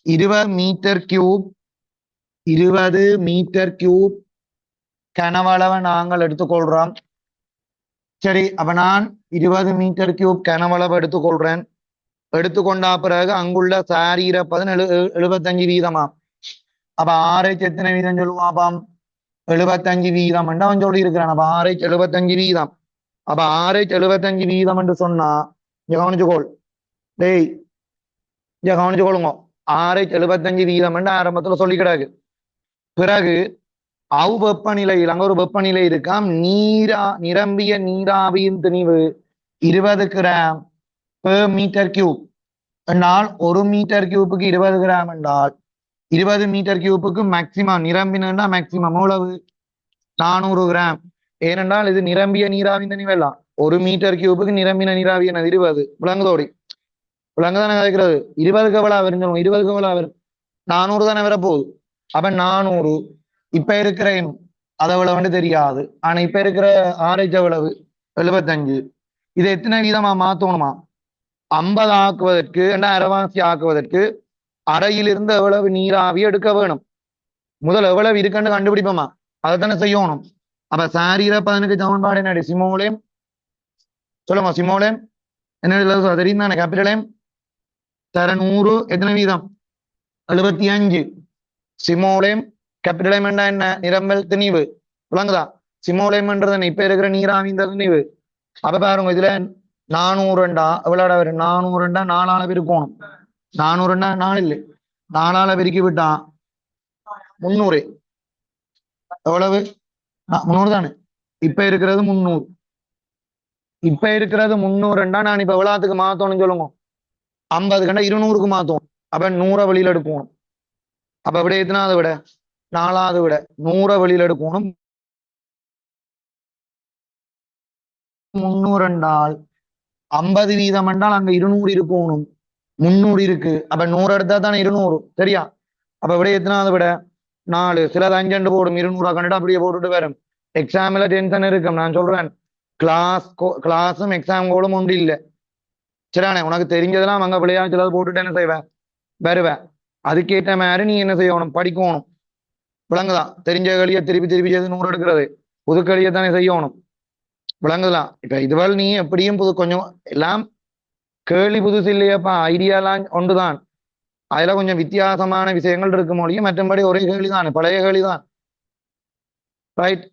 20 மீட்டர் கியூப் 20 மீட்டர் கியூப் கனவளவை நாங்கள் எடுத்துக்கொள்றோம். சரி, அப்ப நான் 20 மீட்டர் கியூப் கனவளவை எடுத்துக்கொள்றேன். எடுத்துக்கொண்டா பிறகு அங்குள்ள சாரீர 75 வீதமா. அப்ப RH எத்தனை வீதம் சொல்லுவாப்பாம்? 75 வீதம் என்று அவன் சொல்லி இருக்கிறான். அப்ப RH 75 வீதம். அப்ப RH 75 வீதம் என்று சொன்னா கவனிச்சுக்கோள். டேய், கவனிச்சுக்கொள்ளுங்க. RH 75 வீதம் என்று ஆரம்பத்துல சொல்லி கிடாது. பிறகு வெப்பநிலையில் அங்க ஒரு வெப்பநிலை இருக்காம். நிரம்பிய நீராவியின் திணிவு 20 கிராம் பெர் மீட்டர் கியூப் என்றால் 1 மீட்டர் கியூப்புக்கு 20 கிராம் என்றால் 20 மீட்டர் கியூப்புக்கு மேக்சிமம் நிரம்பினா மேக்சிமம் எவ்வளவு? 400 கிராம். ஏனென்றால் இது நிரம்பிய நீராவியின் திணிவெல்லாம். 1 மீட்டர் கியூப்புக்கு நிரம்பின நீராவி என்ன 20. விளங்குதோடி? விளங்குதானே கேட்கிறது? 20க்கு எவ்வளவு வரும்? 20க்கு எவ்வளவு வரும்? 400 தானே வரப்போகுது. அப்ப 400 இப்ப இருக்கிற அதை எவ்வளவு தெரியாது. ஆனா இப்ப இருக்கிற RH எவ்வளவு? 75. இது எத்தனை வீதமா மாத்தணுமா? 50 ஆக்குவதற்கு என்ன அரைவாசி ஆக்குவதற்கு அறையிலிருந்து எவ்வளவு நீராவி எடுக்க வேணும் முதல் எவ்வளவு இருக்குன்னு கண்டுபிடிப்போமா அதைத்தானே செய்யணும் அப்ப சாரீர பதினுக்கு சமன்பாடு என்னடி சிமோலேம் சொல்லுங்க சிமோலேம் என்ன தெரியும் தானே கேபிட்டலேம் தர 100 எத்தனை வீதம் 75 சிமோலேம் கேபிட்டலேம் என்ன நிரம்பல் திணிவு விளங்குதா சிமோலேம்ன்றது இப்ப இருக்கிற நீராவி இந்த திணிவு அப்ப பாருங்க இதுல 400 எவ்வளோட வரும் 400 4ஆல பெருக்கணும் 400 4 இல்லை 4ஆல பெருக்கி விட்டா 300 எவ்வளவு 300 தானே இப்ப இருக்கிறது 300 இப்ப இருக்கிறது 300 நான் இப்ப எவ்வளவுக்கு மாத்தணும்னு சொல்லுங்க 50 கண்டா 200க்கு மாத்தோம் அப்ப 100 வெளியில எடுக்கணும் அப்ப அப்படியே எத்தனாவது விட 4வது விட 100 வெளியில எடுக்கணும் 300 என்றால் 50 வீதம் என்றால் அங்க 200 இருக்கணும் 300 இருக்கு அப்ப 100 எடுத்தா தானே 200 சரியா அப்ப அப்படியே எத்தனாவது விட 4 சிலது 5 போடும் 200 கண்டுட்டு அப்படியே போட்டுட்டு வரும் எக்ஸாம்ல டென்ஷன் இருக்கும் நான் சொல்றேன் கிளாஸும் எக்ஸாம் கோடும் ஒன்று இல்லை சரியானே உனக்கு தெரிஞ்சதெல்லாம் அங்க பிள்ளையா சிலது போட்டுட்டு என்ன செய்வேன் வருவேன் அதுக்கேற்ற மாதிரி நீ என்ன செய்யணும் படிக்கணும் விளங்குதான் தெரிஞ்ச களியை திருப்பி திருப்பி செய்து 100 எடுக்கிறது புது களியை தானே செய்யணும் விளங்குதான் இப்ப இதுவரை நீ எப்படியும் புது கொஞ்சம் எல்லாம் கேள்வி புதுசு இல்லையப்பா ஐடியாலாம் ஒன்றுதான் அதுல கொஞ்சம் வித்தியாசமான விஷயங்கள் இருக்கும் மொழியும் மற்றபடி ஒரே கேள்விதான் பழைய கேள்விதான் ரைட்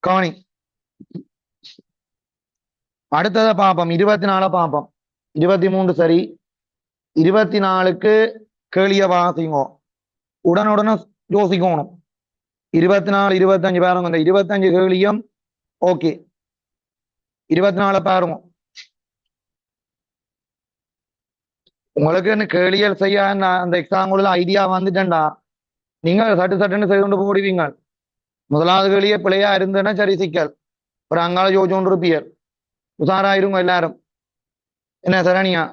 கவனி அடுத்ததை பார்ப்போம் 24 பார்ப்போம் 23 சரி 24க்கு கேளிய வாசிங்கோ உடனுடனே யோசிக்கணும் 24 25 பாருங்க இந்த 25 கேளியம் ஓகே 24 பாருங்க உங்களுக்கு கேளியல் செய்ய அந்த எக்ஸாம்பிள் ஐடியா வந்துட்டேன்டா நீங்கள் சட்டுன்னு செய்து கொண்டு போடுவீங்க முதலாவது கேளிய பிள்ளையா இருந்தேன்னா சரி சிக்கல் ஒரு அங்கால யோசிச்சு இருப்பியர் உசாராயிருங்க எல்லாரும் என்ன சரணியா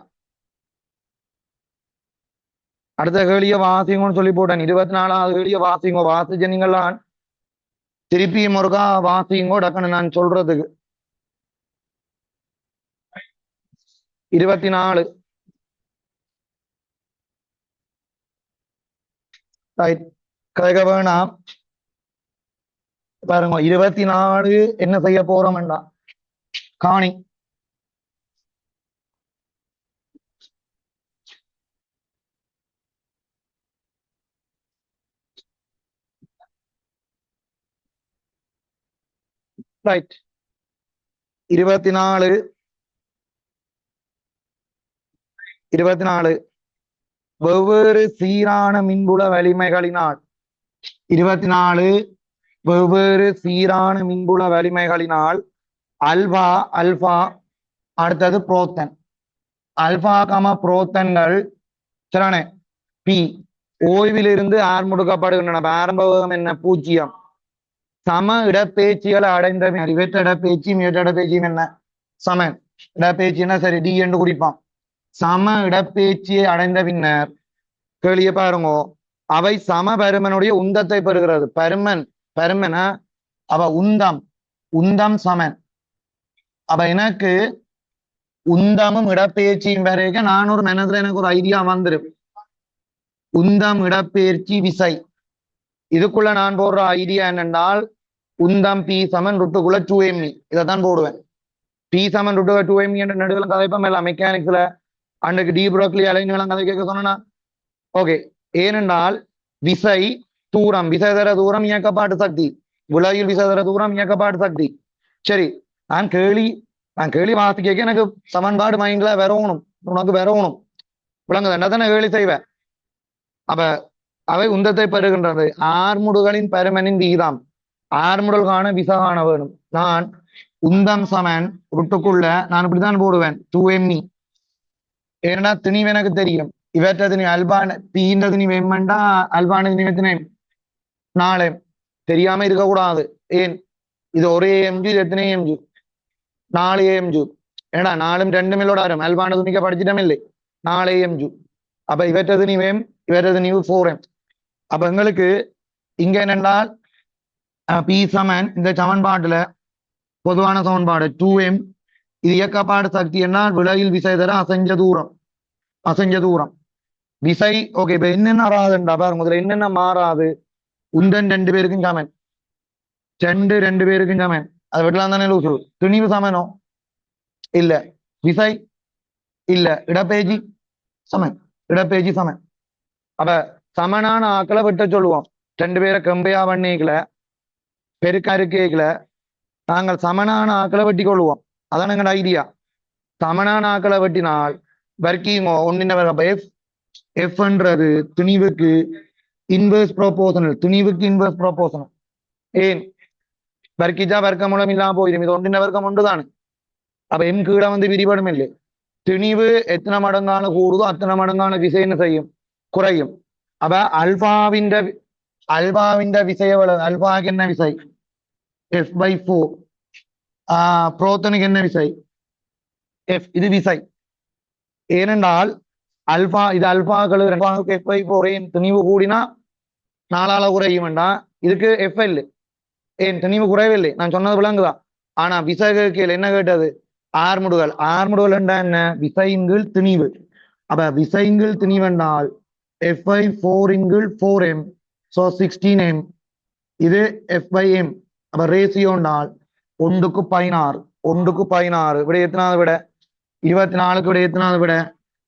அடுத்த கேளிய வாசிங்கன்னு சொல்லி போட்டேன் 24வது கேளிய வாசிங்கோ வாசிச்ச நீங்களாம் திருப்பியும் ஒருக்கா வாசிங்கோ டக்குன்னு நான் சொல்றதுக்கு 24 ரைட் கேட்க வேணாம் பாருங்க 24 என்ன செய்ய போறோம் வேண்டாம் காணி ரைட் 24 வெவ்வேறு சீரான மின்புல வலிமைகளினால் 24 வெவ்வேறு சீரான மின்புல வலிமைகளினால் அல்பா அடுத்தது புரோத்தன் அல்பா புரோத்தன்கள் சரியானே பி ஓய்விலிருந்து முடுக்கப்படுகின்றன ஆரம்ப வேகம் என்ன 0 சம இடப்பெயர்ச்சிகளை அடைந்த இவற்ற இடப்பெயர்ச்சியும் இவற்ற இடப்பெயர்ச்சியும் என்ன சமன் இடப்பெயர்ச்சின்னா சரி டி என்று குறிப்பான் சம இடப்பெயர்ச்சியை அடைந்த பின்னர் கேளிய பாருங்கோ அவை சம பருமனுடைய உந்தத்தை பெறுகிறது பருமன அவ உந்தம் சமன் அப்ப எனக்கு உந்தமும் இடப்பெயர்ச்சியும் வரைக்கும் நான் ஒரு மனதுல எனக்கு ஒரு ஐடியா வந்துடும் உந்தம் இடப்பெயர்ச்சி விசை இதுக்குள்ள நான் போடுற ஐடியா என்னென்றால் உந்தம் பி சமன் ருட்டுக்குள்ள 2mE இதைத்தான் போடுவேன் பி சமன் ருட்டுக்குள்ள 2mE என்ற நடுவில் கதைப்பம் எல்லாம் மெக்கானிக்ஸ்ல அன்றைக்கு டி புரோக்லி அலைன்களும் கதை கேட்க சொன்னா ஓகே ஏனென்றால் விசை விசைதர தூரம் இயக்கப்பாட்டு சக்தி விளைவில் விசைதர தூரம் இயக்கப்பாட்டு சக்தி சரி நான் கேள்வி வாசிக்க எனக்கு சமன்பாடு மைண்ட்ல வரணும் உனக்கு வரணும் விளங்குது என்ன தானே கேள்வி செய்வேன் அப்ப அவை உந்தத்தை பெறுகின்றது ஆர்முடுகளின் பருமனின் விகிதம் ஆர்முடல்கான விசை காண வேணும் நான் உந்தம் சமன் ருட்டுக்குள்ள நான் இப்படித்தான் போடுவேன் 2mE ஏன்னா திணிவு எனக்கு தெரியும் இவற்ற திணிவு அல்பான பீன்ற திணிவு எம்மண்டா அல்பான திணிவு எத்தனை 4 தெரியாம இருக்கக்கூடாது ஏன் இது ஒரே AMG இது எத்தனை AMG 4 AMG ஏடா 4 2 மில்லோட வரும் அல்பான துணிக்க படிச்சிட்டமே இல்லை 4 AMG அப்ப இவற்ற திணிவு இவற்ற திணிவு 4m அப்ப எங்களுக்கு இங்க என்னென்றால் பி சமன் இந்த சமன்பாட்டுல பொதுவான சமன்பாடு 2m இது இயக்கப்பாடு சக்தி என்றால் விலையில் விசை தர அசைஞ்ச தூரம் விசை. ஓகே, இப்ப என்னென்ன மாறாதுண்டா பாருங்க, முதல்ல என்னென்ன மாறாது. உந்தன் ரெண்டு பேருக்கும் சமன், ரெண்டு பேருக்கும் சமன். அதை விடலாம் தானே லூசு. துணிவு சமனோ இல்ல, விசை இல்ல, இடப்பெயர்ச்சி சமன், இடப்பெயர்ச்சி சமன். அப்ப சமனான ஆக்களை விட்ட சொல்லுவோம். ரெண்டு பேரை கம்பையா பண்ணிக்கல, பெருக்கா இருக்கல, நாங்கள் சமனான ஆக்களை வெட்டி கொள்வோம். அதான் எங்களோட ஐடியா. சமனான ஆக்களை வெட்டினால் வர்க்கீங்கோ ஒன்னின எஃப் எஃப்ன்றது துணிவுக்கு இன்வெர்ஸ் ப்ரோபோசனல், துணிவுக்கு இன்வெர்ஸ் ப்ரோபோசனல். ஏன் வர்க்கிச்சா வர்க்க மூலம் இல்லாம போயிடும், இது ஒன்றின வர்க்கம் ஒன்றுதான். அப்ப எம் கீழே வந்து விரிபடும் இல்லை. துணிவு எத்தனை மடங்கான கூடுதோ அத்தனை மடங்கான விசை என்ன செய்யும், குறையும். அப்ப அல்பாவின் விசை எவ்வளவு, அல்பாவுக்கு என்ன விசை F/4. புரோத்தனுக்கு என்ன விசை F, இது விசை. ஏனென்றால் அல்பா இது அல்பாக்கள் F/4 துணிவு கூடினா 4ஆல குறையும் வேண்டாம். இதுக்கு FL ஏன் துணிவு குறைவில்லை, நான் சொன்னது விளங்குதா. ஆனா விசை கீழ் என்ன கேட்டது, ஆர்முடுகள். ஆர்முடுகள் என்றால் என்ன, விசையின் திணிவு. அப்ப விசையின் திணிவு என்றால் F/4 ஸோ 16M, இது F/m. அப்ப ரேசியோ என்றால் 1:16 விட எத்தனாவது விட 24க்கு விட எத்தனாவது விட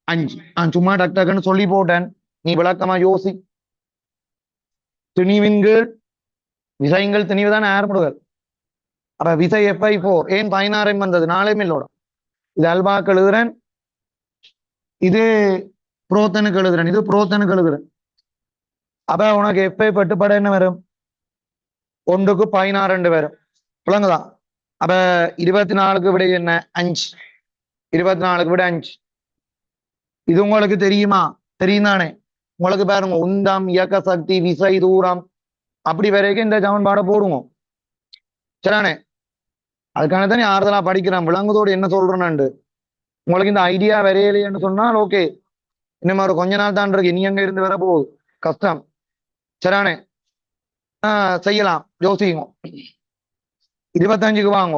5. நான் சும்மா டக்குன்னு சொல்லி போட்டேன், நீ விளக்கமா யோசி. திணிவின் விசைங்கள் திணிவுதான் ஆர்முடுகள். அப்ப விசை F/4 ஏன் 16M வந்தது, 4M இல்லோட. இது அல்பாக்கு எழுதுறேன், இது புரோத்தனுக்கு எழுதுறேன், இது புரோத்தனுக்கு எழுதுறேன். அப்ப உனக்கு FI பட்டுப்பட என்ன வரும், 1:16 வரும். விளங்குதா. அப்ப 24க்கு விட என்ன 5, 24க்கு விட 5. இது உங்களுக்கு தெரியுமா, தெரியும் தானே. உங்களுக்கு பாருங்க, உந்தம் இயக்க சக்தி விசை தூரம் அப்படி வரைக்கும் இந்த சமன்பாடை போடுவோம். சரியானே. அதுக்கான தானே ஆறுதலா படிக்கிறேன், விளங்குதோடு என்ன சொல்றேன்னு. உங்களுக்கு இந்த ஐடியா வரையலைன்னு சொன்னால் ஓகே, இன்னும் ஒரு கொஞ்ச நாள் தான் இருக்கு, இனி அங்க இருந்து வர போகுது, கஷ்டம். சரியானே. செய்யலாம், யோசிங்க. 25க்கு வாங்க.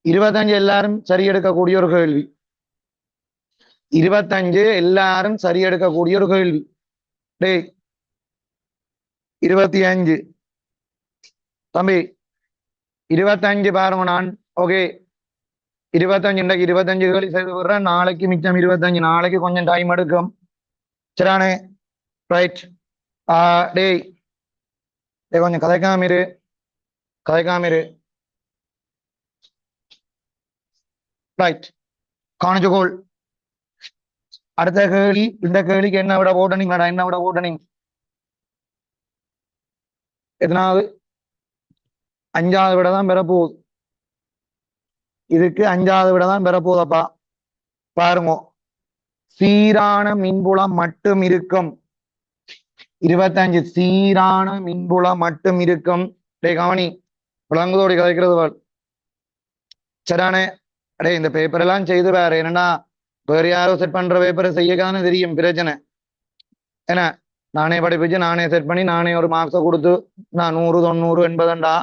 25 எல்லாரும் சரி எடுக்கக்கூடிய ஒரு கேள்வி. 25 எல்லாரும் சரி எடுக்கக்கூடிய ஒரு கேள்வி. டேய் 25 தம்பி, 25 பாருங்க. நான் ஓகே 25 இன்றைக்கு 25 கேள்வி செய்து விடுறேன். நாளைக்கு மிச்சம் 25, நாளைக்கு கொஞ்சம் டைம் எடுக்கும். சரியானே. ரைட். டேய் கொஞ்சம் கதைக்காம இரு. ரைட், காணிச்சுகோள். அடுத்த கேள்வி, இந்த கேள்விக்கு என்ன விட போட்டனீங்களா, என்ன விட போட்டனீங்க, எத்தனாவது, 5வது விட தான் பெறப்போகுது. இதுக்கு 5வது விட தான் பெறப்போகுதப்பா. பாருங்க, சீரான மின்புலம் மட்டும் இருக்கும். 25 சீரான மின்புலம் மட்டும் இருக்கும். டே கவனி, விளங்குதோடி கதைக்கிறது. சரியானே. அடே இந்த பேப்பர் எல்லாம் செய்து வேற என்னன்னா, வேற யாரோ செட் பண்ற பேப்பரை செய்யக்கான தெரியும் பிரச்சனை. என்ன, நானே படிப்பிச்சு நானே செட் பண்ணி நானே ஒரு மார்க்ஸை கொடுத்து நான் 100, 90, 80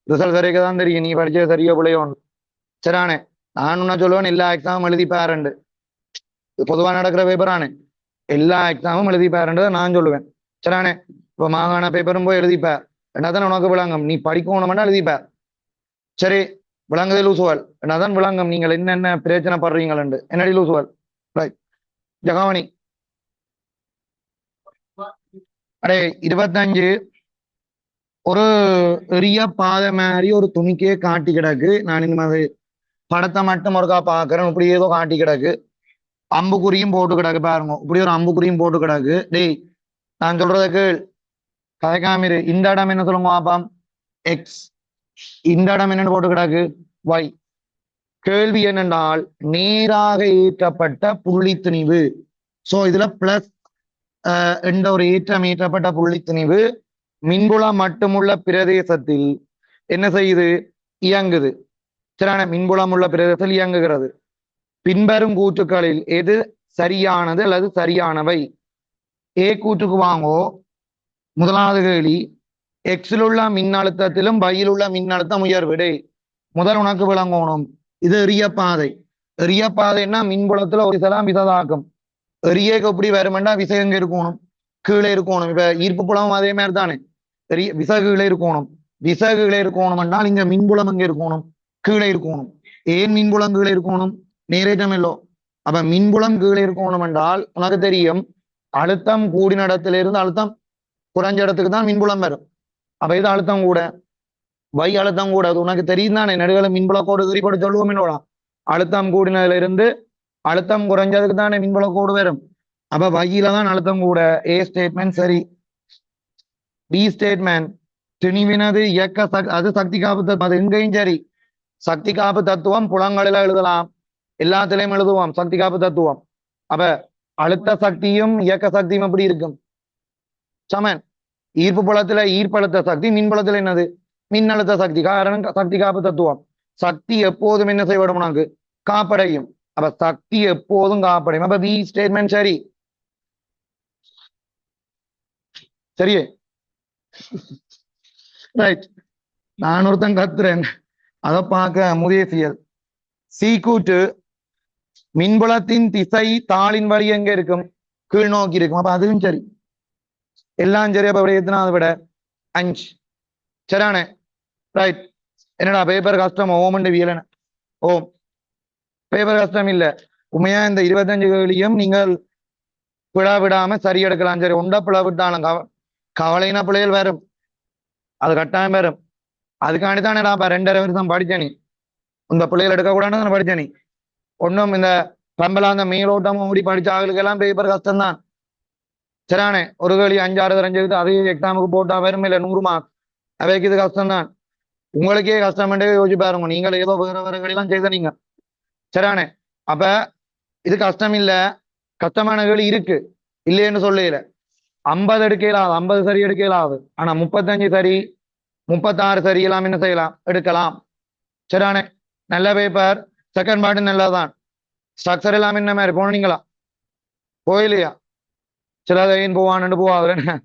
ரிசல்ட் வரைக்கும் தான் தெரியும் நீ படிச்சது சரியோ பிள்ளையோன்னு. சரியானே. நான் என்ன சொல்லுவேன், எல்லா எக்ஸாமும் எழுதி பாருண்டு. பொதுவாக நடக்கிற பேப்பரானே, எல்லா எக்ஸாமும் எழுதி பாருன்றதை நான் சொல்லுவேன். சரியானே. இப்போ மாகாண பேப்பரும் போய் எழுதிப்பார், என்னதான் உனக்கு விளங்கும், நீ படிக்கணும்னா எழுதிப்பார். சரி, விளங்குதே லூசுவால், என்னதான் விளங்கும் நீங்கள் என்னென்ன பிரச்சனை படுறீங்களு, என்னடி லூசுவால். ரைட், ஜகாவணி. அடே 25 ஒரு பெரிய பாதை மாதிரி ஒரு துணிக்கே காட்டி கிடக்கு. நான் இந்த மாதிரி படத்தை மட்டும் ஒருக்கா பாக்குறேன், இப்படி ஏதோ காட்டி கிடக்கு, அம்புக்குறியும் போட்டு கிடக்கு. பாருங்க, இப்படி ஒரு அம்புக்குறியும் போட்டு கிடக்கு. டேய் நான் சொல்றதுக்கு கதைக்காமிரு. இந்த இடம் என்ன சொல்லுங்க பாப்பாம், எக்ஸ். இந்த இடம் என்னன்னு போட்டு கிடக்கு, Y. கேள்வி என்னென்றால் நேராக ஏற்றப்பட்ட புள்ளி திணிவு. சோ இதுல பிளஸ் என்ற ஒரு ஏற்றம் ஏற்றப்பட்ட புள்ளி திணிவு மின்புலம் மட்டுமுள்ள பிரதேசத்தில் என்ன செய்யுது, இயங்குது. சரியான, மின்புலம் உள்ள பிரதேசத்தில் இயங்குகிறது. பின்வரும் கூற்றுக்களில் எது சரியானது அல்லது சரியானவை. ஏ கூற்றுக்கு வாங்கோ. முதலாவது கேள்வி, எக்ஸில் உள்ள மின்னழுத்தத்திலும் பையில் உள்ள மின்னழுத்தம் உயர்விடை. முதல் உனக்கு விளங்கணும், இது எரிய பாதை. எரிய பாதைன்னா மின்புலத்துல ஒரு விசைலாம் விசதாக்கும். எரியக்கு எப்படி வருமெண்டா விசை எங்க இருக்கணும்? கீழே இருக்கணும். இப்ப ஈர்ப்பு புலமும் அதே மாதிரி தானே. விசை கீழே இருக்கணும். விசை கீழே இருக்கணும் என்றால் இங்க மின்புலம் எங்க இருக்கணும்? கீழே இருக்கணும். ஏன் மின்புலம் கீழே இருக்கணும்? நேரேற்றம் இல்லோ. அப்ப மின்புலம் கீழே இருக்கணும் என்றால் உனக்கு தெரியும், அழுத்தம் கூடின இடத்துல இருந்து அழுத்தம் குறைஞ்ச இடத்துக்கு தான் மின்புலம் வரும். அப்ப இது அழுத்தம் கூட, வை அழுத்தம் கூட, அது உனக்கு தெரியும் தானே. நடுவில் மின்புலக்கோடு குறிப்பிட சொல்லுவோம் என்னோட. அழுத்தம் கூடினதுல இருந்து அழுத்தம் குறைஞ்சதுக்கு தானே மின்புலக்கோடு வரும். அப்ப வகையில தான் அழுத்தம் கூட. ஏ ஸ்டேட்மெண்ட் சரி. பி ஸ்டேட்மெண்ட் திணிவினது இயக்க அது சக்தி காப்பு தத்துவம். அது எங்கேயும் சரி. சக்தி காப்பு தத்துவம் புலங்களில எழுதலாம், எல்லாத்திலையும் எழுதுவோம் சக்தி காப்பு தத்துவம். அப்ப அழுத்த சக்தியும் இயக்க சக்தியும் எப்படி இருக்கும்? சமன். ஈர்ப்பு புலத்துல ஈர்ப்பழுத்த சக்தி, மின்புலத்துல என்னது? மின்னழுத்த சக்தி. காரணம் சக்தி காப்பு தத்துவம். சக்தி எப்போதும் என்ன செய்யப்படும் உனக்கு? காப்படையும். அப்ப சக்தி எப்போதும் காப்படையும். அப்ப பி ஸ்டேட்மெண்ட் சரி. சரியே, ரைட். நான் ஒருத்தன் கத்துறேன், அதை பார்க்க முதியசியல். சி கூட்டு மின்புலத்தின் திசை தாளின் வழி எங்க இருக்கும்? கீழ் நோக்கி இருக்கும். அப்ப அதுவும் சரி, எல்லாம் சரி. அப்ப எத்தனாவது விட? 5. சரியானே, ரைட். என்னடா பேப்பர் கஷ்டம் ஓமண்டு வியலன? ஓம் பேப்பர் கஷ்டம் இல்ல. உண்மையா இந்த 25 கேள்வியும் நீங்கள் பிழா விடாம சரி எடுக்கலாம். சரி, ஒண்டா பிழா விட்டாலும் கவலைனா பிள்ளைகள் வரும், அது கட்டாயம் வரும். அதுக்காண்டி தானே நான் 2.5 வருஷம் படிச்சேனி. இந்த பிள்ளைகள் எடுக்கக்கூடாதுன்னு படிச்சேனி. ஒன்றும் இந்த பம்பலாந்த மேலோட்டமும் ஓடி படிச்ச ஆளுக்கெல்லாம் பேப்பர் கஷ்டம் தான். சரியானே, ஒரு கேள்வி 5-6 தெரிஞ்சது அதே எக்ஸாமுக்கு போட்டா வரும் இல்ல 100 மார்க். அவைக்கு இது கஷ்டம் தான். உங்களுக்கே கஷ்டம்ன்றே யோசிச்சு பாருங்க. நீங்கள் ஏதோ வேற வேற களிலாம் செய்த நீங்க. சரியானே, அப்ப இது கஷ்டம் இல்ல, கஷ்டமான கேள்வி இருக்கு, இல்லைன்னு சொல்லல. 50 எடுக்கலாது, 50 சரி எடுக்கலாது. ஆனா 35 சரி, 36 சரி எல்லாம் என்ன செய்யலாம்? எடுக்கலாம். சரியானே, நல்ல பேப்பர். செகண்ட் பார்ட் நல்லதான். ஸ்ட்ரக்சர் எல்லாம் என்ன மாதிரி போனீங்களா? போயிலையா? சில ஏன் போவான்னு போவாங்க.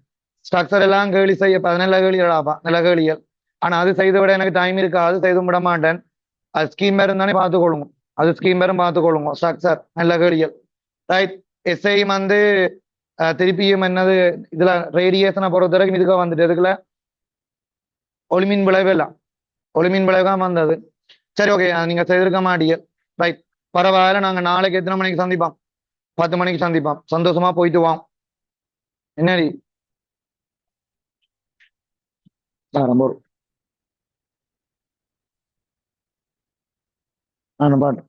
ஸ்ட்ரக்சர் எல்லாம் கேள்வி செய்ய நல்ல கேள்விகளாப்பா, நல்ல கேள்விகள். ஆனா அது செய்த விட எனக்கு டைம் இருக்காது, செய்து விட மாட்டேன். அது ஸ்கீம் பேரும் தானே பார்த்துக்கொள்ளுங்க. அது ஸ்கீம் பேரும் பார்த்துக்கொள்ளுங்க. ஸ்ட்ரக்சர் நல்ல கேள்விகள், ரைட். எஸ்ஐ வந்து திருப்பியும் என்னது இதுல ரேடியேஷனை பொறுத்த வரைக்கும் இதுக்காக வந்துட்டு இதுக்குள்ள ஒளிமின் விளைவு எல்லாம் ஒளிமின் விளைவுதான் வந்தது. சரி, ஓகே, நீங்க செய்திருக்க மாட்டீங்க, ரைட். பரவாயில்ல. நாங்க நாளைக்கு எத்தனை மணிக்கு சந்திப்போம்? 10 மணிக்கு சந்திப்போம். சந்தோஷமா போயிட்டு வாங்க. என்னடி ரொம்ப பாட்டு